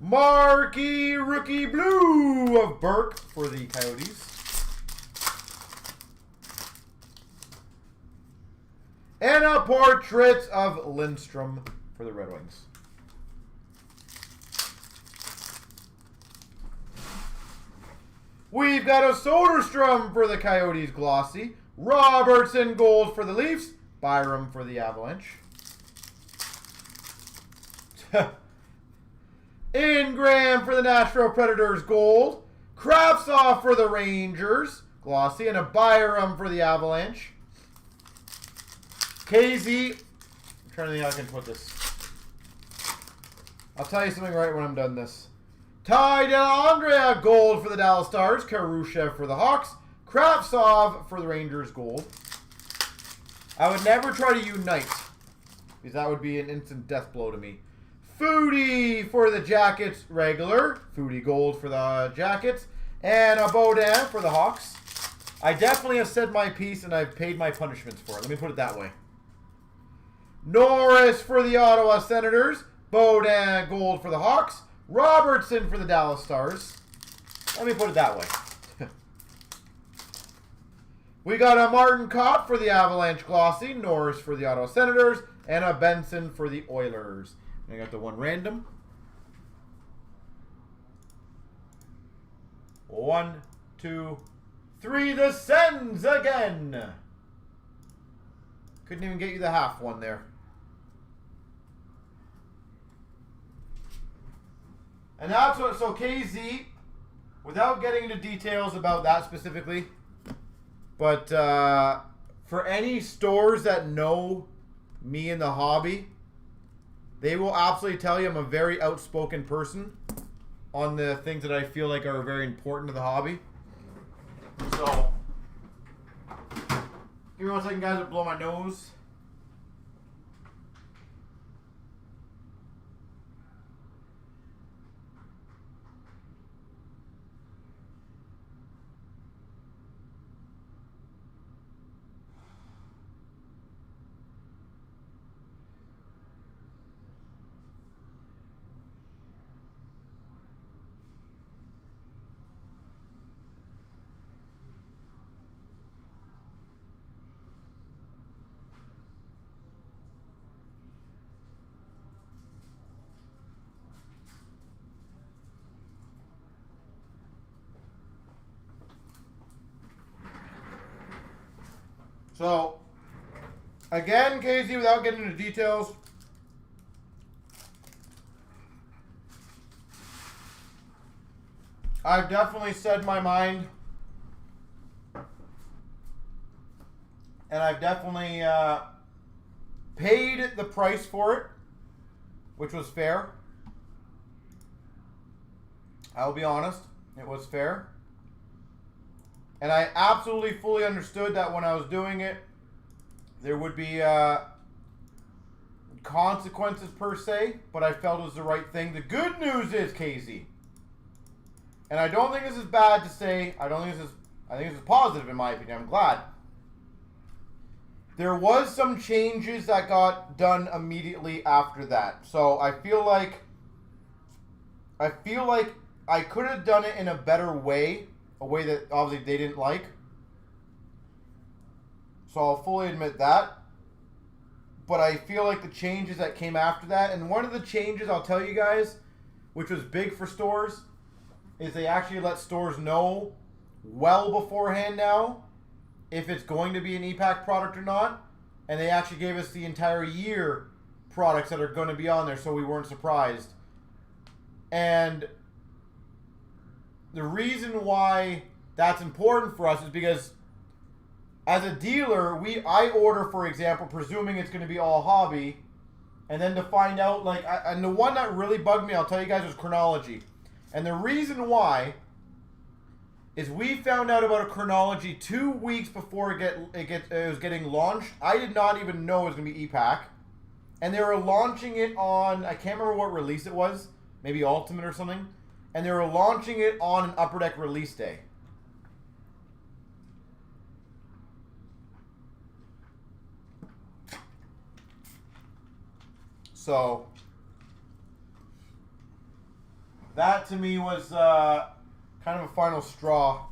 Marquee rookie blue of Burke for the Coyotes. And a portrait of Lindstrom for the Red Wings. We've got a Soderstrom for the Coyotes glossy. Robertson gold for the Leafs. Byram for the Avalanche. Ingram for the Nashville Predators gold. Kravtsov for the Rangers glossy. And a Byram for the Avalanche. KZ, I'm trying to think how I can put this. I'll tell you something right when I'm done this. Ty Dellandrea gold for the Dallas Stars. Karushev for the Hawks. Kravtsov for the Rangers gold. I would never try to unite, because that would be an instant death blow to me. Foodie for the Jackets regular. Foodie gold for the Jackets. And a Baudin for the Hawks. I definitely have said my piece and I've paid my punishments for it. Let me put it that way. Norris for the Ottawa Senators. Baudin gold for the Hawks. Robertson for the Dallas Stars. Let me put it that way. We got a Martin Kopp for the Avalanche glossy. Norris for the Ottawa Senators. And a Benson for the Oilers. I got the one random. 1, 2, 3. The Sens again. Couldn't even get you the half one there. And that's what, so KZ, without getting into details about that specifically, but for any stores that know me in the hobby, they will absolutely tell you I'm a very outspoken person on the things that I feel like are very important to the hobby. So, give me 1 second, guys, to blow my nose. So, again, Casey, without getting into details, I've definitely said my mind. And I've definitely paid the price for it, which was fair. I'll be honest, it was fair. And I absolutely fully understood that when I was doing it, there would be consequences per se, but I felt it was the right thing. The good news is, KZ, and I don't think this is bad to say, I think this is positive in my opinion, I'm glad. There was some changes that got done immediately after that. So I feel like I could have done it in a better way, a way that obviously they didn't like. So I'll fully admit that. But I feel like the changes that came after that, and one of the changes I'll tell you guys, which was big for stores, is they actually let stores know well beforehand now if it's going to be an e-pack product or not. And they actually gave us the entire year products that are going to be on there, so we weren't surprised. And the reason why that's important for us is because as a dealer, I order, for example, presuming it's going to be all hobby, and then to find out, like, and the one that really bugged me, I'll tell you guys, was chronology. And the reason why is we found out about a chronology 2 weeks before it was getting launched. I did not even know it was going to be e-pack. And they were launching it on, I can't remember what release it was, maybe Ultimate or something. And they were launching it on an Upper Deck release day. So that to me was kind of a final straw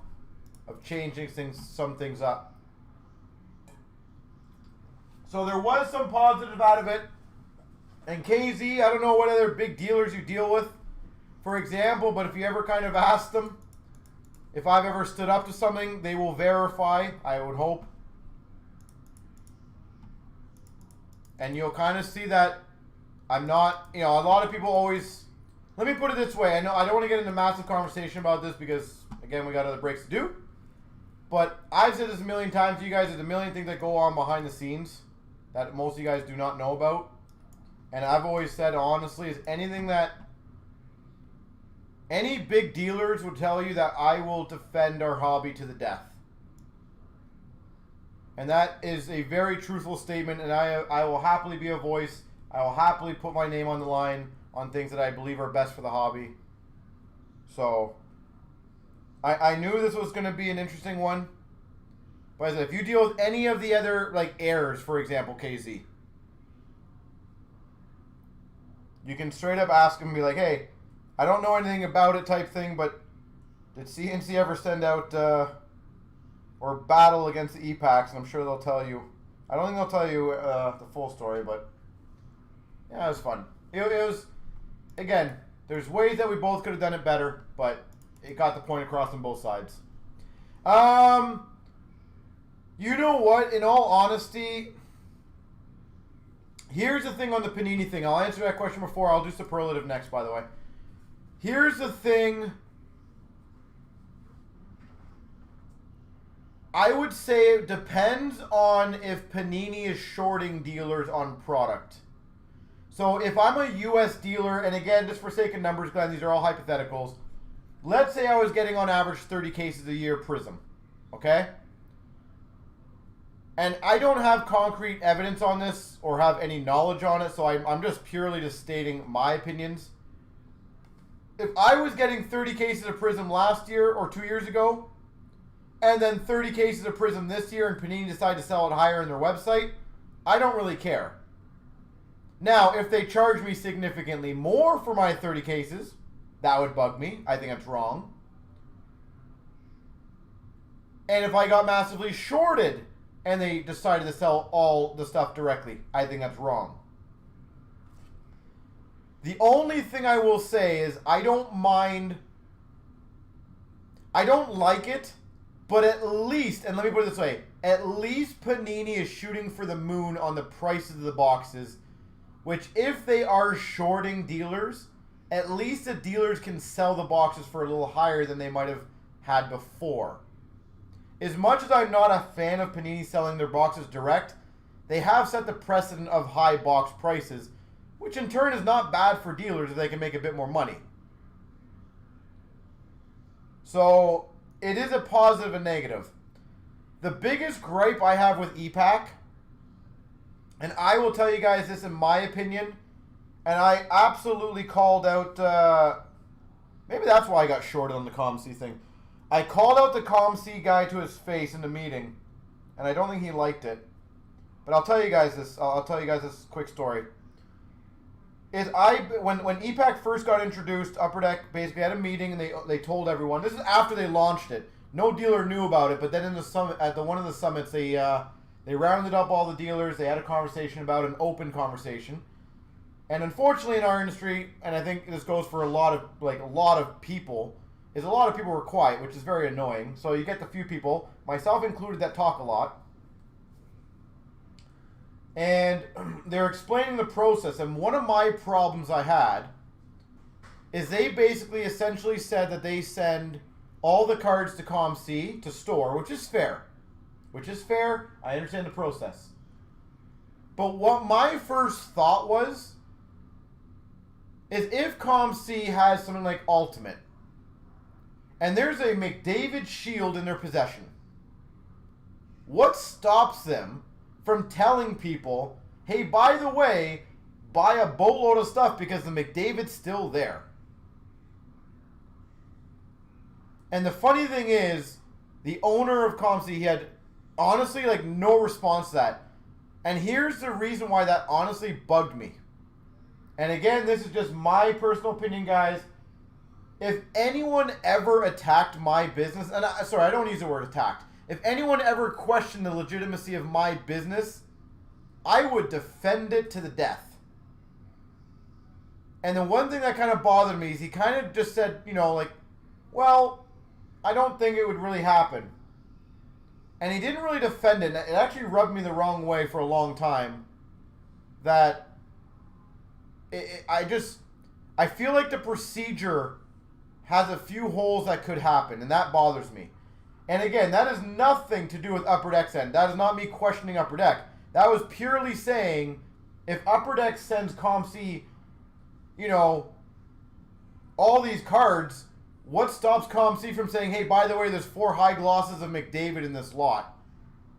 of changing some things up. So there was some positive out of it. And KZ, I don't know what other big dealers you deal with, for example, but if you ever kind of ask them if I've ever stood up to something, they will verify, I would hope. And you'll kind of see that I'm not, a lot of people always, let me put it this way. I know I don't want to get into a massive conversation about this because, again, we got other breaks to do. But I've said this a million times to you guys, there's a million things that go on behind the scenes that most of you guys do not know about. And I've always said, honestly, is anything that any big dealers would tell you that I will defend our hobby to the death. And that is a very truthful statement, and I will happily be a voice. I will happily put my name on the line on things that I believe are best for the hobby. So, I knew this was going to be an interesting one. But if you deal with any of the other, like, errors, for example, KZ, you can straight up ask them and be like, hey, I don't know anything about it type thing, but did CNC ever send out or battle against the e-packs? And I'm sure they'll tell you. I don't think they'll tell you the full story, but yeah, it was fun. It was, again, there's ways that we both could have done it better, but it got the point across on both sides. You know what? In all honesty, here's the thing on the Panini thing. I'll answer that question before. I'll do Superlative next, by the way. Here's the thing. I would say it depends on if Panini is shorting dealers on product. So if I'm a U.S. dealer, and again, just for sake of numbers, Glenn, these are all hypotheticals. Let's say I was getting on average 30 cases a year Prism, okay? And I don't have concrete evidence on this or have any knowledge on it, so I'm just purely just stating my opinions. If I was getting 30 cases of Prism last year or 2 years ago, and then 30 cases of Prism this year, and Panini decided to sell it higher in their website, I don't really care. Now, if they charge me significantly more for my 30 cases, that would bug me. I think that's wrong. And if I got massively shorted and they decided to sell all the stuff directly, I think that's wrong. The only thing I will say is I don't mind. I don't like it, but at least, and let me put it this way, at least Panini is shooting for the moon on the prices of the boxes, which if they are shorting dealers, at least the dealers can sell the boxes for a little higher than they might have had before. As much as I'm not a fan of Panini selling their boxes direct, they have set the precedent of high box prices, which in turn is not bad for dealers if they can make a bit more money. So it is a positive and negative. The biggest gripe I have with EPAC, and I will tell you guys this in my opinion, and I absolutely called out, maybe that's why I got shorted on the ComC thing. I called out the ComC guy to his face in the meeting, and I don't think he liked it. But I'll tell you guys this. I'll tell you guys this quick story. When EPAC first got introduced, Upper Deck basically had a meeting and they told everyone. This is after they launched it. No dealer knew about it, but then in the summit, at one of the summits, they rounded up all the dealers. They had a conversation about an open conversation. And unfortunately, in our industry, and I think this goes for a lot of people, is a lot of people were quiet, which is very annoying. So you get the few people, myself included, that talk a lot. And they're explaining the process. And one of my problems I had is they basically essentially said that they send all the cards to ComC to store, which is fair. Which is fair. I understand the process. But what my first thought was is if ComC has something like Ultimate, and there's a McDavid shield in their possession, what stops them from telling people, hey, by the way, buy a boatload of stuff because the McDavid's still there? And the funny thing is, the owner of ComC, he had honestly like no response to that. And here's the reason why that honestly bugged me. And again, this is just my personal opinion, guys. If anyone ever attacked my business, and sorry, I don't use the word attacked. If anyone ever questioned the legitimacy of my business, I would defend it to the death. And the one thing that kind of bothered me is he kind of just said, you know, like, well, I don't think it would really happen. And he didn't really defend it. It actually rubbed me the wrong way for a long time. That I feel like the procedure has a few holes that could happen, and that bothers me. And again, that is nothing to do with Upper Deck's end. That is not me questioning Upper Deck. That was purely saying, if Upper Deck sends ComC, you know, all these cards, what stops ComC from saying, hey, by the way, there's 4 high glosses of McDavid in this lot?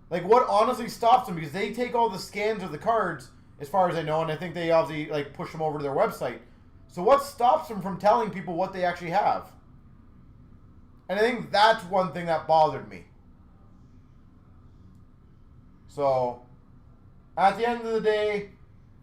Like, what honestly stops them? Because they take all the scans of the cards, as far as I know, and I think they obviously like push them over to their website. So what stops them from telling people what they actually have? And I think that's one thing that bothered me. So, at the end of the day,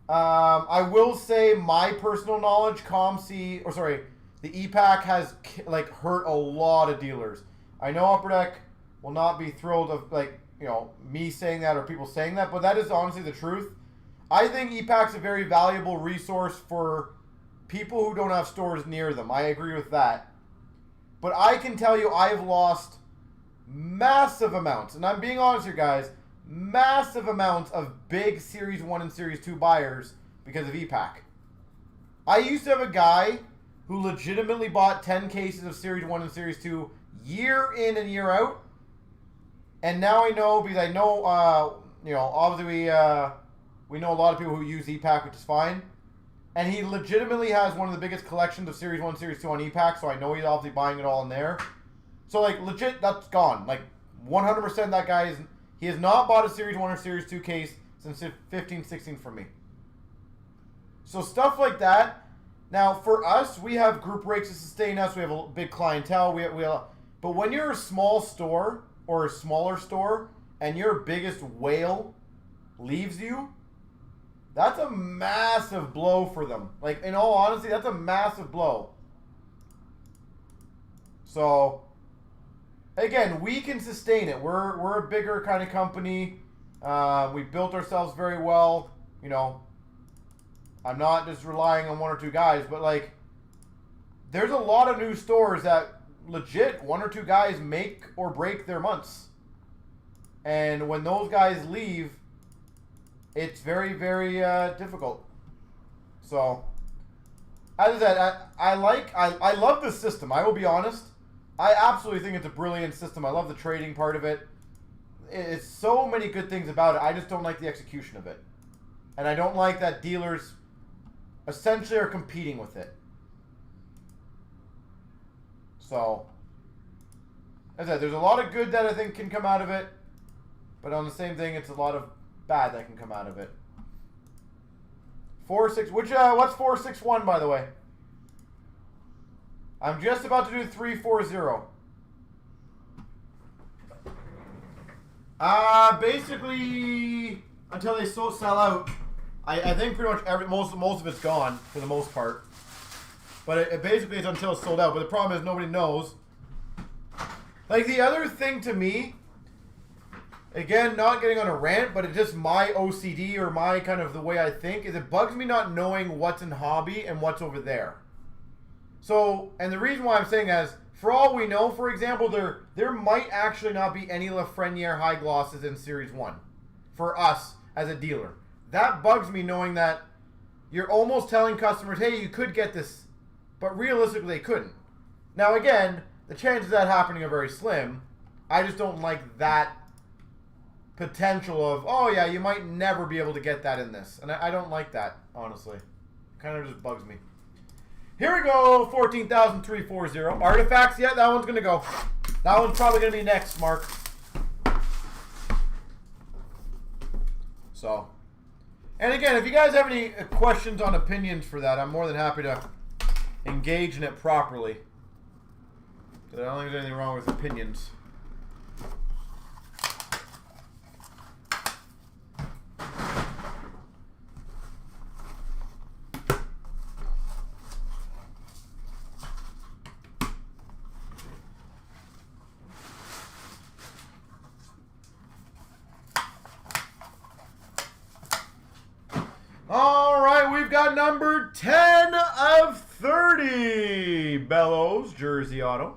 I will say my personal knowledge, ComC, or sorry, the EPAC has like hurt a lot of dealers. I know Upper Deck will not be thrilled of like, you know, me saying that or people saying that, but that is honestly the truth. I think EPAC's a very valuable resource for people who don't have stores near them. I agree with that. But I can tell you I've lost massive amounts, and I'm being honest here, guys, massive amounts of big Series 1 and Series 2 buyers because of EPAC. I used to have a guy who legitimately bought 10 cases of Series 1 and Series 2 year in and year out. And now I know, because I know, you know, obviously we know a lot of people who use EPAC, which is fine. And he legitimately has one of the biggest collections of Series 1, Series 2 on EPAC, so I know he's obviously buying it all in there. So, like, legit, that's gone. Like, 100% that guy he has not bought a Series 1 or Series 2 case since 15, 16 from me. So, stuff like that. Now, for us, we have group rates to sustain us. We have a big clientele. But when you're a small store or a smaller store and your biggest whale leaves you, that's a massive blow for them. Like, in all honesty, that's a massive blow. So, again, we can sustain it. We're a bigger kind of company. We built ourselves very well. You know, I'm not just relying on 1 or 2 guys, but, like, there's a lot of new stores that legit 1 or 2 guys make or break their months. And when those guys leave, it's very, very difficult. So, as I said, I love this system. I will be honest. I absolutely think it's a brilliant system. I love the trading part of it. It's so many good things about it. I just don't like the execution of it. And I don't like that dealers essentially are competing with it. So, as I said, there's a lot of good that I think can come out of it. But on the same thing, it's a lot of bad that can come out of it. 4-6. What's 4-6-1, by the way? I'm just about to do 3-4-0. Basically, until they sell out, I think pretty much most of it's gone for the most part. But it basically is until it's sold out. But the problem is nobody knows. Like the other thing to me, again, not getting on a rant, but it's just my OCD or my kind of the way I think, is it bugs me not knowing what's in hobby and what's over there. So, and the reason why I'm saying that is, for all we know, for example, there might actually not be any Lafreniere high glosses in Series 1 for us as a dealer. That bugs me knowing that you're almost telling customers, hey, you could get this, but realistically they couldn't. Now again, the chances of that happening are very slim. I just don't like that potential of, oh yeah, you might never be able to get that in this. And I don't like that, honestly. Kind of just bugs me. Here we go, 14,340. Artifacts, yeah, that one's going to go. That one's probably going to be next, Mark. So, and again, if you guys have any questions on opinions for that, I'm more than happy to engage in it properly. I don't think there's anything wrong with opinions. All right, we've got number 10 of 30. Bellows, Jersey Auto.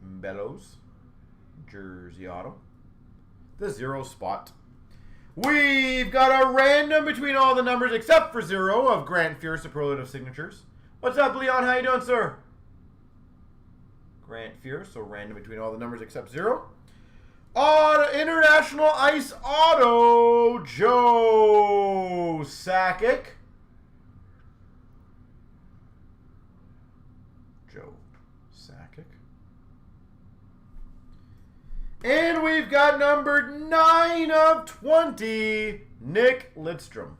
Bellows, Jersey Auto. The 0 spot. We've got a random between all the numbers except for 0 of Grant Fuhr Superlative Signatures. What's up, Leon? How you doing, sir? Grant Fuhr, so random between all the numbers except 0. International Ice Auto, Joe Sakic. Joe Sakic. And we've got number 9 of 20, Nick Lidstrom.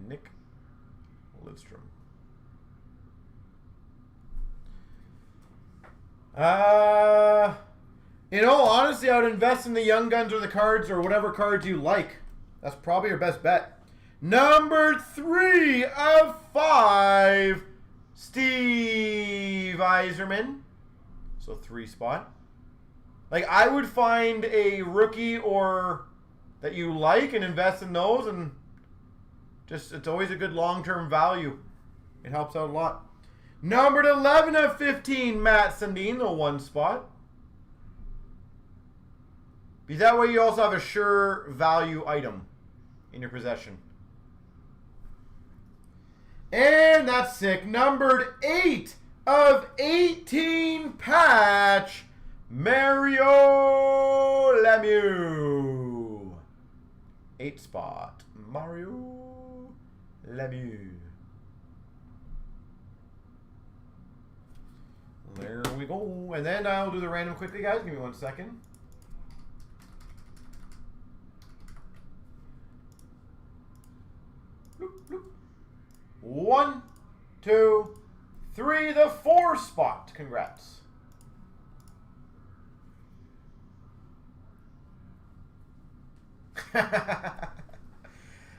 Nick Lidstrom. In all honesty, I would invest in the Young Guns or the cards or whatever cards you like. That's probably your best bet. Number 3 of 5, Steve Yzerman. So 3 spot. Like, I would find a rookie or that you like and invest in those, and just, it's always a good long-term value. It helps out a lot. Numbered 11 of 15, Matt Sundin, the 1 spot. Because that way you also have a sure value item in your possession. And that's sick. Numbered 8 of 18, patch, Mario Lemieux. 8 spot, Mario Lemieux. There we go. And then I'll do the random quickly, guys. Give me 1 second. Bloop, bloop. 1, 2, 3. The 4 spot. Congrats.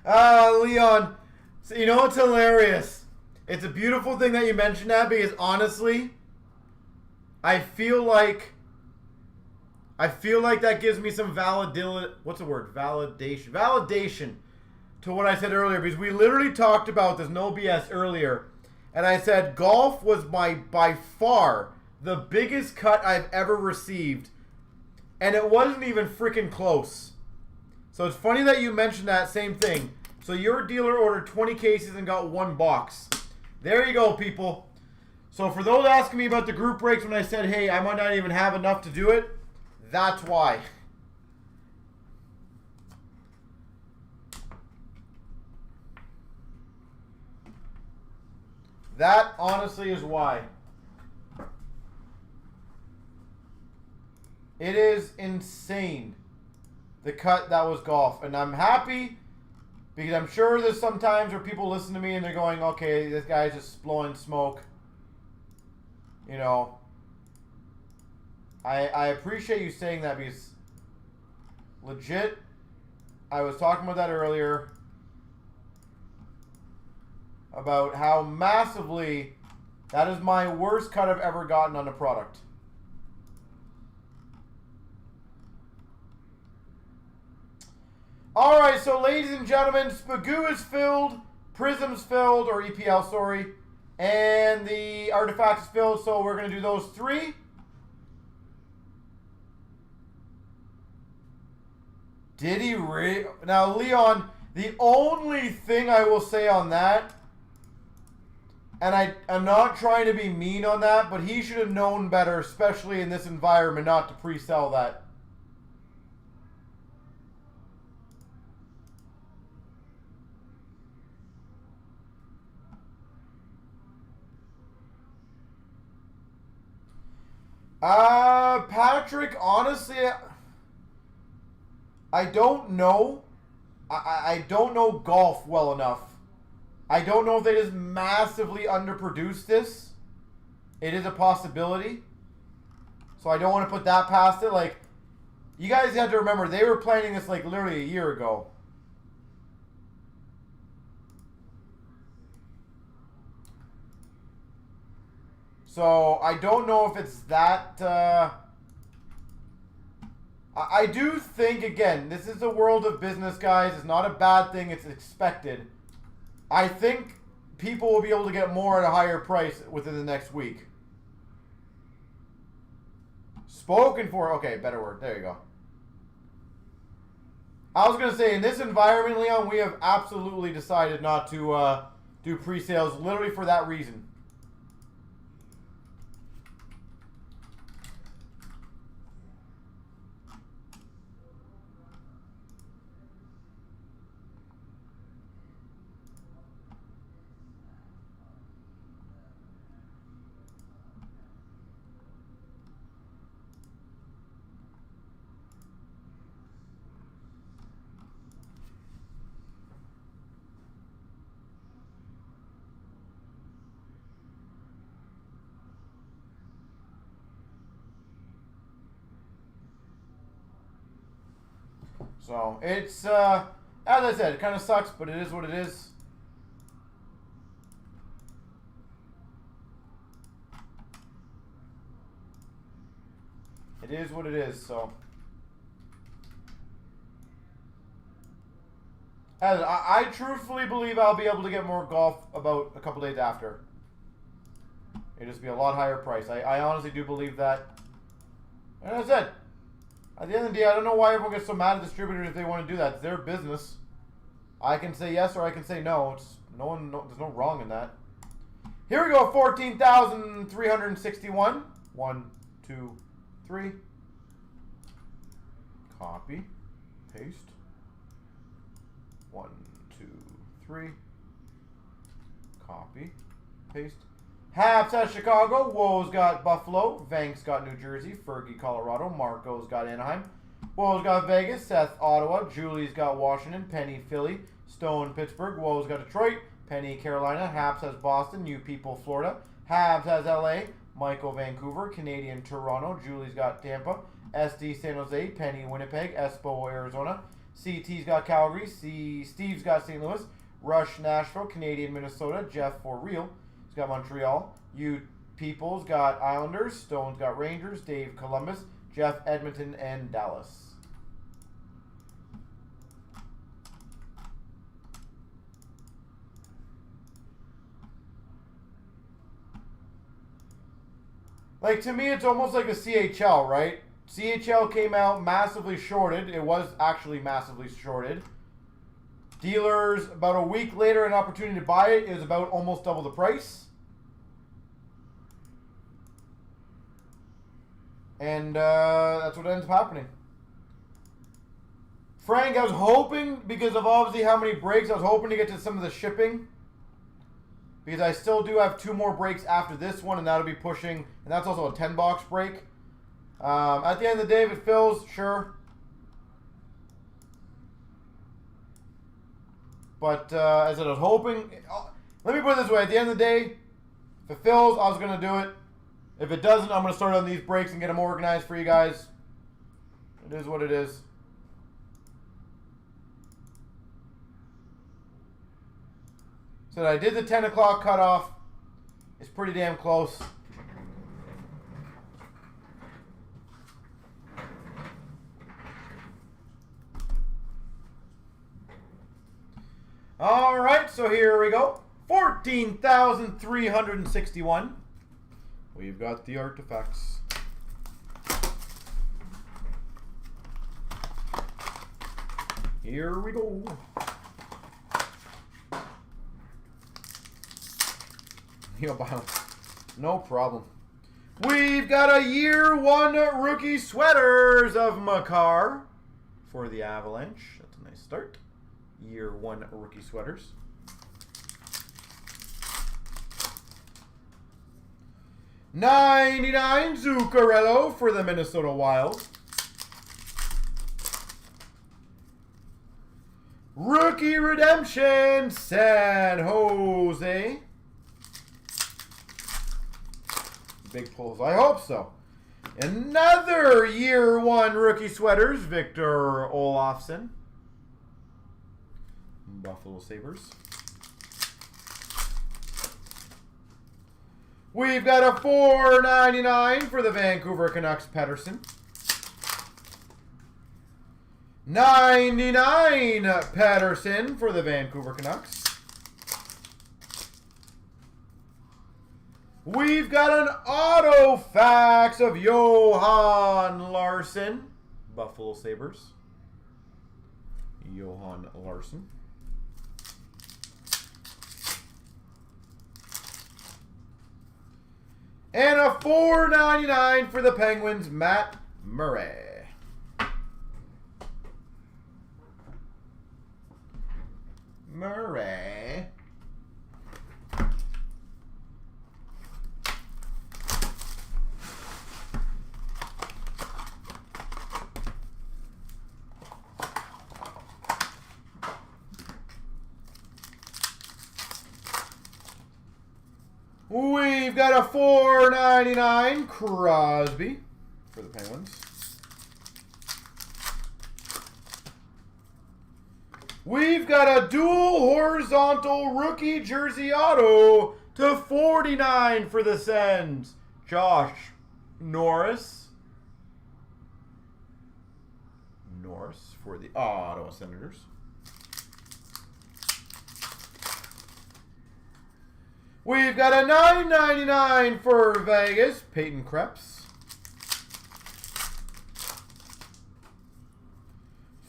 Leon. So you know what's hilarious? It's a beautiful thing that you mentioned that, because honestly, I feel like that gives me some validation to what I said earlier, because we literally talked about this, no BS, earlier, and I said golf was by far the biggest cut I've ever received, And it wasn't even freaking close. So it's funny that you mentioned that same thing. So your dealer ordered 20 cases and got 1 box. There you go, people. So for those asking me about the group breaks when I said, hey, I might not even have enough to do it, that's why. That honestly is why. It is insane, the cut that was golf. And I'm happy because I'm sure there's some times where people listen to me and they're going, okay, this guy's just blowing smoke. You know, I appreciate you saying that because legit, I was talking about that earlier about how massively that is my worst cut I've ever gotten on a product. All right, so ladies and gentlemen, Spagoo is filled, Prism's filled, or EPL, sorry, and the Artifacts is filled, so we're going to do those 3. Did he really? Now, Leon, the only thing I will say on that, and I'm not trying to be mean on that, but he should have known better, especially in this environment, not to pre-sell that. Patrick, honestly, I don't know. I don't know golf well enough. I don't know if they just massively underproduced this. It is a possibility. So I don't want to put that past it. Like, you guys have to remember, they were planning this like literally a year ago. So I don't know if it's that... I do think, again, this is the world of business, guys. It's not a bad thing. It's expected. I think people will be able to get more at a higher price within the next week. Spoken for. Okay, better word. There you go. I was going to say, in this environment, Leon, we have absolutely decided not to do pre-sales literally for that reason. So, it's, as I said, it kind of sucks, but it is what it is. It is what it is, so. As I truthfully believe I'll be able to get more golf about a couple days after. It'll just be a lot higher price. I honestly do believe that. And as I said, at the end of the day, I don't know why everyone gets so mad at distributors if they want to do that. It's their business. I can say yes or I can say no. It's there's no wrong in that. Here we go, 14,361. 1, 2, 3. Copy. Paste. 1, 2, 3. Copy. Paste. Habs has Chicago. Woe's got Buffalo. Vank's got New Jersey. Fergie, Colorado. Marco's got Anaheim. Woe's got Vegas. Seth, Ottawa. Julie's got Washington. Penny, Philly. Stone, Pittsburgh. Woe's got Detroit. Penny, Carolina. Habs has Boston. You People, Florida. Habs has LA. Michael, Vancouver. Canadian, Toronto. Julie's got Tampa. SD, San Jose. Penny, Winnipeg. Espo, Arizona. CT's got Calgary. Steve's got St. Louis. Rush, Nashville. Canadian, Minnesota. Jeff, for real. He's got Montreal. You People's got Islanders. Stone's got Rangers. Dave, Columbus. Jeff, Edmonton, and Dallas. Like, to me, it's almost like a CHL, right? CHL came out massively shorted. It was actually massively shorted. Dealers, about a week later, an opportunity to buy it. It was about almost double the price. And that's what ends up happening. Frank, I was hoping, because of obviously how many breaks, I was hoping to get to some of the shipping. Because I still do have 2 more breaks after this one, and that'll be pushing. And that's also a 10-box break. At the end of the day, if it fills, sure. But as I was hoping, let me put it this way. At the end of the day, if it fills, I was going to do it. If it doesn't, I'm going to start on these breaks and get them organized for you guys. It is what it is. So I did the 10 o'clock cutoff. It's pretty damn close. All right, so here we go. 14,361. We've got the artifacts. Here we go. No problem. We've got a year 1 rookie sweaters of Makar for the Avalanche. That's a nice start. Year 1 rookie sweaters. $99 Zuccarello for the Minnesota Wild. Rookie redemption San Jose. Big pulls. I hope so. Another year 1 rookie sweaters, Victor Olofsson. Buffalo Sabres. We've got a $4.99 for the Vancouver Canucks, Pettersson. $99 Pettersson for the Vancouver Canucks. We've got an auto fax of Johan Larsson, Buffalo Sabres. Johan Larsson. And a $4.99 for the Penguins, Matt Murray. Murray. We've got a $4.99 Crosby for the Penguins. We've got a dual horizontal rookie jersey auto to 49 for the Sens. Josh Norris. Norris for the Ottawa Senators. We've got a $9.99 for Vegas, Peyton Krebs.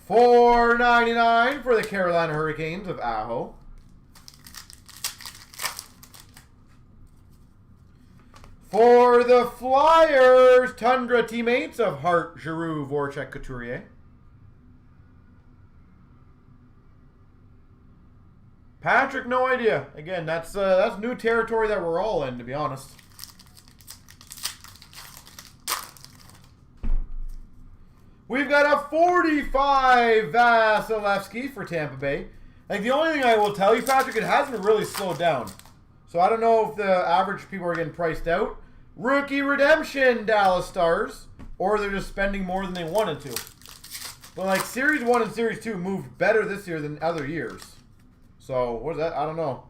$4.99 for the Carolina Hurricanes of Aho. For the Flyers, Tundra teammates of Hart, Giroux, Voracek, Couturier. Patrick, no idea. Again, that's new territory that we're all in, to be honest. We've got a 45 Vasilevsky for Tampa Bay. Like, the only thing I will tell you, Patrick, it hasn't really slowed down. So I don't know if the average people are getting priced out. Rookie redemption Dallas Stars, or they're just spending more than they wanted to. But like Series 1 and Series 2 moved better this year than other years. So, what is that? I don't know.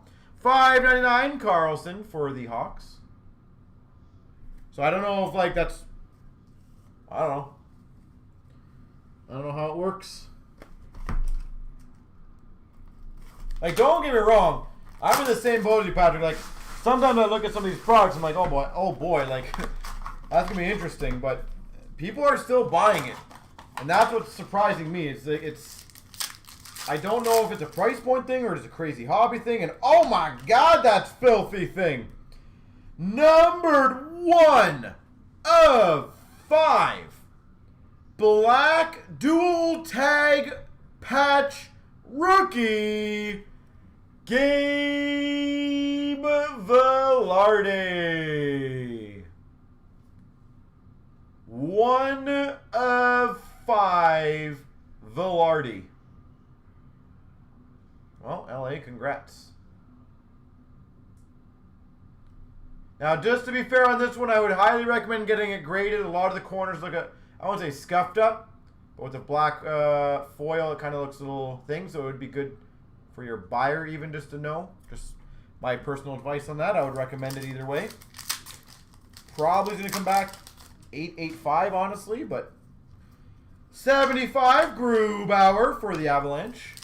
$5.99 Carlson for the Hawks. So, I don't know if, like, that's... I don't know. I don't know how it works. Like, don't get me wrong. I'm in the same boat as you, Patrick. Like, sometimes I look at some of these products, I'm like, oh boy, like, that's going to be interesting. But people are still buying it. And that's what's surprising me. It's I don't know if it's a price point thing or it's a crazy hobby thing. And oh my god, that's filthy thing. Numbered 1 of 5. Black dual tag patch rookie Gabe Velarde. 1 of 5 Velarde. Well, LA, congrats. Now, just to be fair on this one, I would highly recommend getting it graded. A lot of the corners look at, I won't say scuffed up, but with the black foil, it kind of looks a little thing, so it would be good for your buyer even just to know. Just my personal advice on that. I would recommend it either way. Probably going to come back 885, honestly, but 75 Grubauer for the Avalanche.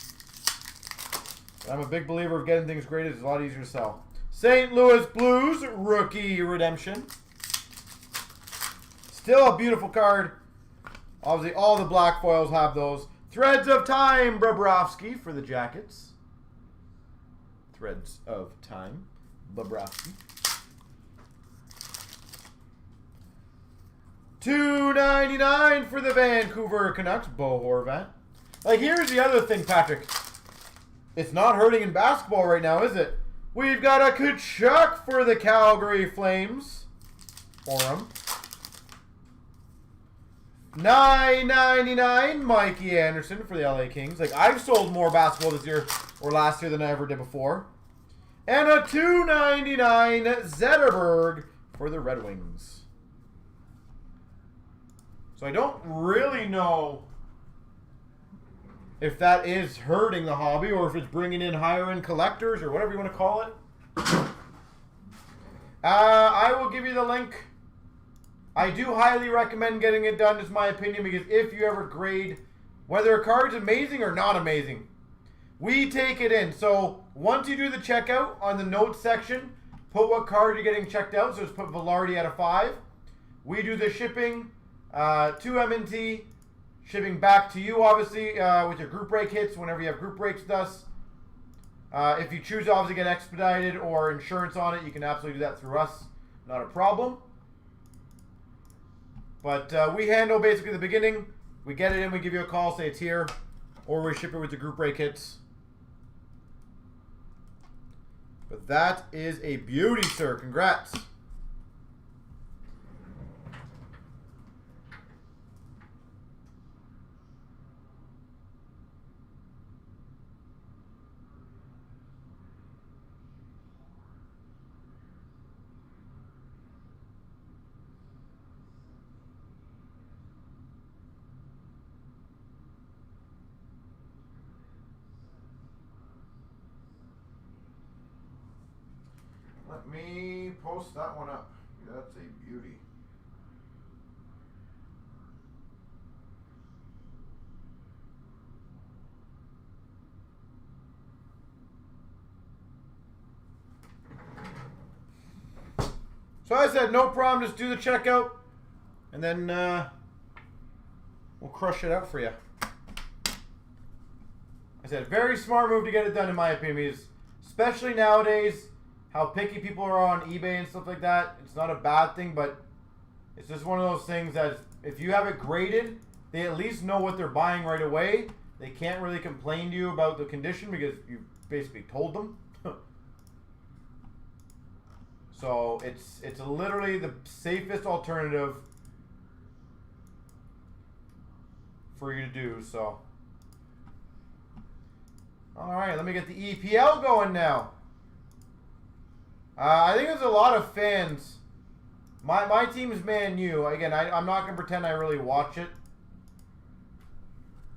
I'm a big believer of getting things graded. It's a lot easier to sell. St. Louis Blues rookie redemption. Still a beautiful card. Obviously, all the black foils have those. Threads of Time Bobrovsky for the Jackets. Threads of Time Bobrovsky. $2.99 for the Vancouver Canucks, Bo Horvat. Like, here's the other thing, Patrick. It's not hurting in basketball right now, is it? We've got a Kachuk for the Calgary Flames. Orem. $9.99 Mikey Anderson for the LA Kings. Like, I've sold more basketball this year or last year than I ever did before. And a $2.99 Zetterberg for the Red Wings. So I don't really know if that is hurting the hobby or if it's bringing in higher end collectors or whatever you want to call it. I will give you the link. I do highly recommend getting it done, is my opinion, because if you ever grade whether a card's amazing or not amazing, we take it in. So once you do the checkout on the notes section, put what card you're getting checked out. So just put Velarde out of 5. We do the shipping to M&T. Shipping back to you, obviously, with your group break hits, whenever you have group breaks with us. If you choose to obviously get expedited or insurance on it, you can absolutely do that through us. Not a problem. But we handle basically the beginning. We get it in, we give you a call, say it's here. Or we ship it with the group break hits. But that is a beauty, sir. Congrats. Let me post that one up. That's a beauty. So I said, no problem. Just do the checkout, and then we'll crush it out for you. I said, very smart move to get it done, in my opinion, because especially nowadays, how picky people are on eBay and stuff like that. It's not a bad thing, but it's just one of those things that if you have it graded, they at least know what they're buying right away. They can't really complain to you about the condition because you basically told them. So it's literally the safest alternative for you to do. So, all right, let me get the EPL going now. I think there's a lot of fans. My team is Man U. Again, I'm not going to pretend I really watch it.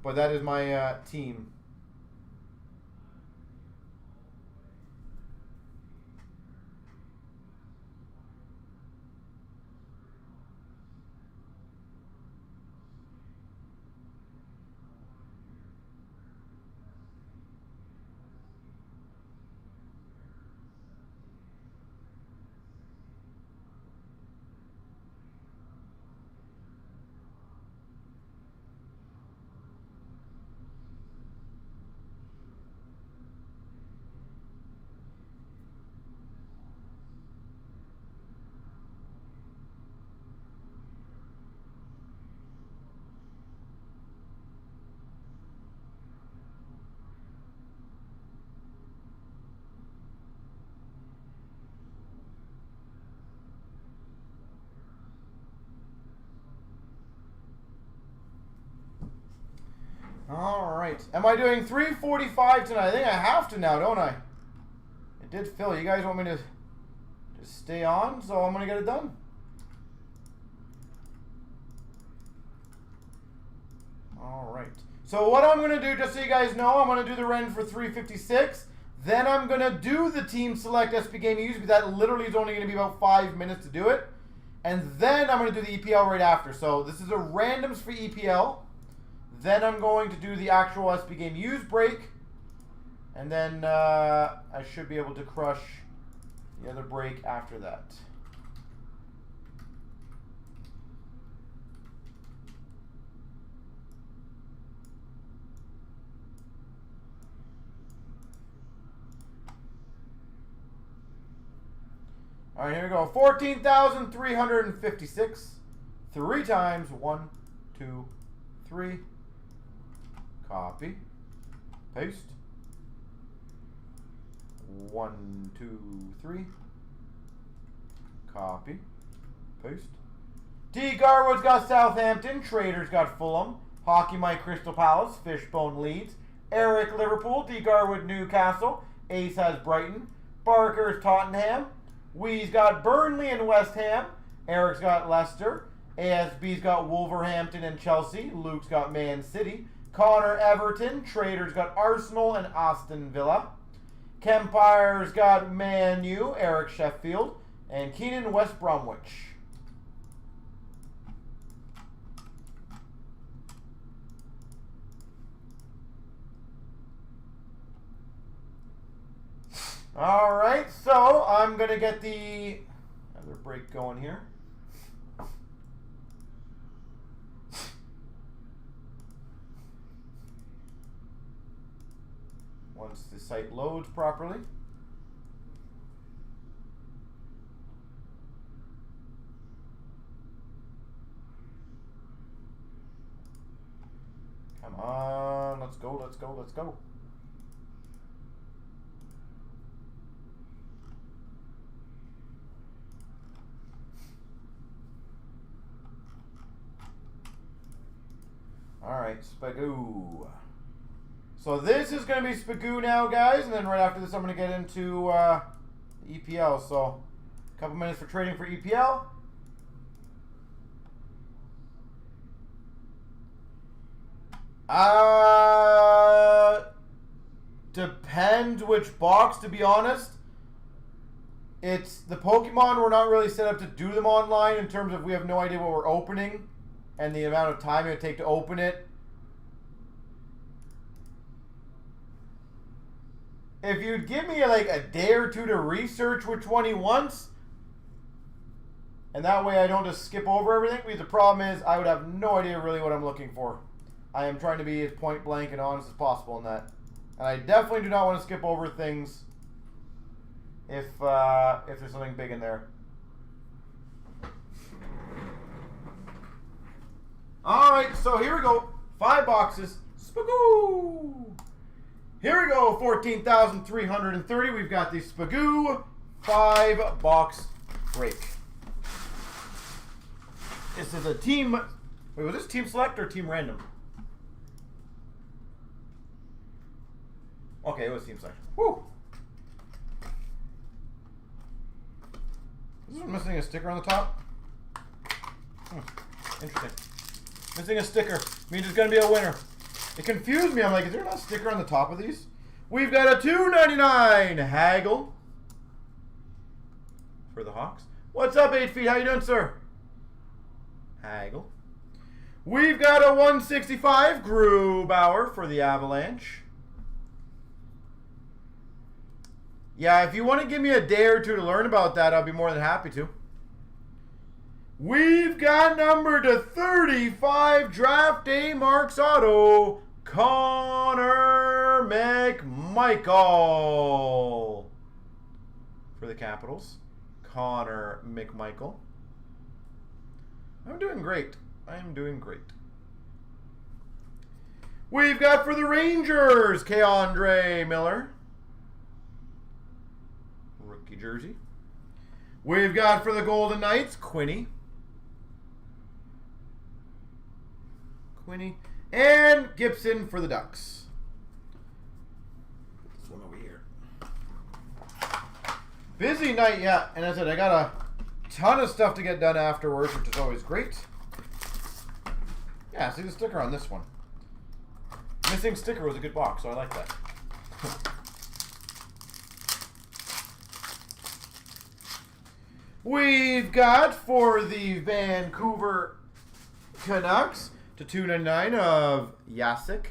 But that is my team. All right. Am I doing 345 tonight? I think I have to now, don't I? It did fill. You guys want me to just stay on? So I'm going to get it done. All right. So what I'm going to do, just so you guys know, I'm going to do the rend for 356. Then I'm going to do the Team Select SP Game Use, because that literally is only going to be about 5 minutes to do it. And then I'm going to do the EPL right after. So this is a randoms for EPL. Then I'm going to do the actual SP Game Use break. And then I should be able to crush the other break after that. All right, here we go. 14,356. 3 times. 1, 2, 3. Copy. Paste. 1, 2, 3. Copy. Paste. D. Garwood's got Southampton. Trader's got Fulham. Hockey Mike Crystal Palace. Fishbone Leeds. Eric Liverpool. D. Garwood Newcastle. Ace has Brighton. Barker's Tottenham. Wee's got Burnley and West Ham. Eric's got Leicester. ASB's got Wolverhampton and Chelsea. Luke's got Man City. Connor Everton. Trader's got Arsenal and Aston Villa. Kempire's got Man U. Eric Sheffield. And Keenan West Bromwich. All right, so I'm going to get the other break going here. Once the site loads properly. Come on, let's go, let's go, let's go. All right, Spagoo. So this is going to be Spagoo now, guys, and then right after this I'm going to get into EPL. So a couple minutes for trading for EPL. Depends which box, to be honest. It's the Pokemon, we're not really set up to do them online in terms of we have no idea what we're opening and the amount of time it would take to open it. If you'd give me like a day or two to research which one he wants, and that way I don't just skip over everything, because the problem is I would have no idea really what I'm looking for. I am trying to be as point blank and honest as possible in that. And I definitely do not want to skip over things if there's something big in there. Alright, so here we go. 5 boxes. Spagoo! Here we go. 14,330. We've got the Spagoo 5-box break. This is a team... Wait, was this team select or team random? Okay, it was team select. Woo! Is this one missing a sticker on the top? Interesting. Missing a sticker. Means it's going to be a winner. It confused me. I'm like, is there not a sticker on the top of these? We've got a $2.99 Haggle for the Hawks. What's up, 8 feet? How you doing, sir? Haggle. We've got a 165 Grubauer for the Avalanche. Yeah, if you want to give me a day or two to learn about that, I'll be more than happy to. We've got number to 35 draft day Marks Auto, Connor McMichael for the Capitals. Connor McMichael. I'm doing great. I'm doing great. We've got for the Rangers, Keandre Miller. Rookie jersey. We've got for the Golden Knights, Quinny. And Gibson for the Ducks. This one over here. Busy night, yeah. And as I said, I got a ton of stuff to get done afterwards, which is always great. Yeah, see the sticker on this one. Missing sticker was a good box, so I like that. We've got for the Vancouver Canucks to 299 of Jacek.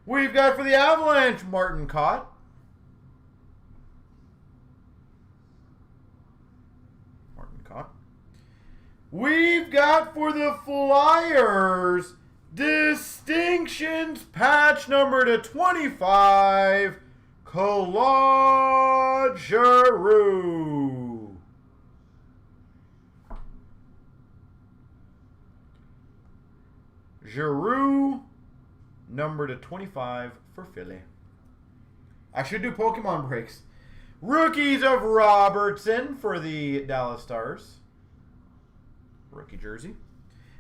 We've got for the Avalanche Martin Cott. We've got for the Flyers Distinctions patch number to 25, Claude Giroux. Giroux, number to 25 for Philly. I should do Pokemon breaks. Rookies of Robertson for the Dallas Stars. Rookie jersey.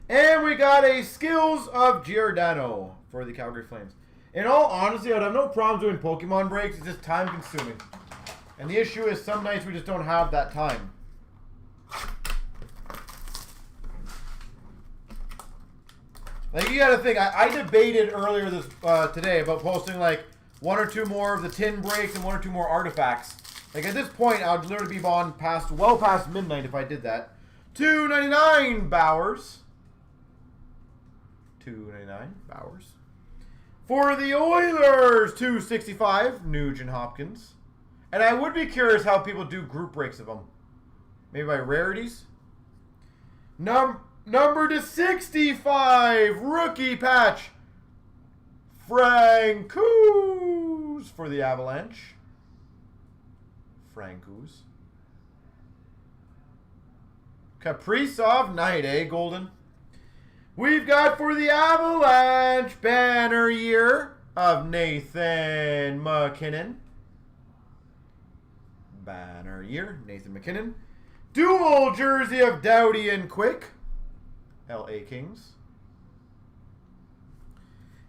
And we got a Skills of Giordano for the Calgary Flames. In all honesty, I would have no problem doing Pokemon breaks. It's just time consuming. And the issue is some nights we just don't have that time. Like, you gotta think, I debated earlier this today about posting like 1 or 2 more of the tin breaks and 1 or 2 more artifacts. Like, at this point, I would literally be on well past midnight if I did that. $2.99 Bowers. $2.99 Bowers. For the Oilers, $2.65 Nugent Hopkins. And I would be curious how people do group breaks of them. Maybe by rarities. Number to 65 rookie patch. Francouz for the Avalanche. Francouz. Kaprizov, Night, Golden. We've got for the Avalanche banner year of Nathan McKinnon. Banner year, Nathan McKinnon. Dual jersey of Doughty and Quick, LA Kings.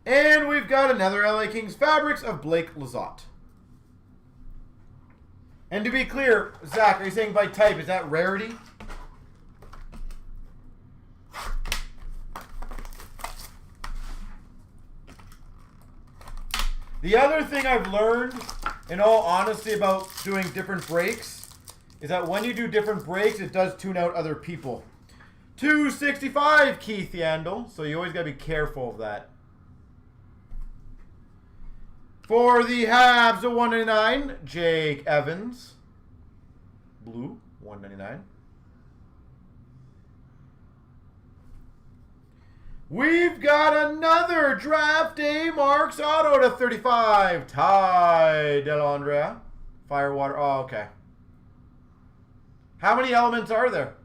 And we've got another LA Kings fabrics of Blake Lizotte. And to be clear, Zach, are you saying by type, is that rarity? The other thing I've learned, in all honesty, about doing different breaks is that when you do different breaks, it does tune out other people. $2.65 Keith Yandel, so you always got to be careful of that. For the Habs, a $1.99, Jake Evans. Blue, $1.99. We've got another draft day Marks auto to 35. Ty Dellandrea. Firewater. Oh, okay. How many elements are there?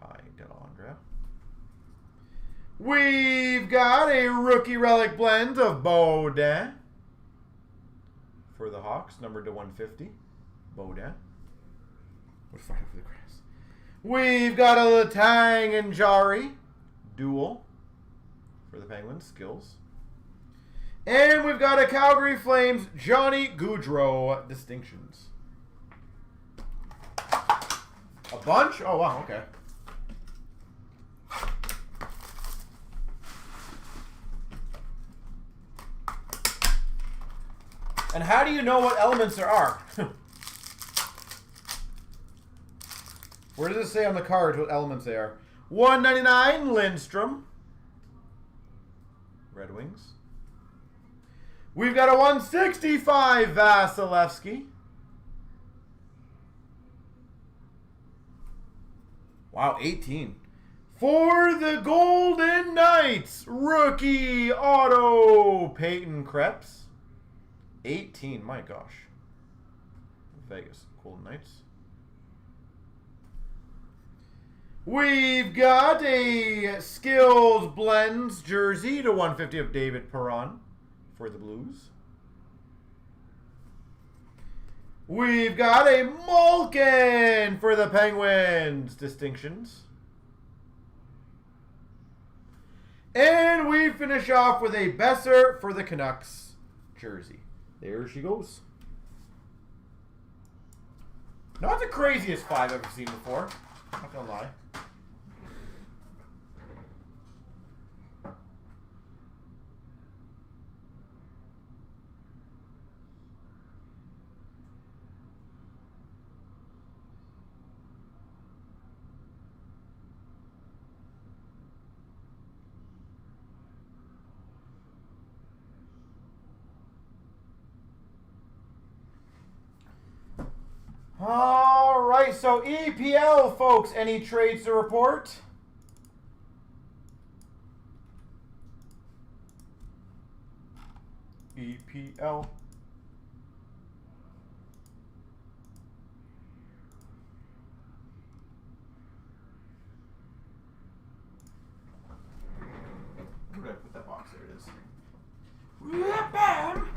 Ty Dellandrea. We've got a rookie relic blend of Baudin for the Hawks, numbered to 150. Baudin. We're fighting for the grass. We've got a Letang and Jari dual for the Penguins, skills. And we've got a Calgary Flames Johnny Gaudreau distinctions. A bunch? Oh, wow, okay. And how do you know what elements there are? Where does it say on the cards what elements they are? $1.99 Lindstrom. Red Wings. We've got a $1.65 Vasilevsky. Wow, 18. For the Golden Knights, rookie auto Peyton Krebs. 18, my gosh. Vegas, Golden Knights. We've got a Skills Blends jersey to 150 of David Perron for the Blues. We've got a Malkin for the Penguins. Distinctions. And we finish off with a Besser for the Canucks jersey. There she goes. Not the craziest 5 I've ever seen before. Not gonna lie. All right, so EPL, folks, any trades to report? EPL. Where did I put that box? There it is. Bam!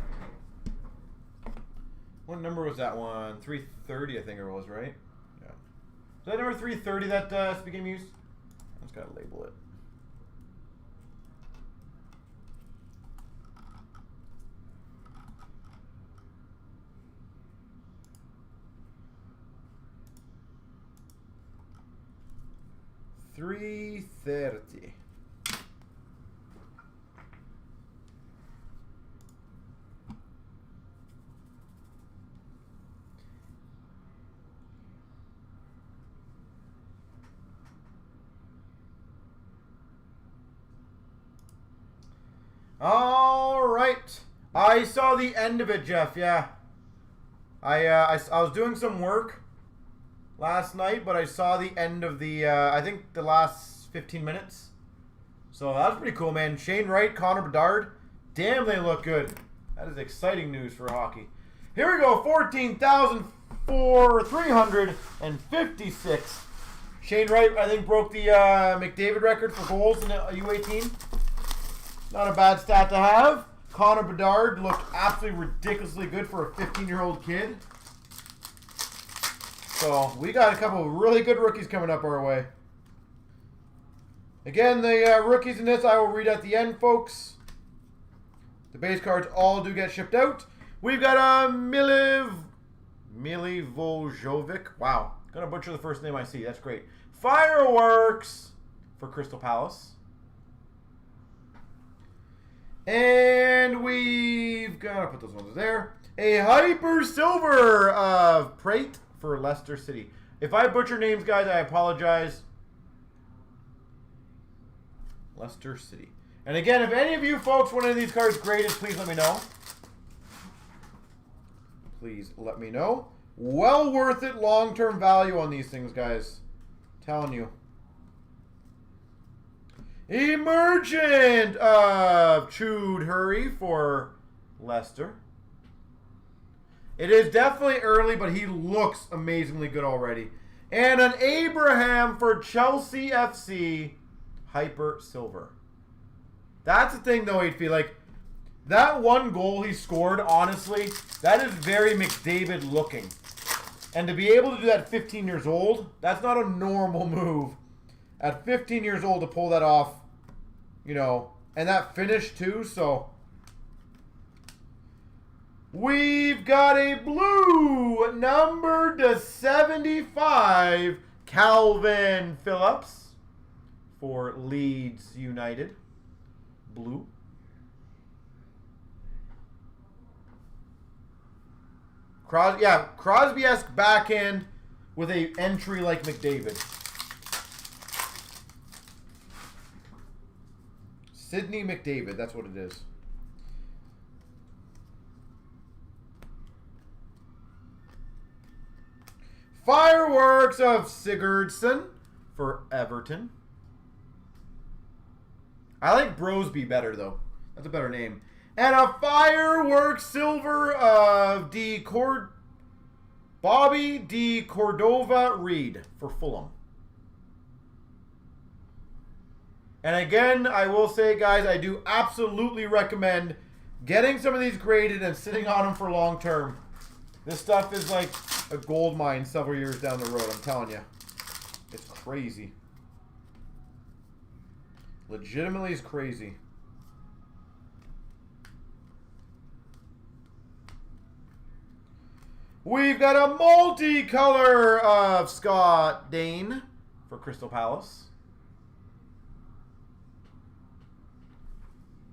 What number was that one? 330, I think it was, right? Yeah. Is that number 330 that Speed Game used? I just gotta label it. $330. All right. I saw the end of it, Jeff. Yeah. I was doing some work last night, but I saw the end of the, I think the last 15 minutes. So that was pretty cool, man. Shane Wright, Connor Bedard. Damn, they look good. That is exciting news for hockey. Here we go. 14,356. Shane Wright, I think, broke the McDavid record for goals in the U18. Not a bad stat to have. Connor Bedard looked absolutely ridiculously good for a 15-year-old kid. So we got a couple of really good rookies coming up our way. Again, the rookies in this I will read at the end, folks. The base cards all do get shipped out. We've got a Milivojevic. Wow. Gonna butcher the first name I see. That's great. Fireworks for Crystal Palace. And we've got to put those ones there. A Hyper Silver of Prate for Leicester City. If I butcher names, guys, I apologize. Leicester City. And again, if any of you folks want any of these cards graded, please let me know. Please let me know. Well worth it long-term value on these things, guys. Telling you. Emergent of Chewed Hurry for Leicester. It is definitely early, but he looks amazingly good already. And an Abraham for Chelsea FC Hyper Silver. That's the thing, though, I'd feel like that one goal he scored, honestly, that is very McDavid looking. And to be able to do that at 15 years old, that's not a normal move. At 15 years old to pull that off, you know, and that finish too, so. We've got a blue number to 75, Calvin Phillips for Leeds United. Blue. Crosby-esque backhand with a entry like McDavid. Sidney McDavid, that's what it is. Fireworks of Sigurdsson for Everton. I like Brosby better, though. That's a better name. And a Fireworks Silver of Bobby D. Cordova Reed for Fulham. And again, I will say, guys, I do absolutely recommend getting some of these graded and sitting on them for long term. This stuff is like a gold mine several years down the road, I'm telling you. It's crazy. Legitimately is crazy. We've got a multicolor of Scott Dane for Crystal Palace.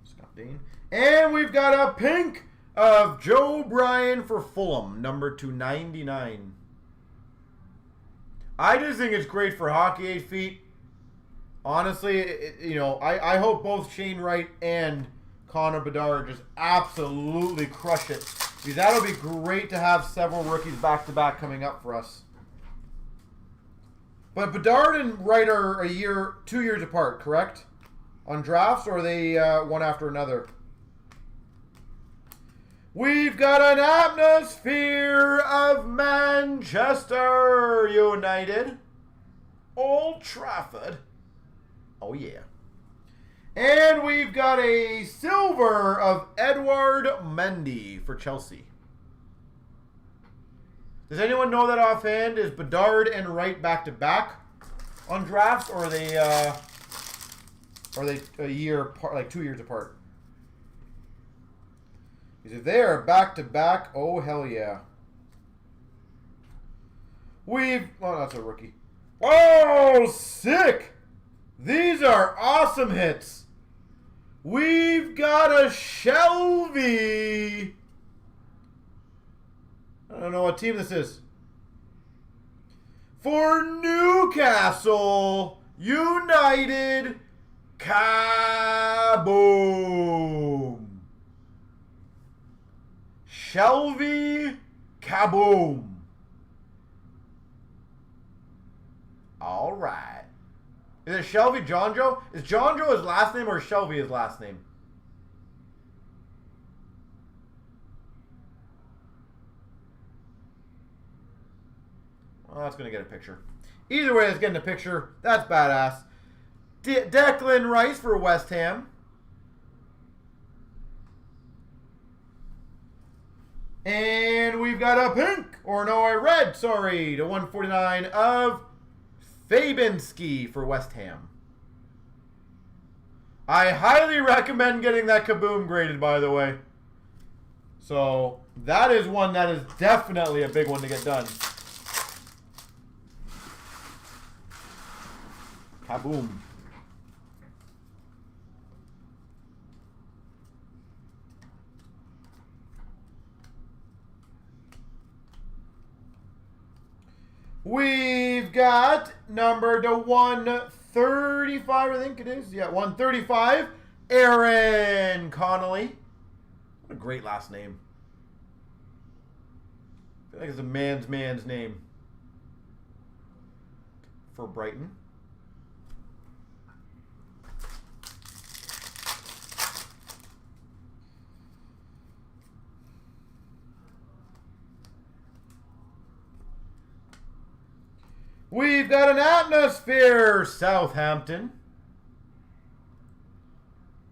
Scott Dane. And we've got a pink of Joe Bryan for Fulham, number 299. I just think it's great for hockey 8 feet. Honestly, you know, I hope both Shane Wright and Connor Bedard just absolutely crush it. Because that'll be great to have several rookies back-to-back coming up for us. But Bedard and Wright are 2 years apart, correct? On drafts, or are they one after another? We've got an atmosphere of Manchester United. Old Trafford. Oh, yeah. And we've got a silver of Edward Mendy for Chelsea. Does anyone know that offhand? Is Bedard and Wright back-to-back on drafts, or are they a year apart, like 2 years apart? Because if they are back-to-back, oh, hell yeah. Oh, that's a rookie. Oh, sick! These are awesome hits. We've got a Shelby. I don't know what team this is. For Newcastle United, Kaboom. Shelby Kaboom. All right. Is it Shelby Jonjo? Is Jonjo his last name or Shelby his last name? Well, that's going to get a picture. Either way, it's getting a picture. That's badass. Declan Rice for West Ham. And we've got a pink, or no, a red, sorry, to 149 of Fabianski for West Ham. I highly recommend getting that Kaboom graded, by the way. So, that is one that is definitely a big one to get done. Kaboom. We've got number to 135, I think it is. Yeah, 135. Aaron Connolly. What a great last name. I feel like it's a man's name. For Brighton. We've got an atmosphere, Southampton.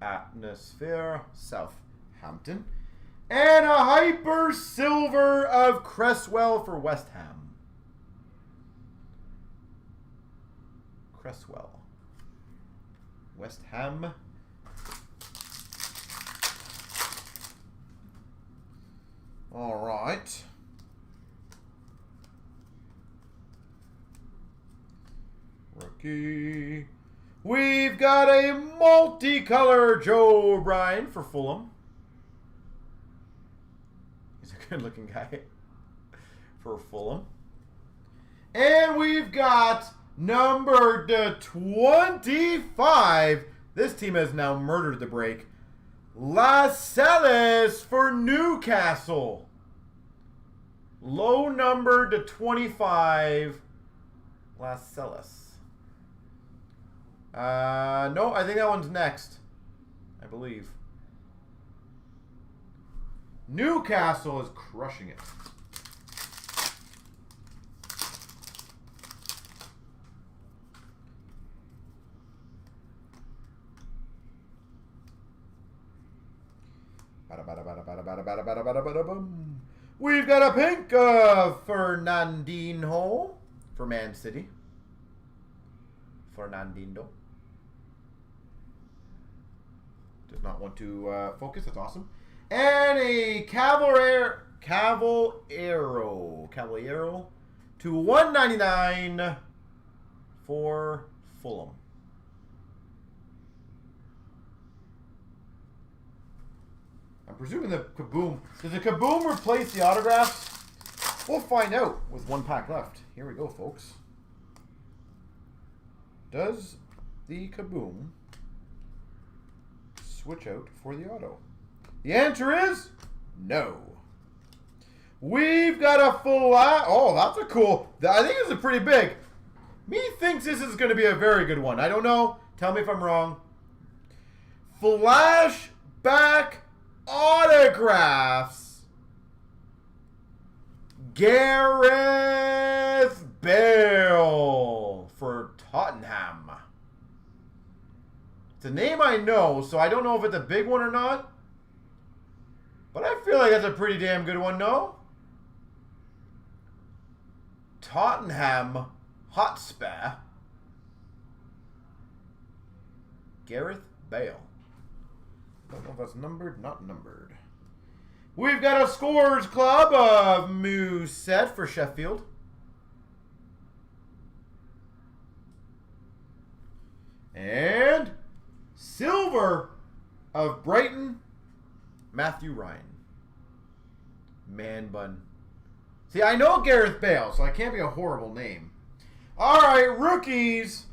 Atmosphere, Southampton. And a hyper silver of Cresswell for West Ham. Cresswell. West Ham. All right. Rookie. We've got a multicolor Joe Bryan for Fulham. He's a good-looking guy for Fulham. And we've got number 25. This team has now murdered the break. Lascelles for Newcastle. Low number to 25. Lascelles. No, I think that one's next. I believe. Newcastle is crushing it. We've got a pink of Fernandinho for Man City. Fernandinho. Does not want to focus. That's awesome. And a Caballero to 199 for Fulham. I'm presuming the Kaboom. Does the Kaboom replace the autographs? We'll find out with one pack left. Here we go, folks. Does the Kaboom switch out for the auto? The answer is no. We've got a flash. Oh, that's a cool. I think this is pretty big. Me thinks this is going to be a very good one. I don't know. Tell me if I'm wrong. Flashback autographs. Gareth Bale for Tottenham. It's a name I know, so I don't know if it's a big one or not. But I feel like that's a pretty damn good one, no? Tottenham Hotspur. Gareth Bale. Don't know if that's numbered, not numbered. We've got a Scores Club of Mousset for Sheffield. And silver of Brighton, Matthew Ryan. Man bun. See, I know Gareth Bale, so I can't be a horrible name. All right, rookies.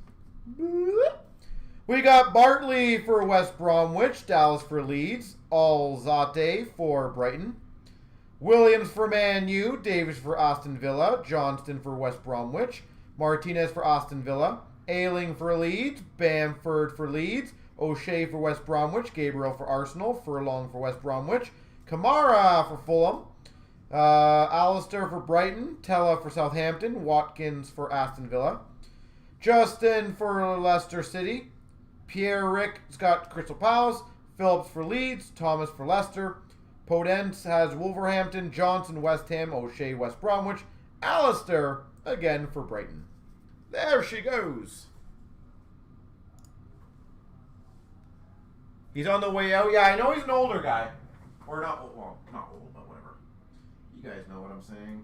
We got Bartley for West Bromwich, Dallas for Leeds, Alzate for Brighton, Williams for Man U, Davis for Aston Villa, Johnston for West Bromwich, Martinez for Aston Villa, Ayling for Leeds, Bamford for Leeds, O'Shea for West Bromwich, Gabriel for Arsenal, Furlong for West Bromwich, Kamara for Fulham, Alistair for Brighton, Tella for Southampton, Watkins for Aston Villa, Justin for Leicester City, Pierre-Rick Scott Crystal Palace, Phillips for Leeds, Thomas for Leicester, Podence has Wolverhampton, Johnson West Ham, O'Shea West Bromwich, Alistair again for Brighton. There she goes. He's on the way out. Yeah, I know he's an older guy. Or not, well, not old, but whatever. You guys know what I'm saying.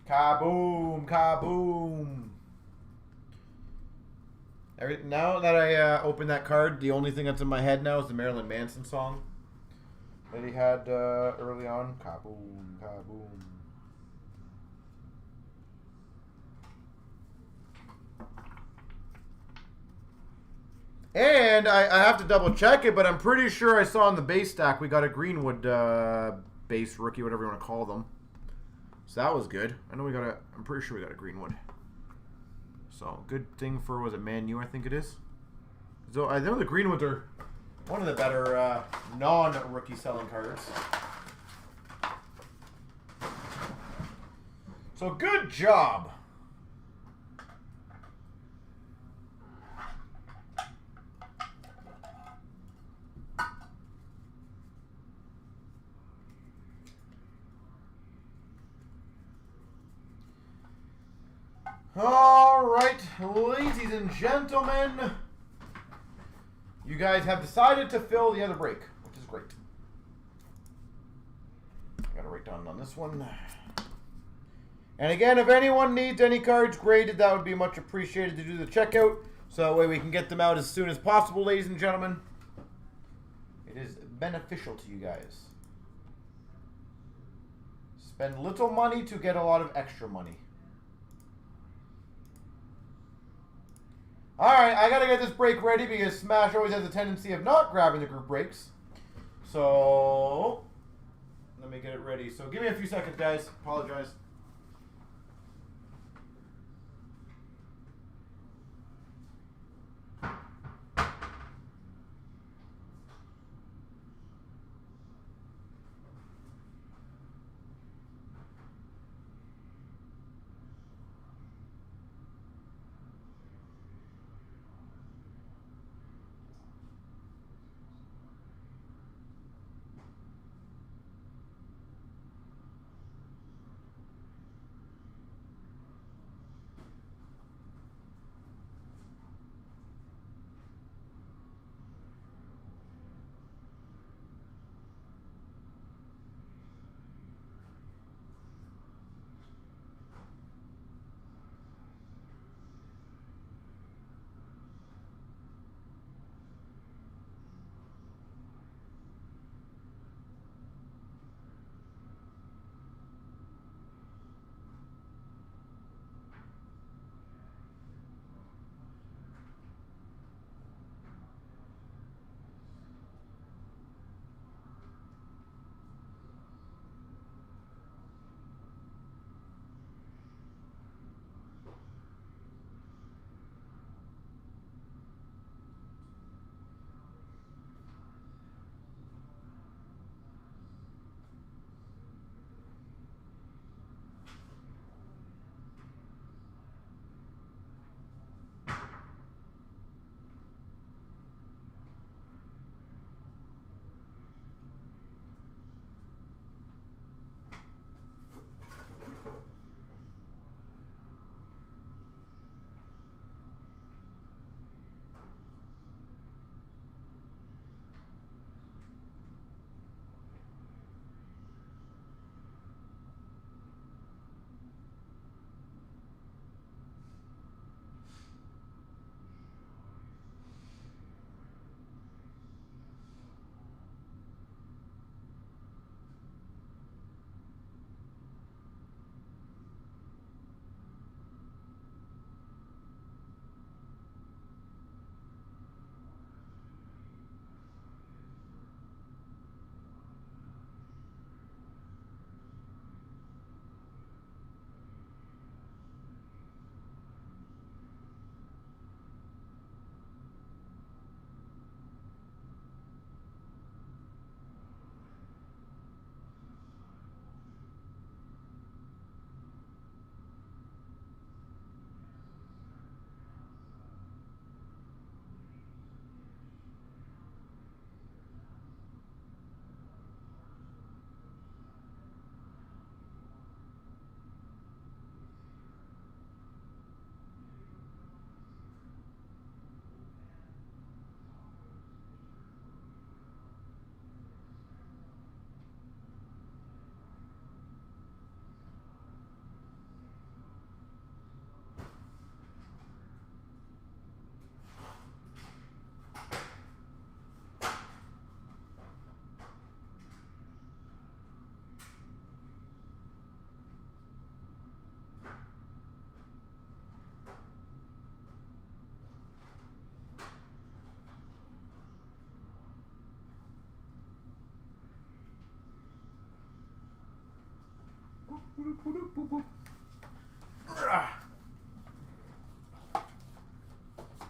Kaboom, kaboom. Now that I opened that card, the only thing that's in my head now is the Marilyn Manson song that he had early on. Kaboom, kaboom. And I have to double check it, but I'm pretty sure I saw in the base stack we got a Greenwood base rookie, whatever you want to call them. So that was good. I know we got a. I'm pretty sure we got a Greenwood. So good thing for, was it Man U? I think it is. So I know the Greenwoods are one of the better non-rookie selling cards. So good job. All right, ladies and gentlemen, you guys have decided to fill the other break, which is great. I got to write down on this one. And again, if anyone needs any cards graded, that would be much appreciated to do the checkout, so that way we can get them out as soon as possible, ladies and gentlemen. It is beneficial to you guys. Spend little money to get a lot of extra money. Alright, I gotta get this break ready because Smash always has a tendency of not grabbing the group breaks. So, let me get it ready. So, give me a few seconds, guys. Apologize.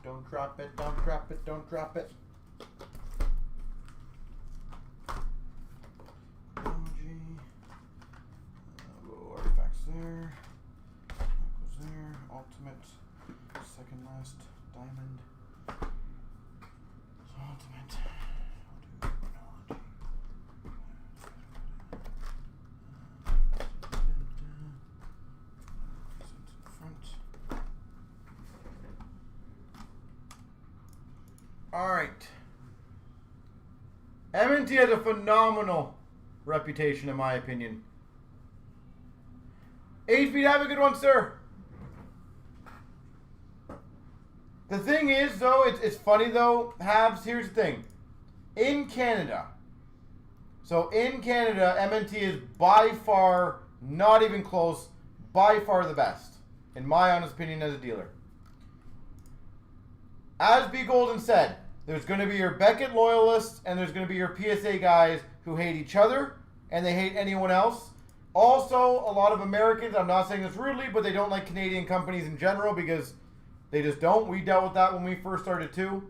Don't drop it, don't drop it, don't drop it. Artifacts there. That goes there. Ultimate. Second last diamond. Ultimate. I'll do chronology. Front. All right. M&T has a phenomenal reputation, in my opinion. 8 feet, have a good one, sir. The thing is, though, it's funny, though, Habs, here's the thing. In Canada, M&T is by far, not even close, by far the best, in my honest opinion as a dealer. As B. Golden said, there's going to be your Beckett loyalists, and there's going to be your PSA guys who hate each other, and they hate anyone else. Also, a lot of Americans, I'm not saying this rudely, but they don't like Canadian companies in general because they just don't. We dealt with that when we first started too.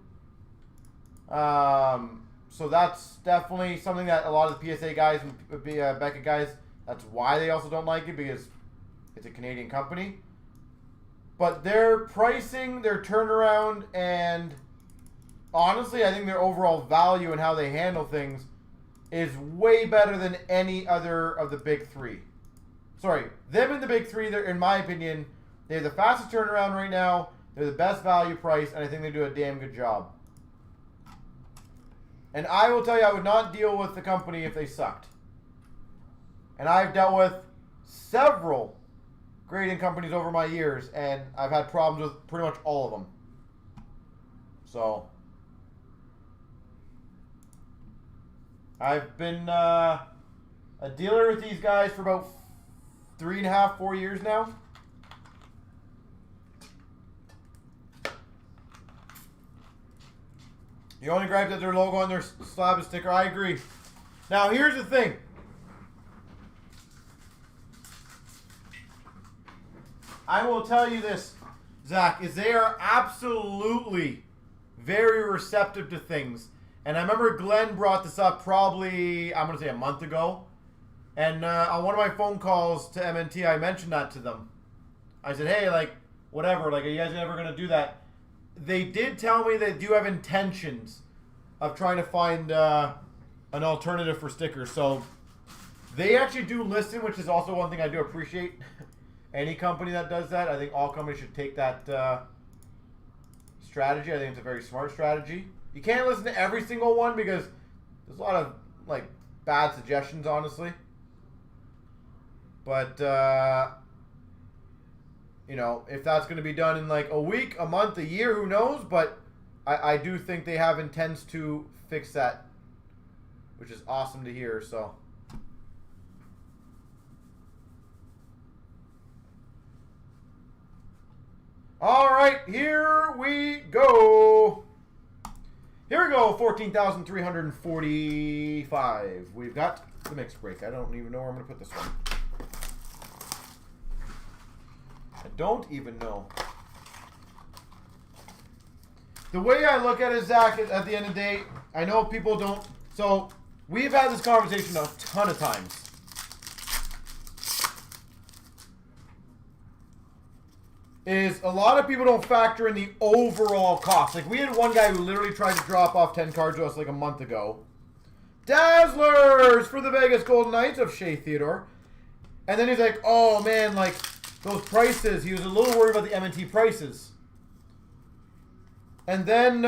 So that's definitely something that a lot of the PSA guys and Beckett guys, that's why they also don't like it, because it's a Canadian company. But their pricing, their turnaround, and honestly, I think their overall value and how they handle things is way better than any other of the big three. Sorry, them and the big three, they're, in my opinion, they have the fastest turnaround right now. They're the best value price, and I think they do a damn good job. And I will tell you, I would not deal with the company if they sucked. And I've dealt with several grading companies over my years, and I've had problems with pretty much all of them. So I've been a dealer with these guys for about 3.5, 4 years now. The only gripe that their logo on their slab is sticker. I agree. Now here's the thing. I will tell you this, Zach, is they are absolutely very receptive to things. And I remember Glenn brought this up probably, I'm going to say a month ago. And on one of my phone calls to M&T, I mentioned that to them. I said, hey, like, whatever, like, are you guys ever going to do that? They did tell me they do have intentions of trying to find an alternative for stickers. So they actually do listen, which is also one thing I do appreciate. Any company that does that, I think all companies should take that strategy. I think it's a very smart strategy. You can't listen to every single one because there's a lot of like bad suggestions, honestly. But you know, if that's going to be done in like a week, a month, a year, who knows? But I do think they have intents to fix that, which is awesome to hear. So. All right, here we go. Here we go, 14,345. We've got the mixed break. I don't even know where I'm going to put this one. I don't even know. The way I look at it, Zach, at the end of the day, I know people don't. So we've had this conversation a ton of times. Is a lot of people don't factor in the overall cost. Like, we had one guy who literally tried to drop off 10 cards to us like a month ago. Dazzlers for the Vegas Golden Knights of Shea Theodore. And then he's like, oh man, like, those prices. He was a little worried about the M&T prices. And then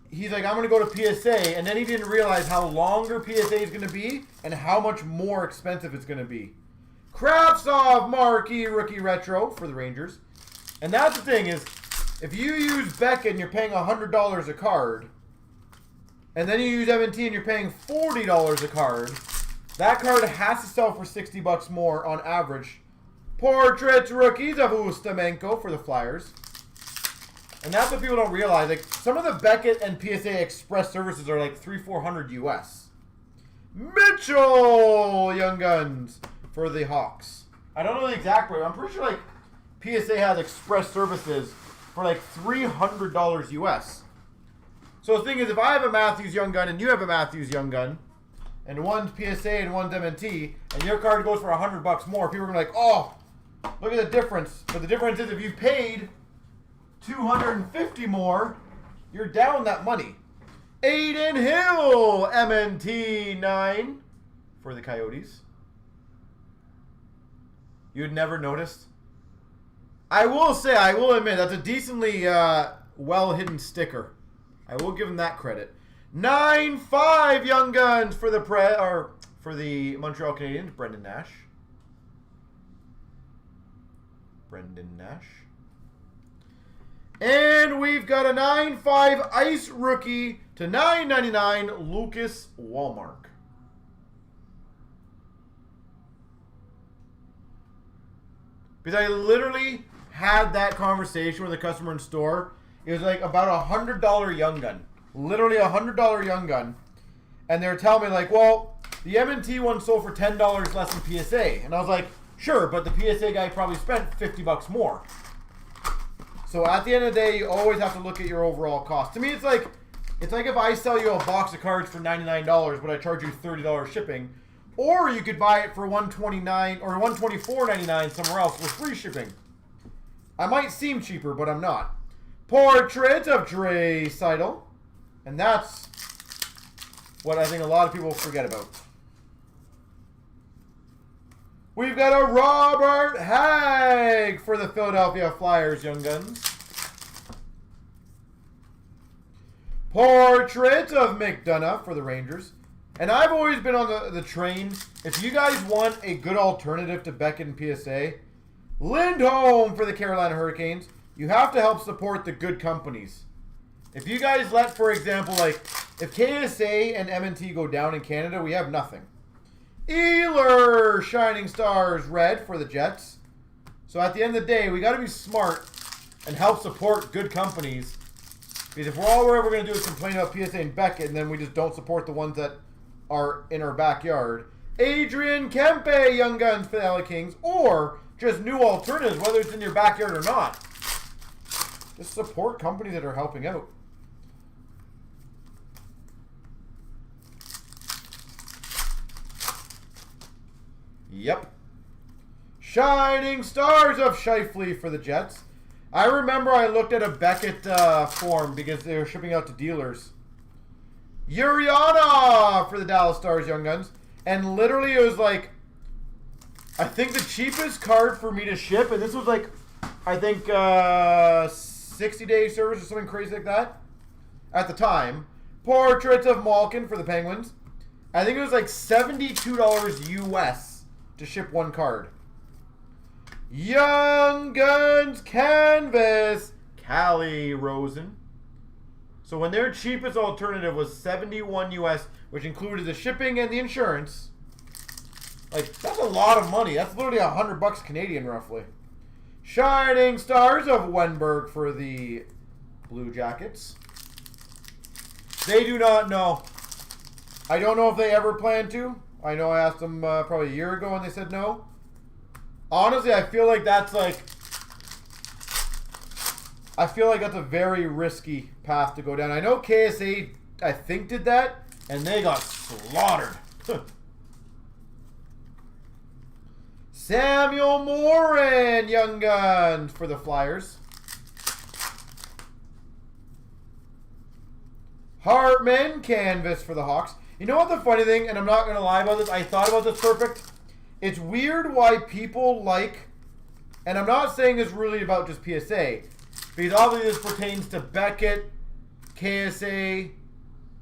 he's like, I'm going to go to PSA. And then he didn't realize how longer PSA is going to be and how much more expensive it's going to be. Kravtsov Marquee Rookie Retro for the Rangers. And that's the thing is, if you use Beckett and you're paying $100 a card, and then you use M&T and you're paying $40 a card, that card has to sell for $60 more on average. Portraits Rookies of Ustamenko for the Flyers. And that's what people don't realize. Like, some of the Beckett and PSA Express services are like $300-400 US. Mitchell Young Guns for the Hawks. I don't know the exact rate. I'm pretty sure like PSA has express services for like $300 US. So the thing is, if I have a Matthews Young Gun and you have a Matthews Young Gun, and one's PSA and one's MNT, and your card goes for $100 more, people are gonna be like, oh, look at the difference. But the difference is if you paid $250 more, you're down that money. Aiden Hill, MNT 9 for the Coyotes. You'd never noticed? I will say, I will admit, that's a decently well-hidden sticker. I will give him that credit. 9-5 Young Guns for the Montreal Canadiens, Brendan Nash. Brendan Nash. And we've got a 9-5 Ice Rookie to 9.99 Lucas Wallmark. Because I literally had that conversation with a customer in store. It was like about a $100 Young Gun. Literally a $100 Young Gun. And they were telling me like, well, the M&T one sold for $10 less than PSA. And I was like, sure, but the PSA guy probably spent $50 more. So at the end of the day, you always have to look at your overall cost. To me, it's like if I sell you a box of cards for $99, but I charge you $30 shipping. Or you could buy it for $129 or $124.99 somewhere else with free shipping. I might seem cheaper, but I'm not. Portrait of Dre Seidel. And that's what I think a lot of people forget about. We've got a Robert Hagg for the Philadelphia Flyers Young Guns. Portrait of McDonough for the Rangers. And I've always been on the train. If you guys want a good alternative to Beckett and PSA, Lindholm for the Carolina Hurricanes. You have to help support the good companies. If you guys let, for example, like, if KSA and M&T go down in Canada, we have nothing. Ealer, Shining Stars, red for the Jets. So at the end of the day, we got to be smart and help support good companies. Because if all we're ever going to do is complain about PSA and Beckett, and then we just don't support the ones that are in our backyard. Adrian Kempe, Young Guns for the LA Kings, or just new alternatives, whether it's in your backyard or not. Just support companies that are helping out. Yep. Shining Stars of Scheifele for the Jets. I remember I looked at a Beckett form because they were shipping out to dealers. Uriana for the Dallas Stars Young Guns. And literally it was like, I think the cheapest card for me to ship, and this was like, I think 60-day service or something crazy like that at the time. Portraits of Malkin for the Penguins. I think it was like $72 US to ship one card. Young Guns Canvas, Callie Rosen. So when their cheapest alternative was $71 US, which included the shipping and the insurance, like that's a lot of money. That's literally $100 Canadian roughly. Shining Stars of Wenberg for the Blue Jackets. They do not know. I don't know if they ever plan to. I know I asked them probably a year ago and they said no. Honestly, I feel like that's like... I feel like that's a very risky path to go down. I know KSA, I think, did that, and they got slaughtered. Samuel Morin, Young Guns for the Flyers. Hartman, Canvas for the Hawks. You know what the funny thing, and I'm not going to lie about this, I thought about this perfect. It's weird why people like, and I'm not saying it's really about just PSA, because obviously this pertains to Beckett, KSA,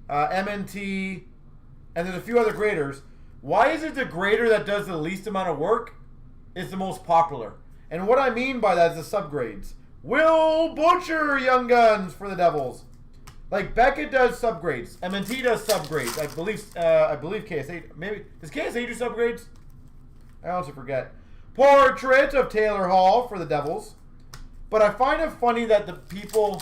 MNT, and there's a few other graders. Why is it the grader that does the least amount of work is the most popular? And what I mean by that is the subgrades. Will Butcher, Young Guns for the Devils. Like Beckett does subgrades, MNT does subgrades. I believe KSA, maybe, does KSA do subgrades? I honestly forget. Portrait of Taylor Hall for the Devils. But I find it funny that the people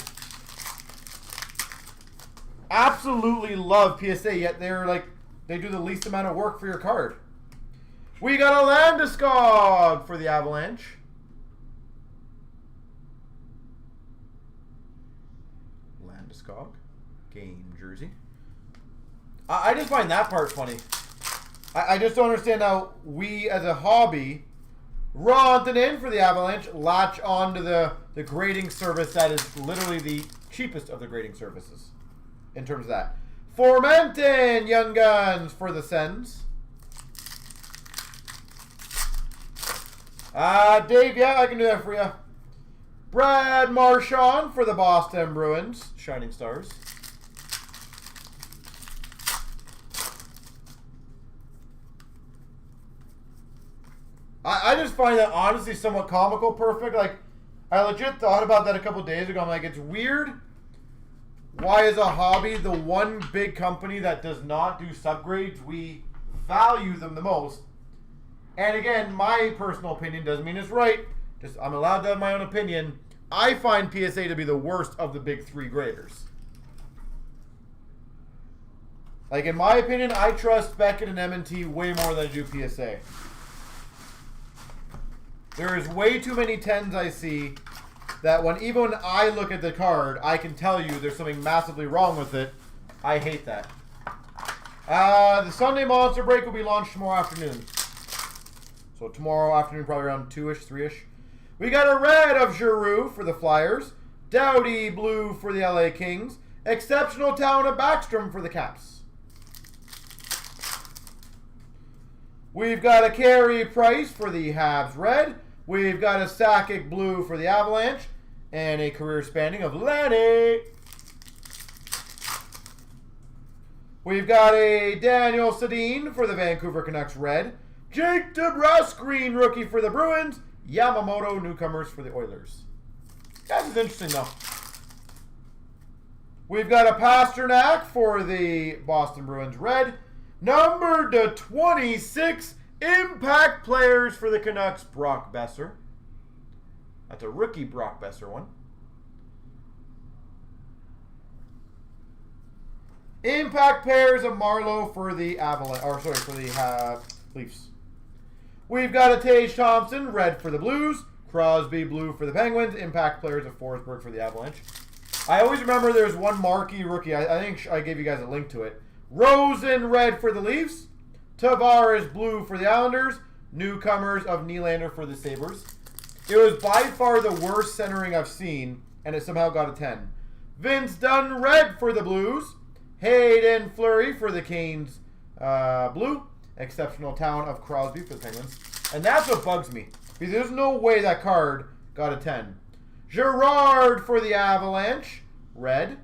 absolutely love PSA, yet they're like, they do the least amount of work for your card. We got a Landeskog for the Avalanche. Landeskog. Game jersey. I just find that part funny. I just don't understand how we, as a hobby, running in for the Avalanche, latch on to the grading service that is literally the cheapest of the grading services in terms of that. Formenton, Young Guns for the Sens. Dave, yeah, I can do that for you. Brad Marchand for the Boston Bruins, Shining Stars. I just find that honestly somewhat comical perfect. Like, I legit thought about that a couple days ago. I'm like, it's weird. Why is a hobby the one big company that does not do subgrades? We value them the most. And again, my personal opinion doesn't mean it's right. Just I'm allowed to have my own opinion. I find PSA to be the worst of the big three graders. Like, in my opinion, I trust Beckett and M&T way more than I do PSA. There is way too many 10s I see that even when I look at the card, I can tell you there's something massively wrong with it. I hate that. The Sunday Monster Break will be launched tomorrow afternoon. So tomorrow afternoon, probably around 2-ish, 3-ish. We got a red of Giroux for the Flyers. Doughty blue for the LA Kings. Exceptional talent of Backstrom for the Caps. We've got a Carey Price for the Habs red. We've got a Sakic blue for the Avalanche. And a career spanning of Lanny. We've got a Daniel Sedin for the Vancouver Canucks red. Jake DeBrusk green rookie for the Bruins. Yamamoto newcomers for the Oilers. This is interesting though. We've got a Pasternak for the Boston Bruins red. Number to 26 impact players for the Canucks, Brock Besser. That's a rookie Brock Besser one. Impact pairs of Marlowe for the Avalanche, or sorry, for the Leafs. We've got a Tage Thompson, red for the Blues. Crosby, blue for the Penguins. Impact players of Forsberg for the Avalanche. I always remember there's one marquee rookie. I think I gave you guys a link to it. Rosen, red for the Leafs. Tavares, blue for the Islanders. Newcomers of Nylander for the Sabres. It was by far the worst centering I've seen, and it somehow got a 10. Vince Dunn, red for the Blues. Hayden Fleury for the Canes, blue. Exceptional talent of Crosby for the Penguins. And that's what bugs me, because there's no way that card got a 10. Gerard for the Avalanche, red.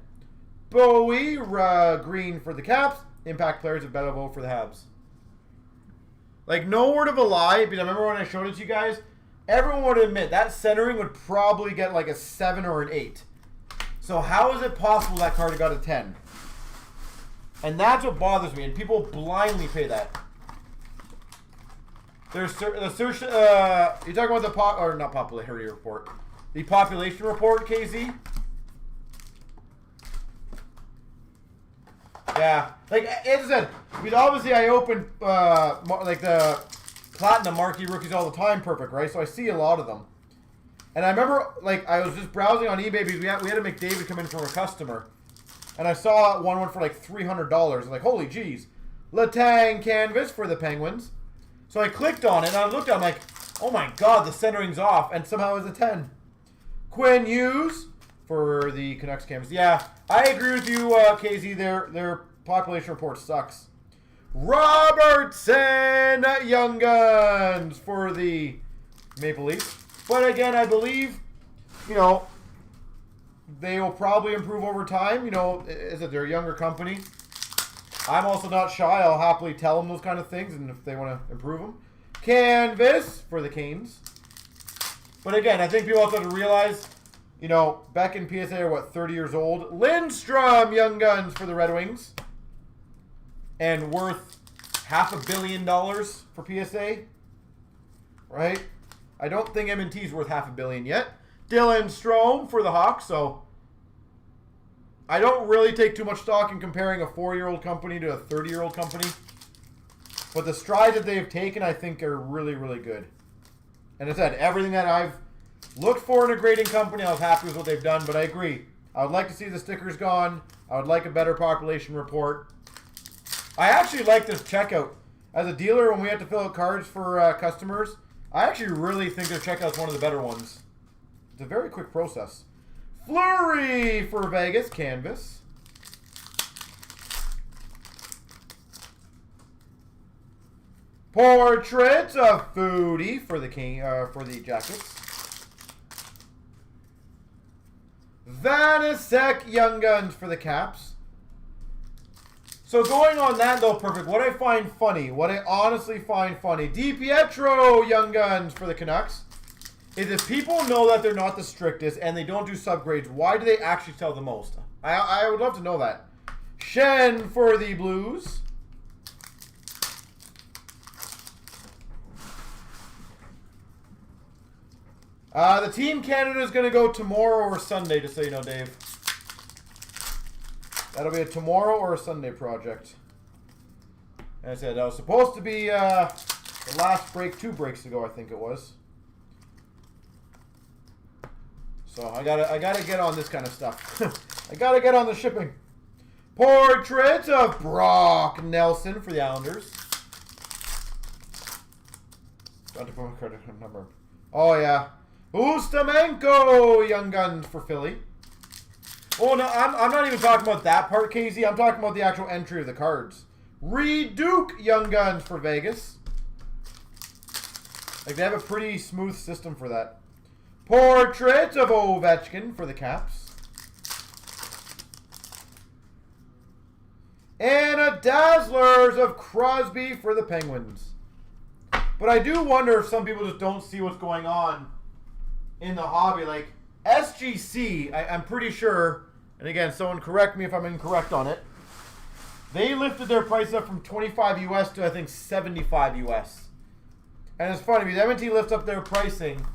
Bowie, green for the Caps. Impact players of Belleville for the Habs. Like, no word of a lie, because I remember when I showed it to you guys, everyone would admit that centering would probably get like a 7 or an 8. So how is it possible that card got a 10? And that's what bothers me, and people blindly pay that. There's you're talking about the not popularity report, the population report, KZ. Yeah, like as I said, because obviously I open like the platinum marquee rookies all the time, perfect, right? So I see a lot of them, and I remember like I was just browsing on eBay because we had a McDavid come in from a customer. And I saw one for like $300. Like, holy jeez. Letang canvas for the Penguins. So I clicked on it and I looked at it. I'm like, oh my god, the centering's off. And somehow it was a 10. Quinn Hughes for the Canucks canvas. Yeah, I agree with you, KZ. Their population report sucks. Robertson Young Guns for the Maple Leafs. But again, I believe, you know, they will probably improve over time. You know, they're a younger company. I'm also not shy. I'll happily tell them those kind of things, and if they want to improve them. Canvas for the Canes. But again, I think people have to realize, you know, Beck and PSA are, what, 30 years old. Lindstrom Young Guns for the Red Wings. And worth $500 million for PSA. Right? I don't think M&T's worth $500 million yet. Dylan Strome for the Hawks, so I don't really take too much stock in comparing a 4-year-old company to a 30-year-old company. But the strides that they've taken, I think, are really, really good. And as I said, everything that I've looked for in a grading company, I was happy with what they've done. But I agree. I would like to see the stickers gone. I would like a better population report. I actually like this checkout. As a dealer, when we have to fill out cards for customers, I actually really think their checkout's one of the better ones. It's a very quick process. Flurry for Vegas canvas. Portrait of Foodie for the for the Jackets. Vanisek Young Guns for the Caps. So going on that though, perfect. What I find funny, what I honestly find funny, DiPietro Young Guns for the Canucks, is if people know that they're not the strictest and they don't do subgrades, why do they actually sell the most? I would love to know that. Shen for the Blues. The Team Canada is going to go tomorrow or Sunday, just so you know, Dave. That'll be a tomorrow or a Sunday project. As I said, that was supposed to be the last break 2 breaks ago, I think it was. So I gotta get on this kind of stuff. I gotta get on the shipping. Portrait of Brock Nelson for the Islanders. Number. Oh yeah. Ustamenko Young Guns for Philly. Oh no, I'm not even talking about that part, KZ. I'm talking about the actual entry of the cards. Reed Duke Young Guns for Vegas. Like they have a pretty smooth system for that. Portrait of Ovechkin for the Caps. And a Dazzlers of Crosby for the Penguins. But I do wonder if some people just don't see what's going on in the hobby. Like SGC, I'm pretty sure, and again, someone correct me if I'm incorrect on it, they lifted their price up from 25 US to I think 75 US. And it's funny because M&T lifts up their pricing,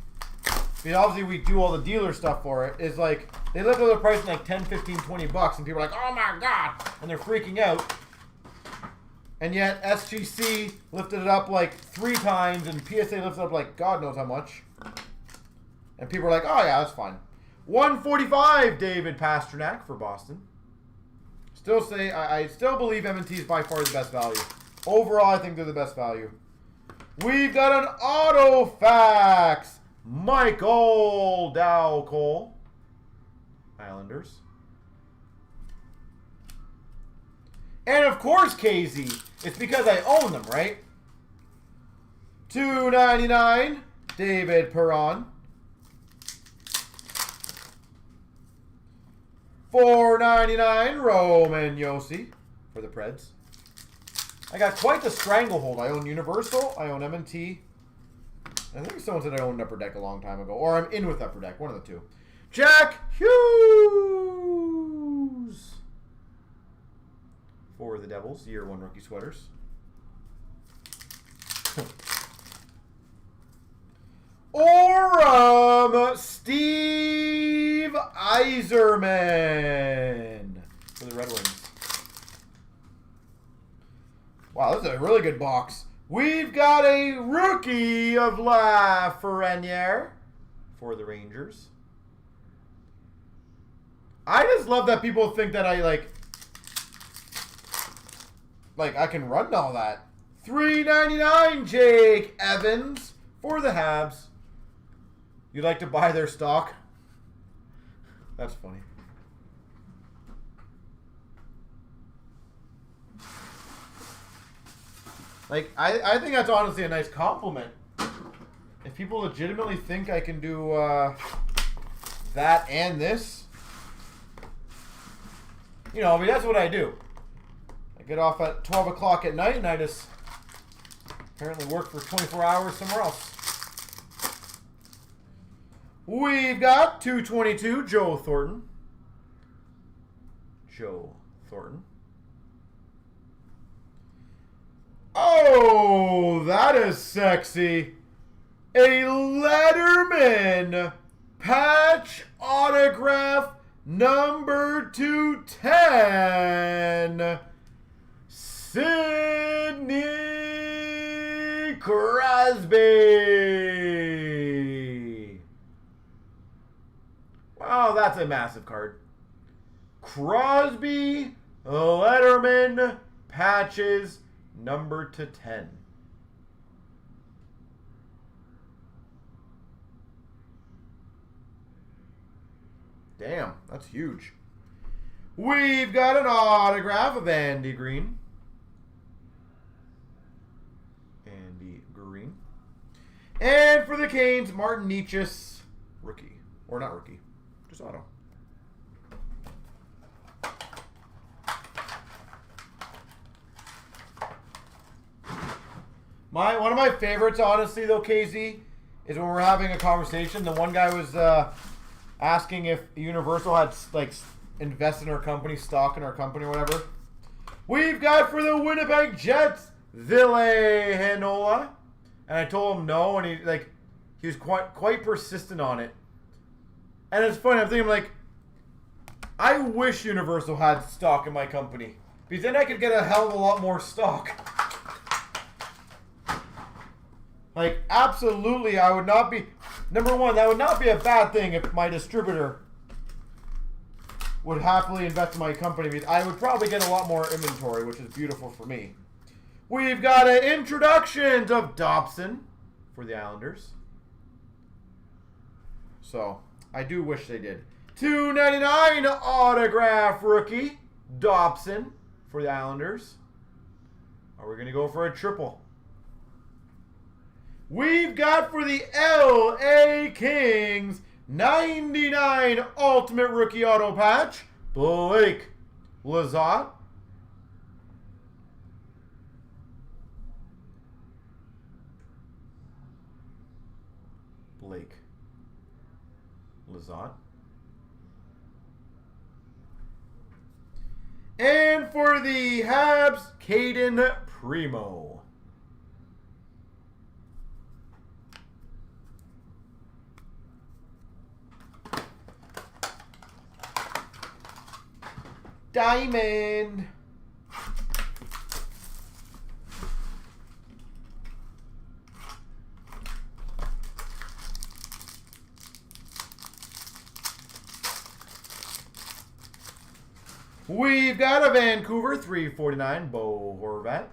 because obviously we do all the dealer stuff for it, is like they lift up their pricing like 10, 15, 20 bucks and people are like, oh my god, and they're freaking out. And yet SGC lifted it up like 3 times and PSA lifted it up like God knows how much. And people are like, oh yeah, that's fine. 145 David Pastrnak for Boston. Still say, I still believe M&T is by far the best value. Overall, I think they're the best value. We've got an auto fax. Michael Dow Cole. Islanders. And of course, KZ. It's because I own them, right? $2.99 David Perron. $4.99 Roman Josi for the Preds. I got quite the stranglehold. I own Universal. I own M&T. I think someone said I owned Upper Deck a long time ago. Or I'm in with Upper Deck. One of the two. Jack Hughes for the Devils. Year 1 rookie sweaters. Orem Steve Yzerman for the Red Wings. Wow, this is a really good box. We've got a rookie of Lafreniere for the Rangers. I just love that people think that I like I can run all that. $3.99 Jake Evans for the Habs. You'd like to buy their stock? That's funny. Like, I think that's honestly a nice compliment. If people legitimately think I can do that and this, you know, I mean, that's what I do. I get off at 12 o'clock at night and I just apparently work for 24 hours somewhere else. We've got 222 Joe Thornton. Oh, that is sexy. A Letterman patch autograph number 210. Sidney Crosby. Wow, that's a massive card. Crosby, Letterman, patches, number /10. Damn, that's huge. We've got an autograph of Andy Green. Andy Green. And for the Canes, Martin Nietzsche's rookie. Or not rookie, just auto. One of my favorites, honestly, though, KZ, is when we're having a conversation. The one guy was asking if Universal had like invested in our company, stock in our company, or whatever. We've got for the Winnipeg Jets, Ville Heinola, and I told him no, and he was quite persistent on it. And it's funny. I'm thinking like, I wish Universal had stock in my company because then I could get a hell of a lot more stock. Like, absolutely, I would not be... Number one, that would not be a bad thing if my distributor would happily invest in my company, because I would probably get a lot more inventory, which is beautiful for me. We've got an introduction of Dobson for the Islanders. So, I do wish they did. $2.99 autograph rookie, Dobson for the Islanders. Are we going to go for a triple? We've got for the LA Kings, 99 Ultimate Rookie Auto Patch, Blake Lizotte. Blake Lizotte. And for the Habs, Caden Primo. Diamond. We've got a Vancouver 349 Bo Horvat.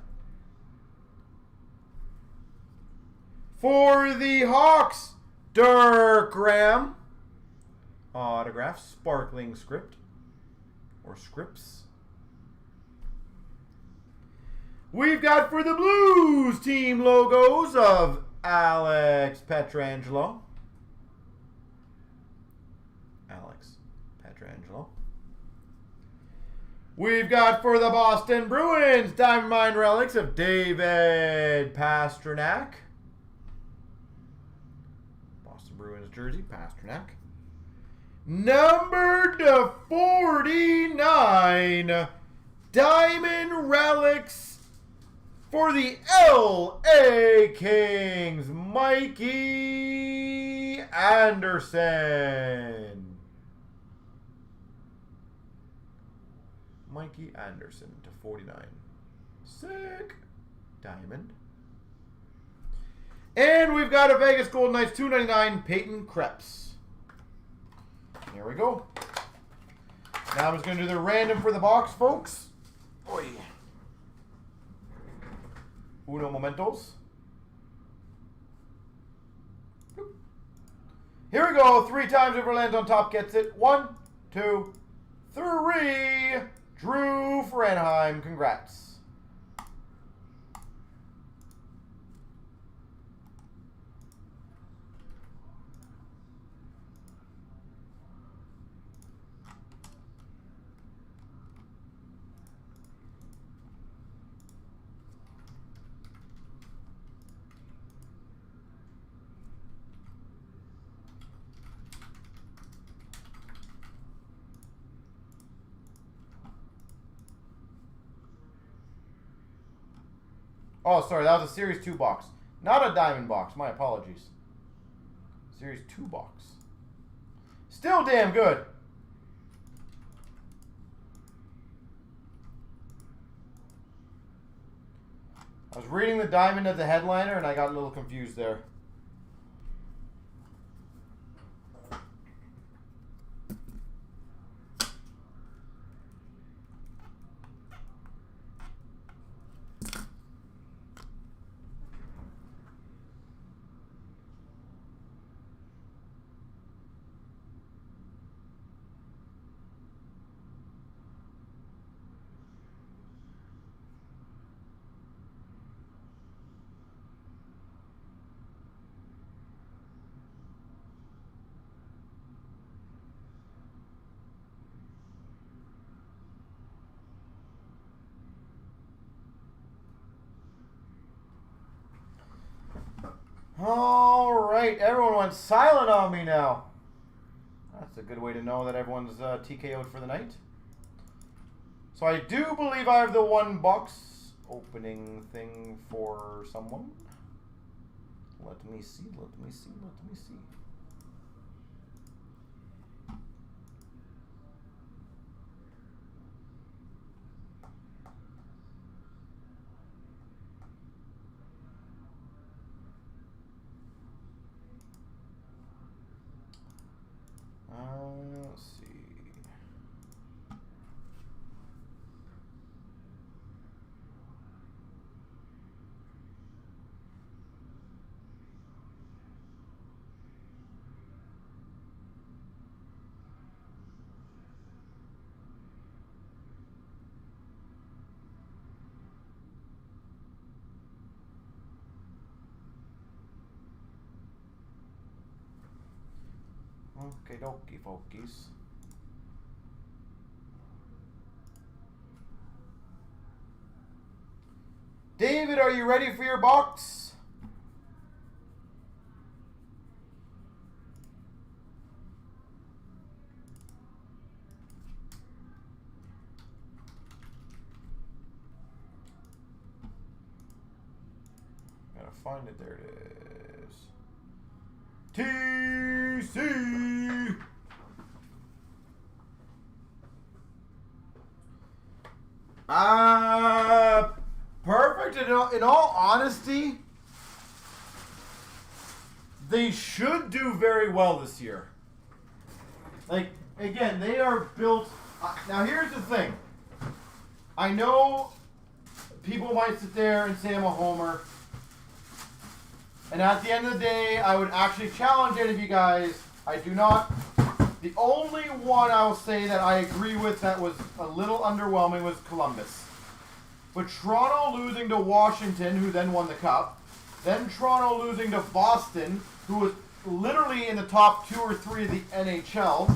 For the Hawks, Dirk Graham. Autograph, sparkling script. Or scripts. We've got for the Blues team logos of Alex Pietrangelo. We've got for the Boston Bruins Diamond Mine relics of David Pastrnak. Boston Bruins jersey, Pastrnak. Number /49, Diamond Relics for the LA Kings, Mikey Anderson. Mikey Anderson /49. Sick. Diamond. And we've got a Vegas Golden Knights $2.99 Peyton Krebs. There we go. Now I'm just going to do the random for the box, folks. Oy. Uno momentos. Here we go. 3 times. Whoever lands on top gets it. 1, 2, 3. Drew for Anaheim. Congrats. Oh, sorry, that was a Series 2 box. Not a Diamond box. My apologies. Series 2 box. Still damn good. I was reading the diamond as the headliner and I got a little confused there. All right, everyone went silent on me now. That's a good way to know that everyone's TKO'd for the night. So I do believe I have the one box opening thing for someone. Let me see, let me see, let me see. Let's see. Okay, dokie, folkies. David, are you ready for your box? Gotta find it. There it is. TC. Perfect. In all honesty, they should do very well this year. Like, again, they are built. Now, here's the thing. I know people might sit there and say I'm a homer. And at the end of the day, I would actually challenge any of you guys. I do not. The only one I will say that I agree with that was a little underwhelming was Columbus. But Toronto losing to Washington, who then won the Cup. Then Toronto losing to Boston, who was literally in the top 2 or 3 of the NHL.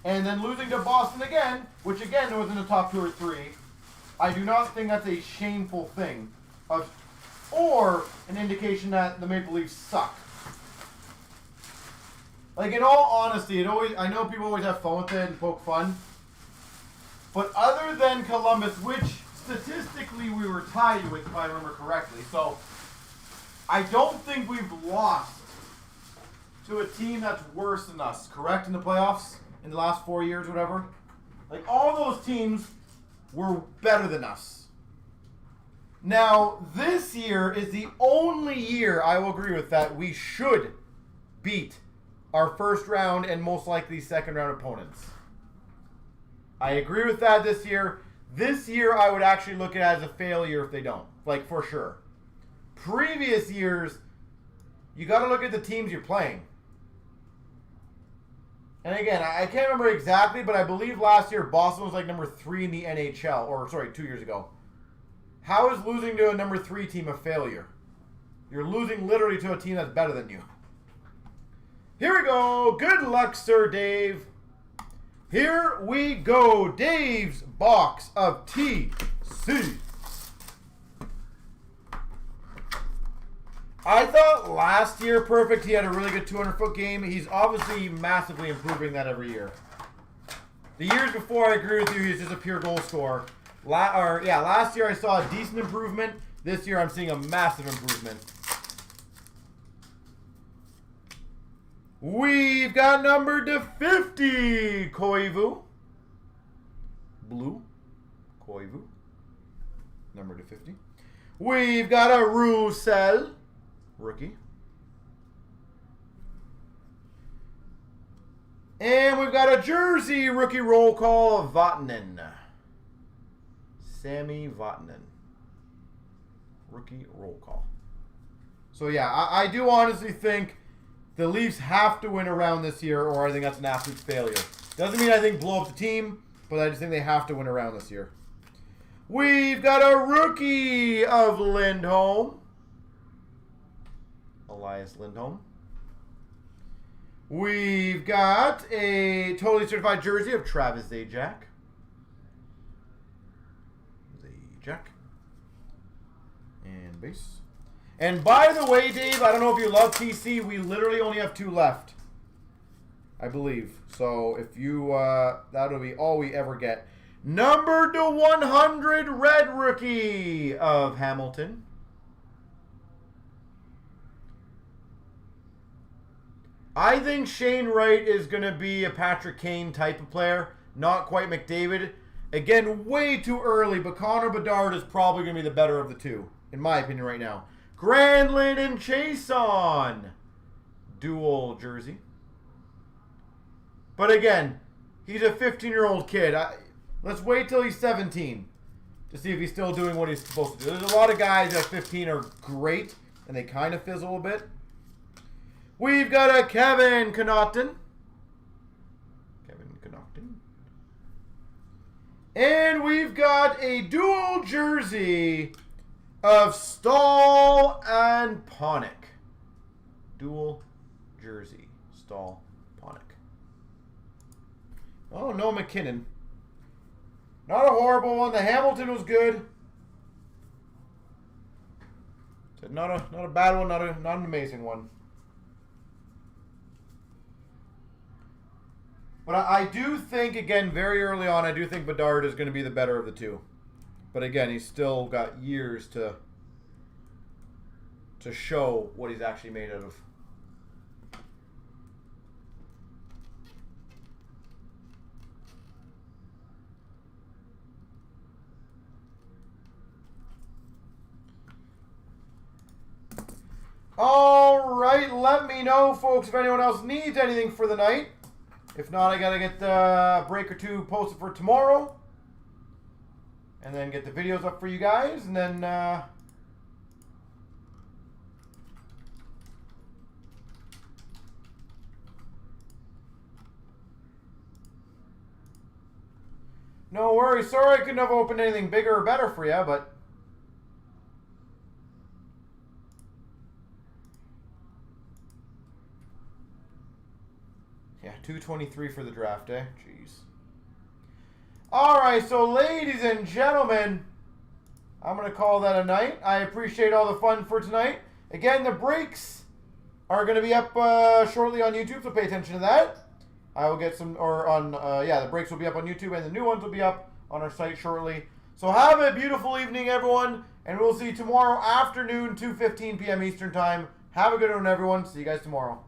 And then losing to Boston again, which again was in the top 2 or 3. I do not think that's a shameful thing. Or an indication that the Maple Leafs suck. Like, in all honesty, I know people always have fun with it and poke fun. But other than Columbus, which statistically we were tied with, if I remember correctly. So, I don't think we've lost to a team that's worse than us, correct, in the playoffs? In the last 4 years, whatever? Like, all those teams were better than us. Now, this year is the only year I will agree with that we should beat our first round and most likely second round opponents. I agree with that this year. This year, I would actually look at it as a failure if they don't. Like, for sure. Previous years, you got to look at the teams you're playing. And again, I can't remember exactly, but I believe last year Boston was like number 3 in the NHL. Or, sorry, 2 years ago. How is losing to a number 3 team a failure? You're losing literally to a team that's better than you. Here we go. Good luck, Sir Dave. Here we go. Dave's box of TC. I thought last year, Perfect, he had a really good 200-foot game. He's obviously massively improving that every year. The years before, I agree with you, he's just a pure goal scorer. Last year I saw a decent improvement. This year I'm seeing a massive improvement. We've got number to 50, Koivu. Blue, Koivu. Number to 50. We've got a Roussel, rookie. And we've got a jersey rookie roll call of Vatanen. Sammy Vatanen. Rookie roll call. So yeah, I do honestly think the Leafs have to win a round this year, or I think that's an absolute failure. Doesn't mean I think blow up the team, but I just think they have to win a round this year. We've got a rookie of Lindholm. Elias Lindholm. We've got a totally certified jersey of Travis Zajac. And base. And by the way, Dave, I don't know if you love TC. We literally only have 2 left, I believe. So if you, that'll be all we ever get. Number to 100 red rookie of Hamilton. I think Shane Wright is going to be a Patrick Kane type of player. Not quite McDavid. Again, way too early, but Connor Bedard is probably going to be the better of the two, in my opinion right now. Granlund and Chason. Dual jersey. But again, he's a 15-year-old kid. Let's wait till he's 17 to see if he's still doing what he's supposed to do. There's a lot of guys at 15 are great, and they kind of fizzle a bit. We've got a Kevin Connaughton. And we've got a dual jersey of Stahl and Ponick. Dual jersey, Stahl, Ponick. Oh, no McKinnon. Not a horrible one. The Hamilton was good. Not a bad one, not an amazing one. But I do think, again, very early on, I do think Bedard is going to be the better of the two. But again, he's still got years to show what he's actually made out of. All right, let me know, folks, if anyone else needs anything for the night. If not, I got to get the break or two posted for tomorrow. And then get the videos up for you guys. And then... no worries. Sorry I couldn't have opened anything bigger or better for you, but... yeah, 223 for the draft, eh? Jeez. All right, so ladies and gentlemen, I'm going to call that a night. I appreciate all the fun for tonight. Again, the breaks are going to be up shortly on YouTube, so pay attention to that. I will get some, or on, yeah, the breaks will be up on YouTube, and the new ones will be up on our site shortly. So have a beautiful evening, everyone, and we'll see you tomorrow afternoon, 2:15 p.m. Eastern Time. Have a good one, everyone. See you guys tomorrow.